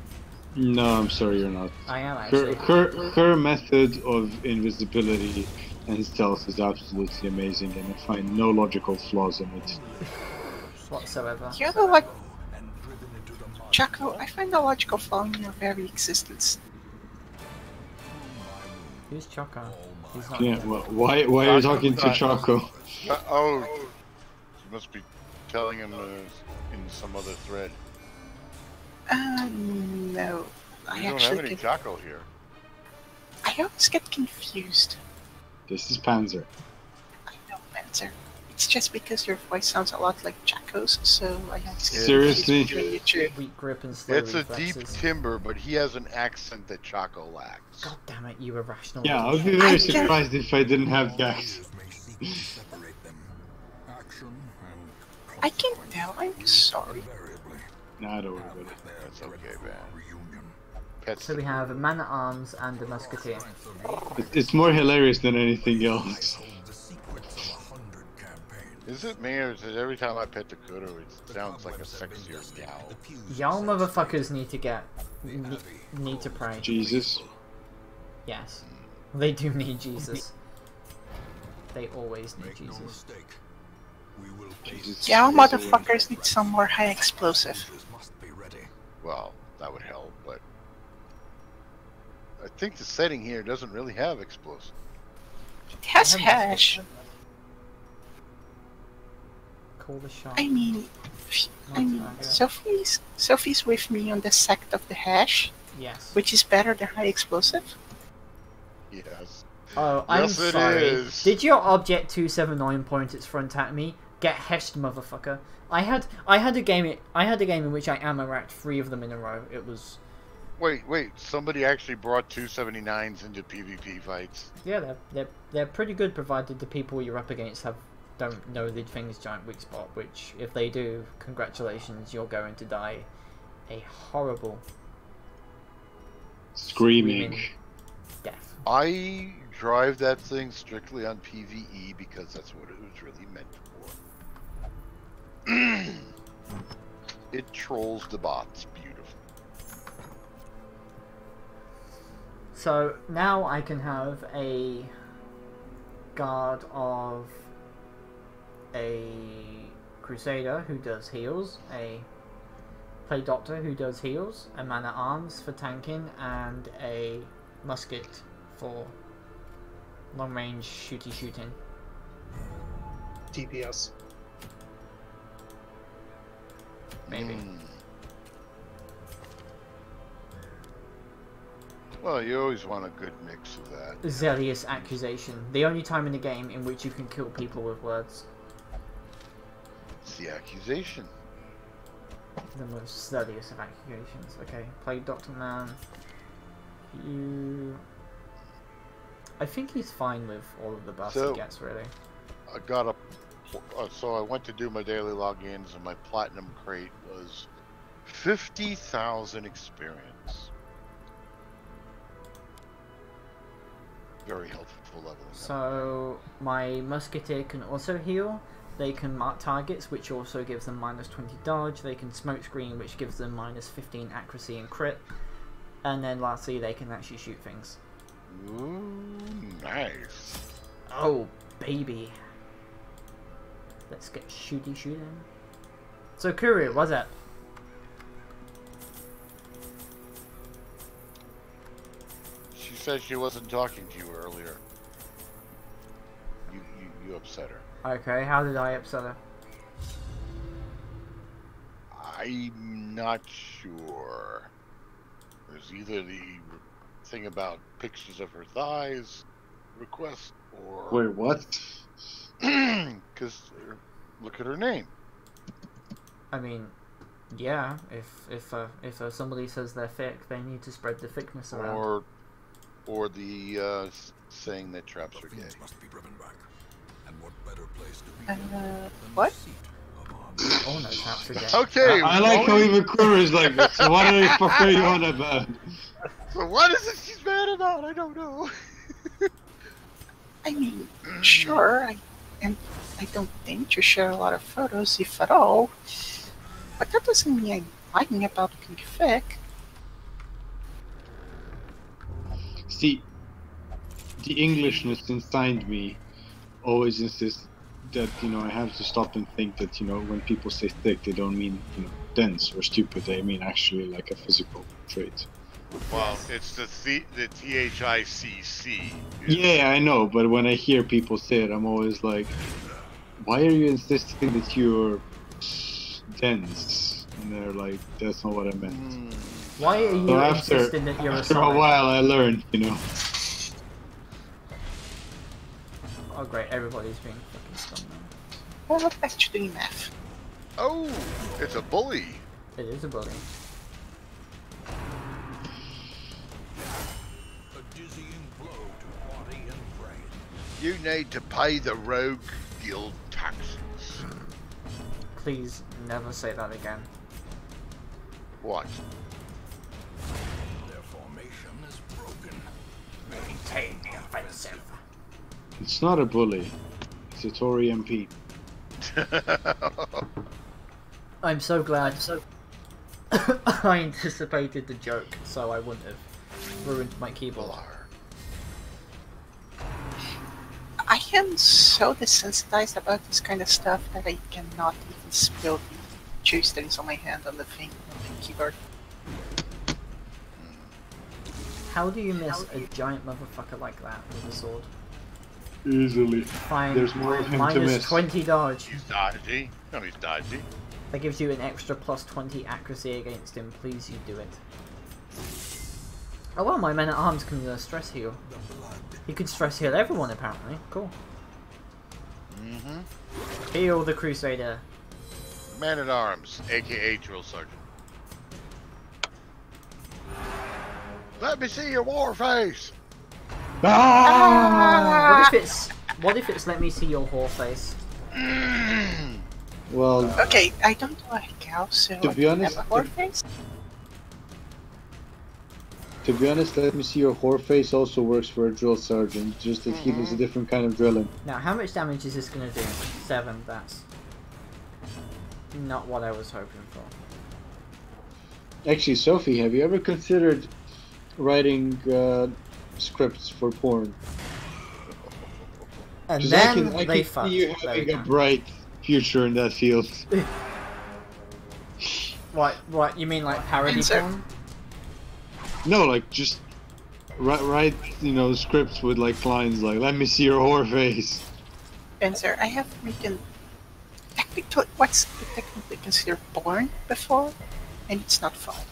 Speaker 9: No, I'm sorry, you're not.
Speaker 1: I am actually.
Speaker 9: Her method of invisibility and stealth is absolutely amazing, and I find no logical flaws in it.
Speaker 1: Whatsoever.
Speaker 12: You know what, Chaco? I find the logical flaw in your very existence.
Speaker 1: Who's Choco? He's not
Speaker 9: Yeah,
Speaker 1: here.
Speaker 9: well, why are you talking to Choco?
Speaker 10: Oh, you must be telling him in some other thread.
Speaker 12: No. I
Speaker 10: You don't
Speaker 12: actually
Speaker 10: have any
Speaker 12: get,
Speaker 10: Jocko here.
Speaker 12: I always get confused.
Speaker 9: This is Panzer.
Speaker 12: I know, Panzer. It's just because your voice sounds a lot like Chaco's, so I always get
Speaker 9: Seriously?
Speaker 12: confused between you two.
Speaker 1: Weak grip and slow
Speaker 10: It's a
Speaker 1: reflexes.
Speaker 10: deep timber, but he has an accent that Chaco lacks.
Speaker 1: God damn it, you irrational.
Speaker 9: Yeah, I
Speaker 1: little
Speaker 9: would be
Speaker 1: shit.
Speaker 9: very surprised if I didn't have gas.
Speaker 12: I can't tell, I'm sorry.
Speaker 9: Nah, don't worry about it.
Speaker 10: That's okay, man. Pets.
Speaker 1: So we have a man at arms and a musketeer.
Speaker 9: It's more hilarious than anything else.
Speaker 10: Is it me, or is it every time I pet the Kudo, it sounds like a sexier gal?
Speaker 1: Y'all motherfuckers need to get need to pray.
Speaker 9: Jesus.
Speaker 1: Yes, they do need Jesus. They always need Jesus.
Speaker 9: Jesus.
Speaker 12: Yeah, motherfuckers need some more high explosive.
Speaker 10: Well, that would help, but I think the setting here doesn't really have explosive.
Speaker 12: It has hash.
Speaker 1: Call the shot.
Speaker 12: I mean, Sophie's with me on the sect of the hash,
Speaker 1: Yes.
Speaker 12: which is better than high explosive.
Speaker 10: Yes.
Speaker 1: Oh, I'm
Speaker 10: Yes, it
Speaker 1: sorry.
Speaker 10: is.
Speaker 1: Did your object 279 point its front at me? Get heshed, motherfucker. I had a game in which I ammo racked 3 of them in a row. It was
Speaker 10: Wait, somebody actually brought 279s into PvP fights.
Speaker 1: yeah, they're pretty good provided the people you're up against have don't know the thing's giant weak spot, which, if they do, congratulations, you're going to die a horrible
Speaker 9: Screaming
Speaker 1: death.
Speaker 10: I drive that thing strictly on PvE because that's what it was really meant for. It trolls the bots beautifully.
Speaker 1: So now I can have a guard of a crusader who does heals, a plague doctor who does heals, a man at arms for tanking, and a musket for long range shooting.
Speaker 8: DPS.
Speaker 1: Maybe.
Speaker 10: Well, you always want a good mix of that.
Speaker 1: Zealous accusation. The only time in the game in which you can kill people with words.
Speaker 10: It's the accusation.
Speaker 1: The most zealous of accusations. Okay, plague doctor man. You. I think he's fine with all of the buffs he gets, really.
Speaker 10: I got a. So I went to do my daily logins, and my platinum crate was 50,000 experience. Very helpful leveling.
Speaker 1: So my musketeer can also heal. They can mark targets, which also gives them -20 dodge. They can smoke screen, which gives them -15 accuracy and crit. And then lastly, they can actually shoot things.
Speaker 10: Ooh, nice.
Speaker 1: Oh, baby. Let's get shooting. So, Kuru, what's up?
Speaker 10: She said she wasn't talking to you earlier. You upset her.
Speaker 1: Okay, how did I upset her?
Speaker 10: I'm not sure. There's either the thing about pictures of her thighs request or...
Speaker 9: Wait, what?
Speaker 10: Because look at her name.
Speaker 1: I mean, yeah, if somebody says they're thick, they need to spread the thickness around.
Speaker 10: Or the saying that traps are gay.
Speaker 11: Must be driven back. And what better place to be
Speaker 12: what?
Speaker 1: Oh no, traps are gay.
Speaker 10: Okay.
Speaker 9: I like how even Kuru is like this. So what the fuck are you on about?
Speaker 10: So what is it she's mad about? I don't know.
Speaker 12: I mean, sure, I don't think you share a lot of photos, if at all. But that doesn't mean I'm lying about being thick.
Speaker 9: See, the Englishness inside me always insists that, you know, I have to stop and think that, you know, when people say thick, they don't mean, you know, dense or stupid. They mean actually like a physical trait.
Speaker 10: Well, it's the THICC.
Speaker 9: Yeah, I know, but when I hear people say it, I'm always like, why are you insisting that you're dense? And they're like, that's not what I meant.
Speaker 1: Why are you insisting that you're
Speaker 9: after a while, I learned, you know.
Speaker 1: Oh great, everybody's being fucking scum now.
Speaker 12: Well, back to doing math.
Speaker 10: Oh, it's a bully.
Speaker 1: It is a bully.
Speaker 11: a dizzying blow to body and brain.
Speaker 10: You need to pay the rogue guild taxes.
Speaker 1: Please never say that again.
Speaker 10: What?
Speaker 11: Their formation is broken.
Speaker 1: Maintain the offensive.
Speaker 9: It's not a bully. It's a Tory MP.
Speaker 1: I'm so glad. I anticipated the joke, so I wouldn't have ruined my keyboard.
Speaker 12: I am so desensitized about this kind of stuff that I cannot even spill the juice that is on my hand on the thing, on the keyboard.
Speaker 1: How do you miss a giant motherfucker like that with a sword?
Speaker 9: Easily.
Speaker 1: Fine.
Speaker 9: There's more of him to miss.
Speaker 1: -20 dodge.
Speaker 10: He's dodgy. No, he's dodgy.
Speaker 1: That gives you an extra +20 accuracy against him. Please, you do it. Oh well, my man at arms can stress heal. He can stress heal everyone apparently. Cool. Heal the Crusader.
Speaker 10: Man at arms, aka drill sergeant. Let me see your war face.
Speaker 1: What if it's let me see your whore face?
Speaker 9: Well,
Speaker 12: Okay, I don't know a cow, so
Speaker 9: To
Speaker 12: I
Speaker 9: be
Speaker 12: don't
Speaker 9: honest,
Speaker 12: have a whore face.
Speaker 9: to be honest, let me see your whore face also works for a drill sergeant, just that he does a different kind of drilling.
Speaker 1: Now, how much damage is this going to do? 7, that's not what I was hoping for.
Speaker 9: Actually, Sophie, have you ever considered writing scripts for porn?
Speaker 1: And
Speaker 9: 'Cause
Speaker 1: then
Speaker 9: I
Speaker 1: they
Speaker 9: can
Speaker 1: fucked.
Speaker 9: see you
Speaker 1: There we
Speaker 9: having a
Speaker 1: go.
Speaker 9: bright future in that field.
Speaker 1: What, you mean like parody
Speaker 12: Answer.
Speaker 1: porn?
Speaker 9: No, like just write, you know, scripts with like lines like "Let me see your whore face."
Speaker 12: Spencer, I have written what's technically considered porn before, and it's not fun.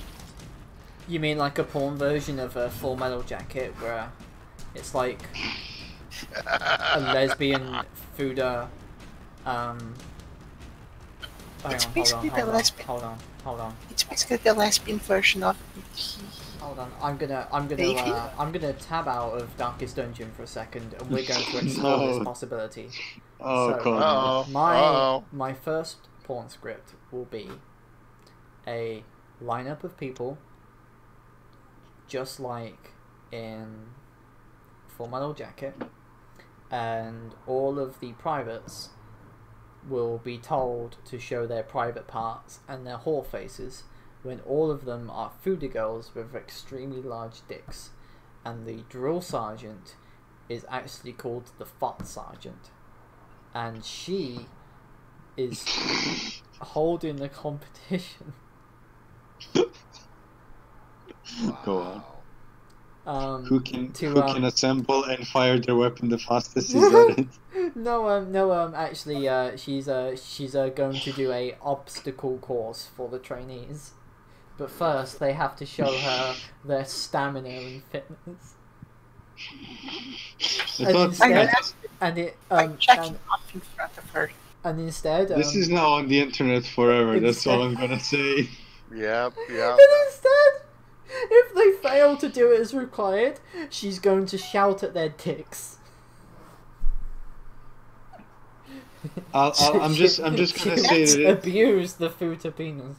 Speaker 1: You mean like a porn version of a Full Metal Jacket where it's like a lesbian Fuda,
Speaker 12: It's basically the lesbian.
Speaker 1: hold on.
Speaker 12: It's basically the lesbian version of it.
Speaker 1: Hold on, I'm gonna tab out of Darkest Dungeon for a second, and we're going to explore
Speaker 9: No.
Speaker 1: this possibility.
Speaker 9: Oh,
Speaker 1: So,
Speaker 9: come on.
Speaker 1: my first porn script will be a lineup of people, just like in Full Metal Jacket, and all of the privates will be told to show their private parts and their whore faces, when all of them are foodie girls with extremely large dicks, and the drill sergeant is actually called the Fart Sergeant, and she is holding the competition.
Speaker 9: Go on.
Speaker 1: Who
Speaker 9: can assemble and fire their weapon the fastest? Is that it?
Speaker 1: No, actually, she's going to do a obstacle course for the trainees, but first they have to show her their stamina and fitness.
Speaker 12: I'm checking off in front of her.
Speaker 1: And instead,
Speaker 9: this is now on the internet forever. That's all I'm gonna say.
Speaker 10: Yep.
Speaker 1: And instead, if they fail to do it as required, she's going to shout at their dicks.
Speaker 9: I'm just gonna say that
Speaker 1: abuse the Futa penis.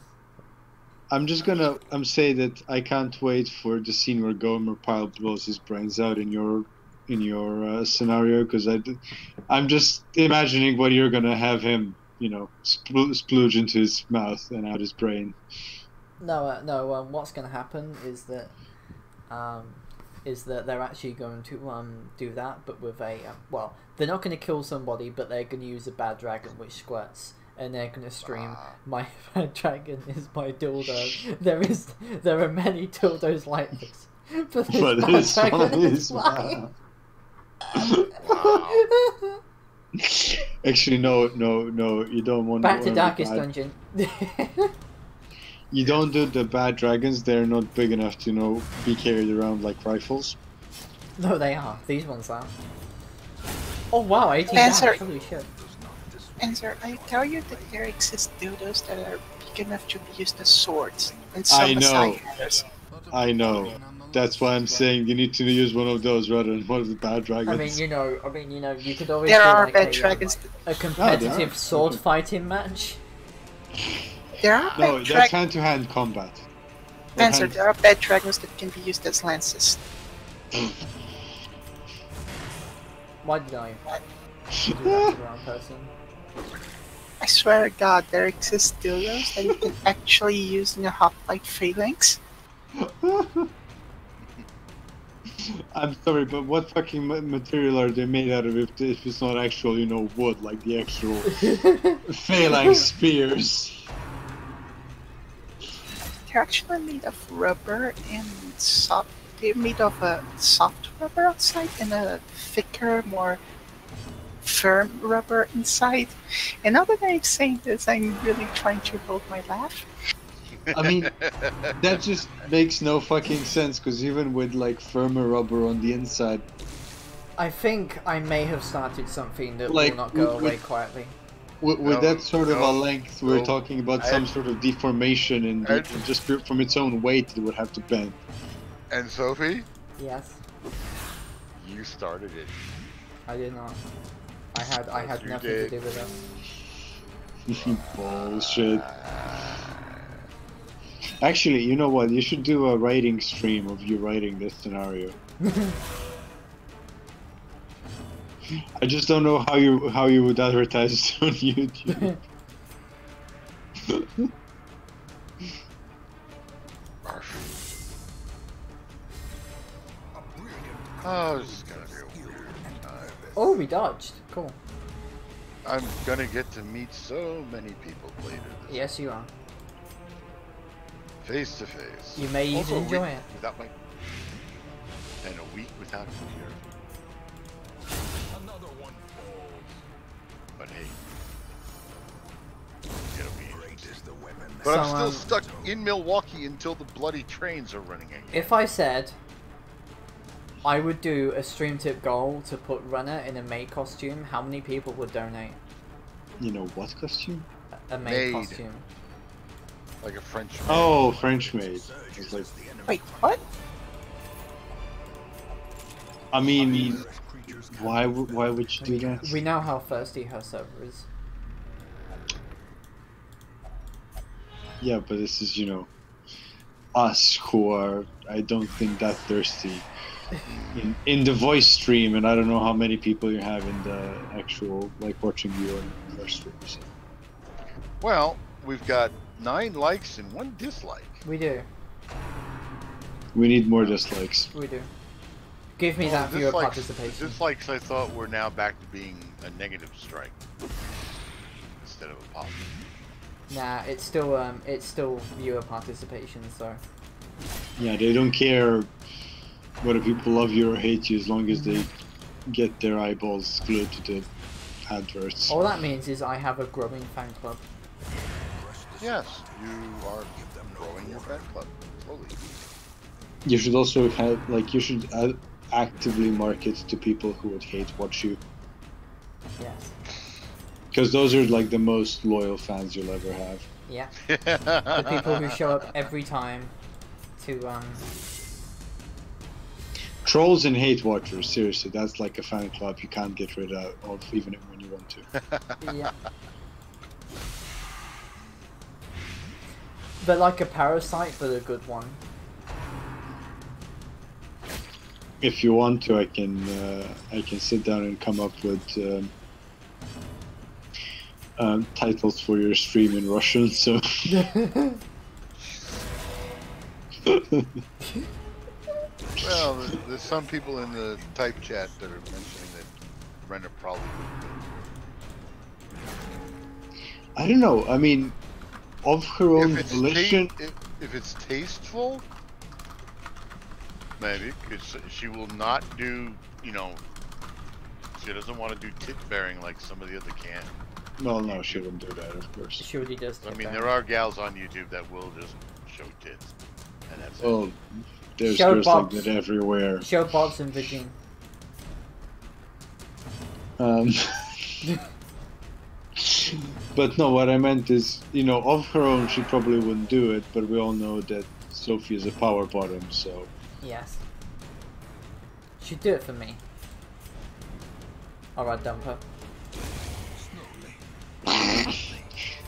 Speaker 9: I'm just gonna say that I can't wait for the scene where Gomer Pyle blows his brains out in your scenario, because I'm just imagining what you're gonna have him, you know, splooge into his mouth and out his brain.
Speaker 1: No. What's gonna happen is that they're actually going to do that, but with a well, they're not going to kill somebody, but they're going to use a bad dragon which squirts, and they're going to stream, "My bad dragon is my dildo." There are many dildos like this, but this bad dragon is mine.
Speaker 9: Actually, no, you don't want.
Speaker 1: Back to Darkest Dungeon.
Speaker 9: You don't do the bad dragons. They're not big enough to, you know, be carried around like rifles.
Speaker 1: No, they are. These ones are. Oh wow, 18
Speaker 12: Answer.
Speaker 1: damage. Holy shit.
Speaker 12: Answer, I tell you that there exist dildos that are big enough to be used as swords, and some as hammers.
Speaker 9: I know. That's why I'm saying you need to use one of those rather than one of the bad dragons.
Speaker 1: I mean, you know, you could always
Speaker 12: There
Speaker 1: do
Speaker 12: are
Speaker 1: like
Speaker 12: bad dragons.
Speaker 1: a competitive sword fighting match.
Speaker 12: There are
Speaker 9: No,
Speaker 12: bad
Speaker 9: that's hand-to-hand combat.
Speaker 12: Answer, there are bad dragons that can be used as lances.
Speaker 1: Why did I do that to the wrong person?
Speaker 12: I swear to God, there exist dildos that you can actually use in a hoplite phalanx.
Speaker 9: I'm sorry, but what fucking material are they made out of if it's not actual, you know, wood, like the actual phalanx spears?
Speaker 12: They're actually made of rubber and soft. They're made of a soft rubber outside and a thicker, more firm rubber inside. And now that I'm saying this, I'm really trying to hold my laugh.
Speaker 9: I mean, that just makes no fucking sense, because even with like firmer rubber on the inside,
Speaker 1: I think I may have started something that
Speaker 9: Like,
Speaker 1: will not go
Speaker 9: with-
Speaker 1: away quietly.
Speaker 9: with that sort of a length, we're talking about some sort of deformation, and just from its own weight, it would have to bend.
Speaker 10: And Sophie,
Speaker 1: Yes,
Speaker 10: you started it.
Speaker 1: I did not. I had
Speaker 10: Yes, you
Speaker 1: nothing
Speaker 10: did.
Speaker 1: to do with it.
Speaker 9: Bullshit. Actually, you know what? You should do a writing stream of you writing this scenario. I just don't know how you would advertise it on YouTube.
Speaker 10: Oh, this is gonna be a weird time.
Speaker 1: Oh, we dodged. Cool.
Speaker 10: I'm gonna get to meet so many people later.
Speaker 1: Yes, you are.
Speaker 10: Face to face.
Speaker 1: You may
Speaker 10: Also,
Speaker 1: even
Speaker 10: a
Speaker 1: enjoy
Speaker 10: week
Speaker 1: it.
Speaker 10: Without my... And a week without computer.
Speaker 11: Another one falls.
Speaker 10: But hey. It'll be
Speaker 11: Great is the weapon.
Speaker 10: But
Speaker 1: So,
Speaker 10: I'm still stuck in Milwaukee until the bloody trains are running again.
Speaker 1: If I said I would do a stream tip goal to put Runner in a maid costume, how many people would donate?
Speaker 9: You know what costume?
Speaker 1: A maid costume.
Speaker 10: Like a French maid.
Speaker 9: Oh, French maid. It's like,
Speaker 12: Wait, what?
Speaker 9: I mean, why would you do that?
Speaker 1: We know how thirsty her server is.
Speaker 9: Yeah, but this is, you know, us who are, I don't think, that thirsty in the voice stream, and I don't know how many people you have in the actual, like, watching you on your stream. So.
Speaker 10: Well, we've got 9 likes and 1 dislike.
Speaker 1: We do.
Speaker 9: We need more dislikes.
Speaker 1: We do. Give me that viewer participation.
Speaker 10: Dislikes, I thought, were now back to being a negative strike instead of a positive.
Speaker 1: Nah, it's still viewer participation, so.
Speaker 9: Yeah, they don't care whether people love you or hate you as long as they get their eyeballs glued to the adverts.
Speaker 1: All that means is I have a growing fan club.
Speaker 10: Yes, you are growing your fan club slowly.
Speaker 9: You should also have, like, you should actively market to people who would hate watch you.
Speaker 1: Yes.
Speaker 9: Because those are, like, the most loyal fans you'll ever have.
Speaker 1: Yeah. The people who show up every time to,
Speaker 9: Trolls and hate watchers, seriously, that's like a fan club you can't get rid of even when you want to.
Speaker 1: Yeah. But like a parasite, but a good one.
Speaker 9: If you want to, I can sit down and come up with titles for your stream in Russian. So.
Speaker 10: Well, there's some people in the type chat that are mentioning that Brenda probably would.
Speaker 9: I don't know. I mean, of her own volition.
Speaker 10: If it's tasteful, maybe, because she will not do, you know, she doesn't want to do tit bearing like some of the other can.
Speaker 9: Well, no, she wouldn't do that, of course.
Speaker 1: She already does.
Speaker 10: I mean, there are gals on YouTube that will just show tits, and that's
Speaker 9: well,
Speaker 10: it.
Speaker 9: There's
Speaker 1: Show
Speaker 9: girls
Speaker 1: Bob's.
Speaker 9: like that everywhere.
Speaker 1: Show Bob's and Virgin.
Speaker 9: But no, what I meant is, you know, of her own, she probably wouldn't do it, but we all know that Sophie is a power bottom, so...
Speaker 1: Yes. She'd do it for me. Alright, dump her.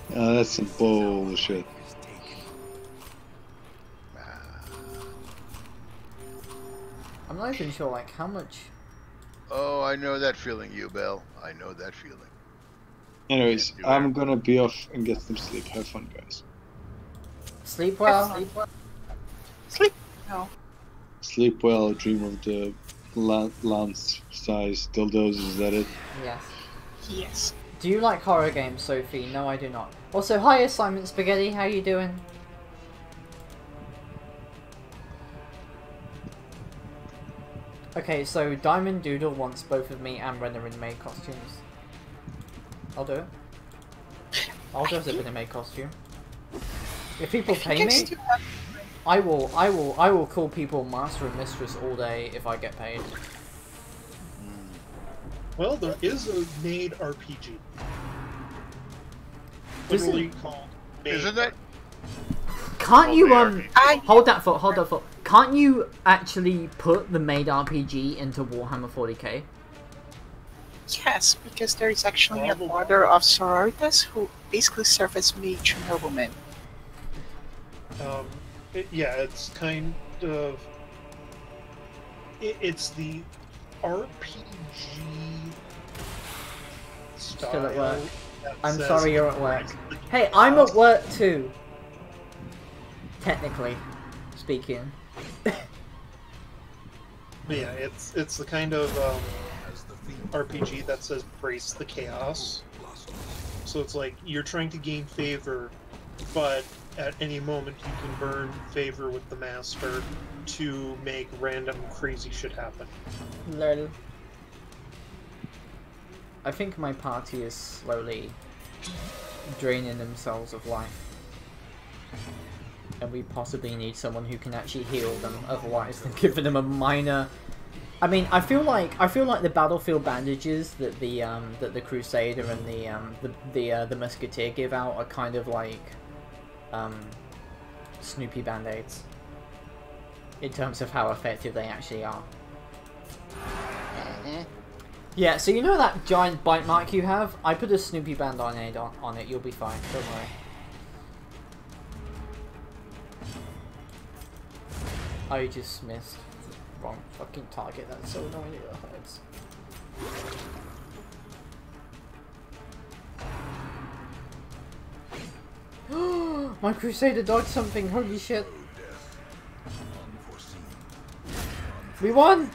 Speaker 9: That's some bullshit.
Speaker 1: I'm not even sure, like, how much...
Speaker 10: Oh, I know that feeling, you Bell. I know that feeling.
Speaker 9: Anyways, I'm gonna be off and get some sleep. Have fun, guys.
Speaker 1: Sleep well. Sleep well.
Speaker 12: Sleep well.
Speaker 9: Sleep well, dream of the lance-sized dildos, is that it?
Speaker 1: Yes.
Speaker 12: Yes.
Speaker 1: Do you like horror games, Sophie? No, I do not. Also, hi, Simon Spaghetti. How you doing? Okay, so Diamond Doodle wants both of me and Renner in maid costumes. I'll do it. I'll dress up in a maid costume. If people pay me, I will call people master and mistress all day if I get paid.
Speaker 8: Well, there is a maid RPG. Literally called Maid.
Speaker 10: Isn't that?
Speaker 1: Can't you hold that thought. Can't you actually put the maid RPG into Warhammer 40k?
Speaker 12: Yes, because there is actually an order of sororitas who basically serve as mage noblemen.
Speaker 8: Yeah, it's kind of... It's the RPG style.
Speaker 1: Still at work. I'm
Speaker 8: says-
Speaker 1: sorry you're at work. Hey, I'm at work too. Technically speaking.
Speaker 8: Yeah, it's the kind of RPG that says brace the chaos. So it's like you're trying to gain favor, but at any moment you can burn favor with the master to make random crazy shit happen.
Speaker 1: Lol. I think my party is slowly draining themselves of life. And we possibly need someone who can actually heal them, otherwise they're giving them a minor... I mean, I feel like the battlefield bandages that the Crusader and the Musketeer give out are kind of like Snoopy band-aids in terms of how effective they actually are. Yeah, so you know that giant bite mark you have? I put a Snoopy band-aid on it, you'll be fine, don't worry. I just missed the wrong fucking target, that's so annoying, it hurts. My Crusader dodged something, holy shit. We won!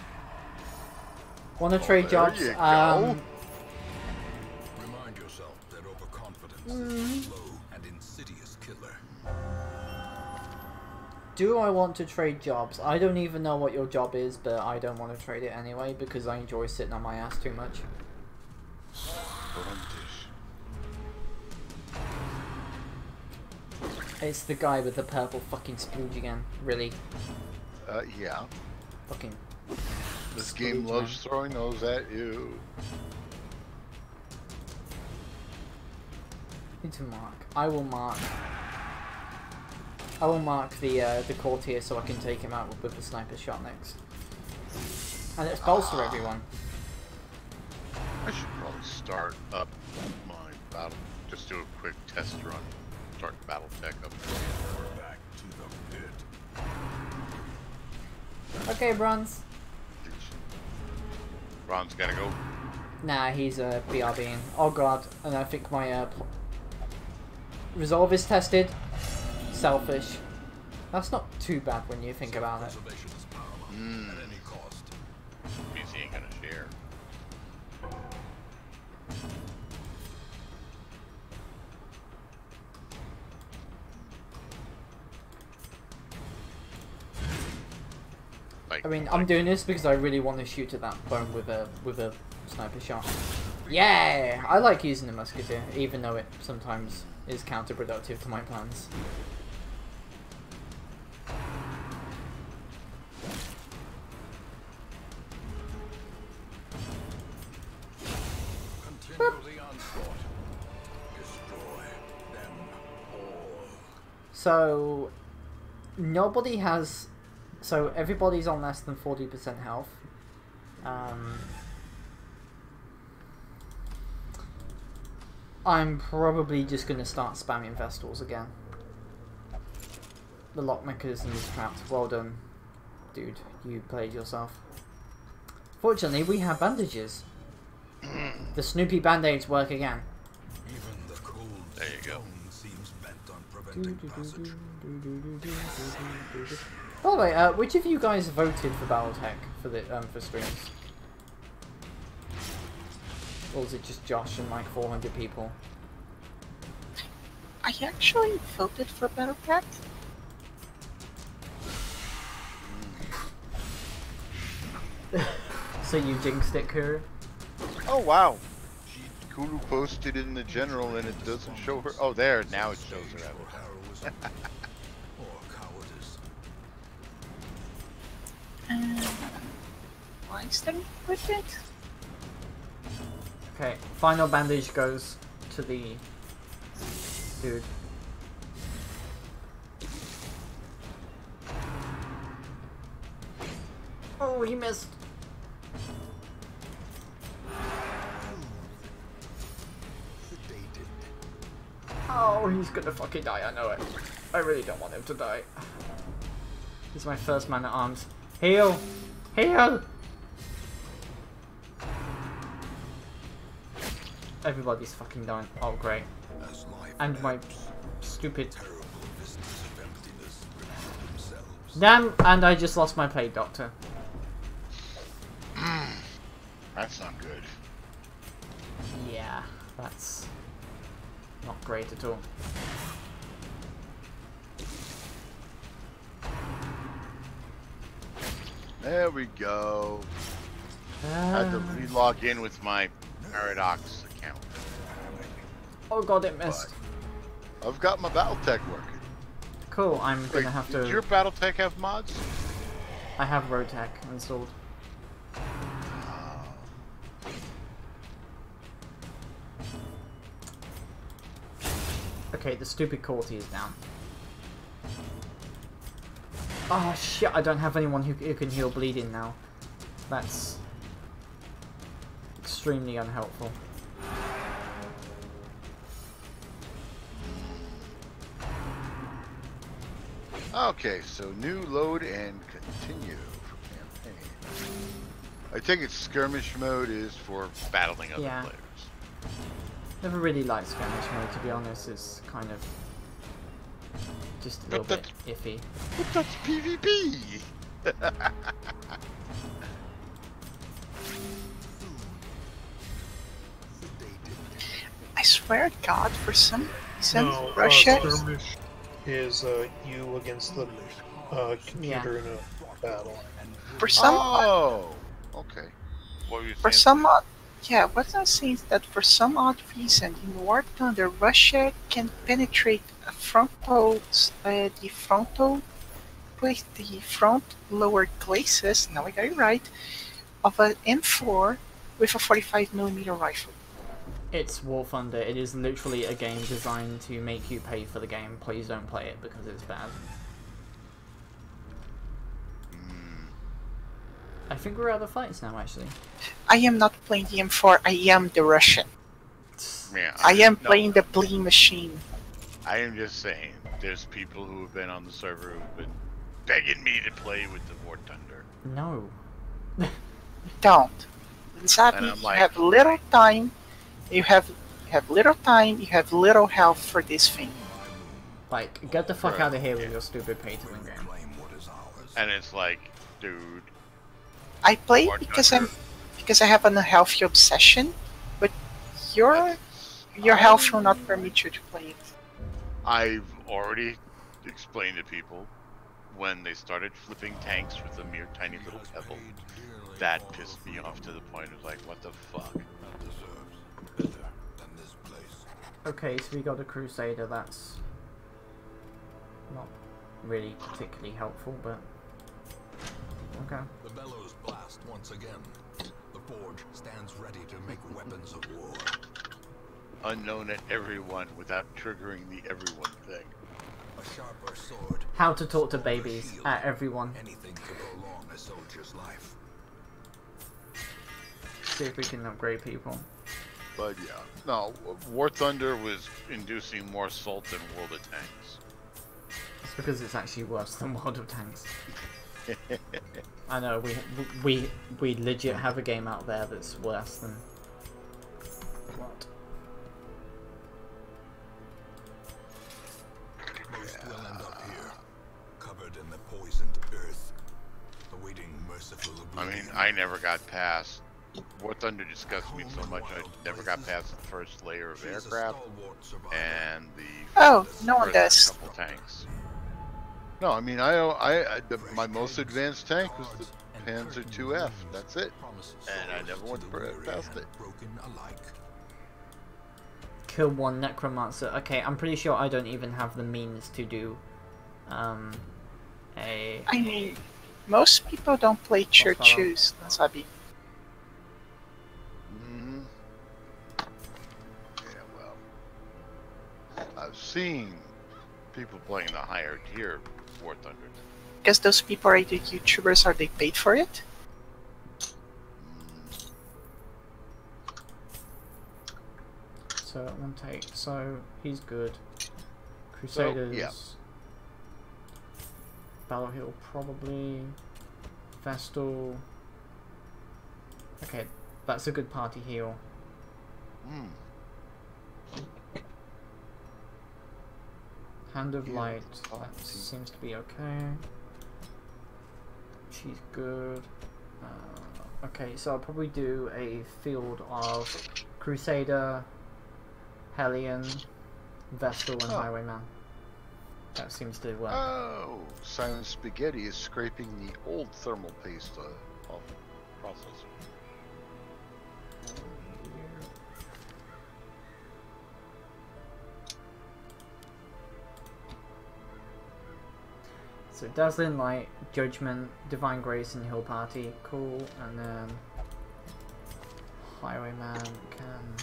Speaker 1: Wanna trade jobs?
Speaker 10: There you go.
Speaker 11: Remind yourself that overconfidence is a slow and insidious killer.
Speaker 1: Do I want to trade jobs? I don't even know what your job is, but I don't want to trade it anyway because I enjoy sitting on my ass too much. It's the guy with the purple fucking splooge again, really.
Speaker 10: Yeah.
Speaker 1: Fucking...
Speaker 10: This game loves throwing those at you.
Speaker 1: Need to mark. I will mark the courtier so I can take him out with the sniper shot next. And let's bolster everyone.
Speaker 10: I should probably start up my battle. Just do a quick test run. Start Battletech up.
Speaker 11: Back to the pit.
Speaker 1: Okay, Bronze.
Speaker 10: Ron's gotta go.
Speaker 1: Nah, he's BRBing. Oh god, and I think my resolve is tested. Selfish. That's not too bad when you think about it.
Speaker 10: Means he ain't gonna share.
Speaker 1: I mean, I'm doing this because I really want to shoot at that bone with a sniper shot. Yeah, I like using the musketeer, even though it sometimes is counterproductive to my plans.
Speaker 11: Continue the onslaught. Destroy them all.
Speaker 1: So, nobody has... So, everybody's on less than 40% health. I'm probably just going to start spamming Vestals again. The lock mechanism is trapped. Well done, dude. You played yourself. Fortunately, we have bandages. The Snoopy band-aids work again.
Speaker 11: Even the cold
Speaker 10: There you go.
Speaker 11: seems bent on preventing passage.
Speaker 1: By the way, which of you guys voted for Battletech for the for streams? Or is it just Josh and like 400 people?
Speaker 12: I actually voted for Battletech.
Speaker 1: So you jinxed it, Kuru?
Speaker 10: Oh wow! Kulu posted in the general and it doesn't show her. Oh, there, now it shows her.
Speaker 11: Heroism or cowardice.
Speaker 12: Why is that with it?
Speaker 1: Okay, final bandage goes to the dude. Oh, he missed. Oh, he's gonna fucking die, I know it. I really don't want him to die. He's my first man at arms. Heal! Heal! Everybody's fucking dying. Oh, great. And my stupid... Damn, and I just lost my plague doctor.
Speaker 10: That's not good.
Speaker 1: Yeah, that's not great at all.
Speaker 10: There we go. I had to re-log in with my Paradox account.
Speaker 1: Oh god, it missed.
Speaker 10: But I've got my Battletech working.
Speaker 1: Cool, I'm gonna have to...
Speaker 10: Does your Battletech have mods?
Speaker 1: I have WoT installed. Okay, the stupid quality is down. Oh shit, I don't have anyone who can heal bleeding now. That's extremely unhelpful.
Speaker 10: Okay, so new load and continue for campaign. I think its skirmish mode is for battling other players.
Speaker 1: Never really liked skirmish mode, to be honest. It's kind of just a little bit iffy.
Speaker 10: But that's PvP!
Speaker 12: I swear to God, for some reason,
Speaker 8: No,
Speaker 12: Russia.
Speaker 8: skirmish is you against the computer in a battle.
Speaker 12: For some.
Speaker 10: Oh, okay. What were you saying?
Speaker 12: For some odd, yeah, what I'm saying is that for some odd reason in War Thunder, Russia can penetrate a the front lower glacis. Now I got it right, of an M4 with a 45mm rifle.
Speaker 1: It's War Thunder. It is literally a game designed to make you pay for the game. Please don't play it because it's bad. I think we're out of fights now, actually.
Speaker 12: I am not playing the M4, I am the Russian.
Speaker 10: Yeah,
Speaker 12: I am playing the Blee machine.
Speaker 10: I am just saying, there's people who have been on the server who've been begging me to play with the War Thunder.
Speaker 1: No.
Speaker 12: Don't. Zabi,
Speaker 10: And I'm
Speaker 12: you
Speaker 10: like,
Speaker 12: have little time. You have little time. You have little health for this thing.
Speaker 1: Like, get the fuck out of here with your stupid pay-to-win game.
Speaker 10: And it's like, dude.
Speaker 12: I play
Speaker 10: War
Speaker 12: because
Speaker 10: Thunder.
Speaker 12: because I have an unhealthy obsession, but your health will not permit you to play it.
Speaker 10: I've already explained to people when they started flipping tanks with a mere tiny little pebble. That pissed me off to the point of like, what the fuck?
Speaker 1: Okay, so we got a Crusader. That's not really particularly helpful, but okay.
Speaker 11: The bellows blast once again. The forge stands ready to make weapons of war.
Speaker 10: Unknown at everyone without triggering the everyone thing.
Speaker 11: A sharper sword.
Speaker 1: How to talk to babies at everyone.
Speaker 11: Anything to prolong a soldier's life.
Speaker 1: See if we can upgrade people.
Speaker 10: But yeah, no, War Thunder was inducing more salt than World of Tanks.
Speaker 1: It's because it's actually worse than World of Tanks. I know, we legit have a game out there that's worse than what?
Speaker 11: Most will end up here, covered in the poisoned earth, awaiting merciful
Speaker 10: I
Speaker 11: oblivion.
Speaker 10: mean, I never got past. War Thunder disgusted me so much I never got past the first layer of aircraft and the
Speaker 12: No one does.
Speaker 10: couple tanks. No, I mean, my most advanced tank was the Panzer IIF. That's it, and I never went past it.
Speaker 1: Kill one necromancer. Okay, I'm pretty sure I don't even have the means to do
Speaker 12: I mean, most people don't play Churchills, Sabi.
Speaker 10: Yeah, well, I've seen people playing the higher tier War Thunder.
Speaker 12: Because those people are either YouTubers or they paid for it.
Speaker 1: so at 1 take. So he's good. Crusaders.
Speaker 10: yeah.
Speaker 1: Battle Hill probably. Vestal. Okay, that's a good party heal.
Speaker 10: Hmm.
Speaker 1: Hand of
Speaker 10: Yeah,
Speaker 1: Light,
Speaker 10: party.
Speaker 1: that seems to be okay. She's good. Okay, so I'll probably do a field of Crusader, Hellion, Vestal, and Highwayman. That seems to work.
Speaker 10: Oh, Silent Spaghetti is scraping the old thermal paste off the processor.
Speaker 1: So Dazzling Light, Judgment, Divine Grace, and Hill Party, cool. And then Highwayman can.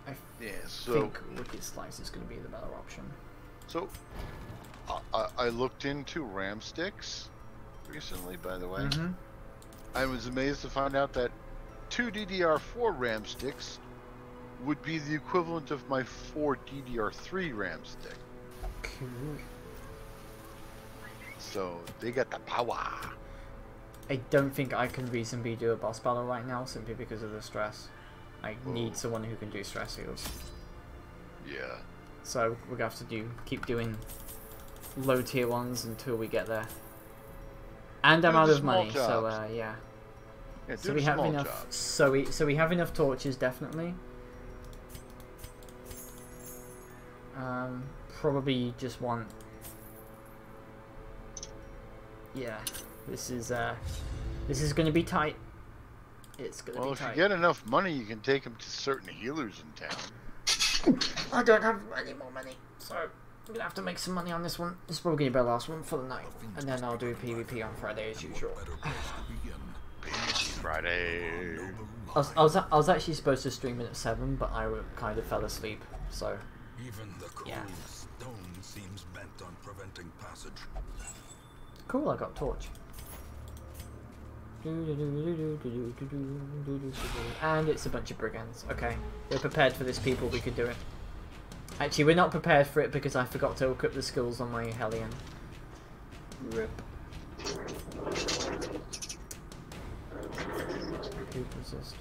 Speaker 1: I think Wicked Slice is going to be the better option.
Speaker 10: So, I looked into RAM sticks recently, by the way.
Speaker 1: Mm-hmm.
Speaker 10: I was amazed to find out that 2 DDR4 RAM sticks would be the equivalent of my 4 DDR3 RAM stick.
Speaker 1: Cool.
Speaker 10: So, they got the power.
Speaker 1: I don't think I can reasonably do a boss battle right now simply because of the stress. I need someone who can do stress heals.
Speaker 10: Yeah.
Speaker 1: So we're gonna have to keep doing low tier ones until we get there. And I'm out of money, so yeah. So we have enough. So we have enough torches, definitely. Probably just want. Yeah, this is going to be tight. It's going to be tight.
Speaker 10: Well, if you get enough money, you can take them to certain healers in town.
Speaker 1: I don't have any more money, so I'm going to have to make some money on this one. This is probably going to be the last one for the night, and then I'll do PvP on Friday as usual.
Speaker 10: Friday.
Speaker 1: I was actually supposed to stream it at 7, but I kind of fell asleep, so
Speaker 11: Even the cold
Speaker 1: yeah.
Speaker 11: stone seems bent on preventing passage.
Speaker 1: Cool, I got a torch. And it's a bunch of brigands. Okay, we're prepared for this, people. We can do it. Actually, we're not prepared for it because I forgot to equip the skills on my Hellion. Rip. Heat resist.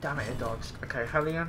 Speaker 1: Damn it, dogs. Okay, Hellion.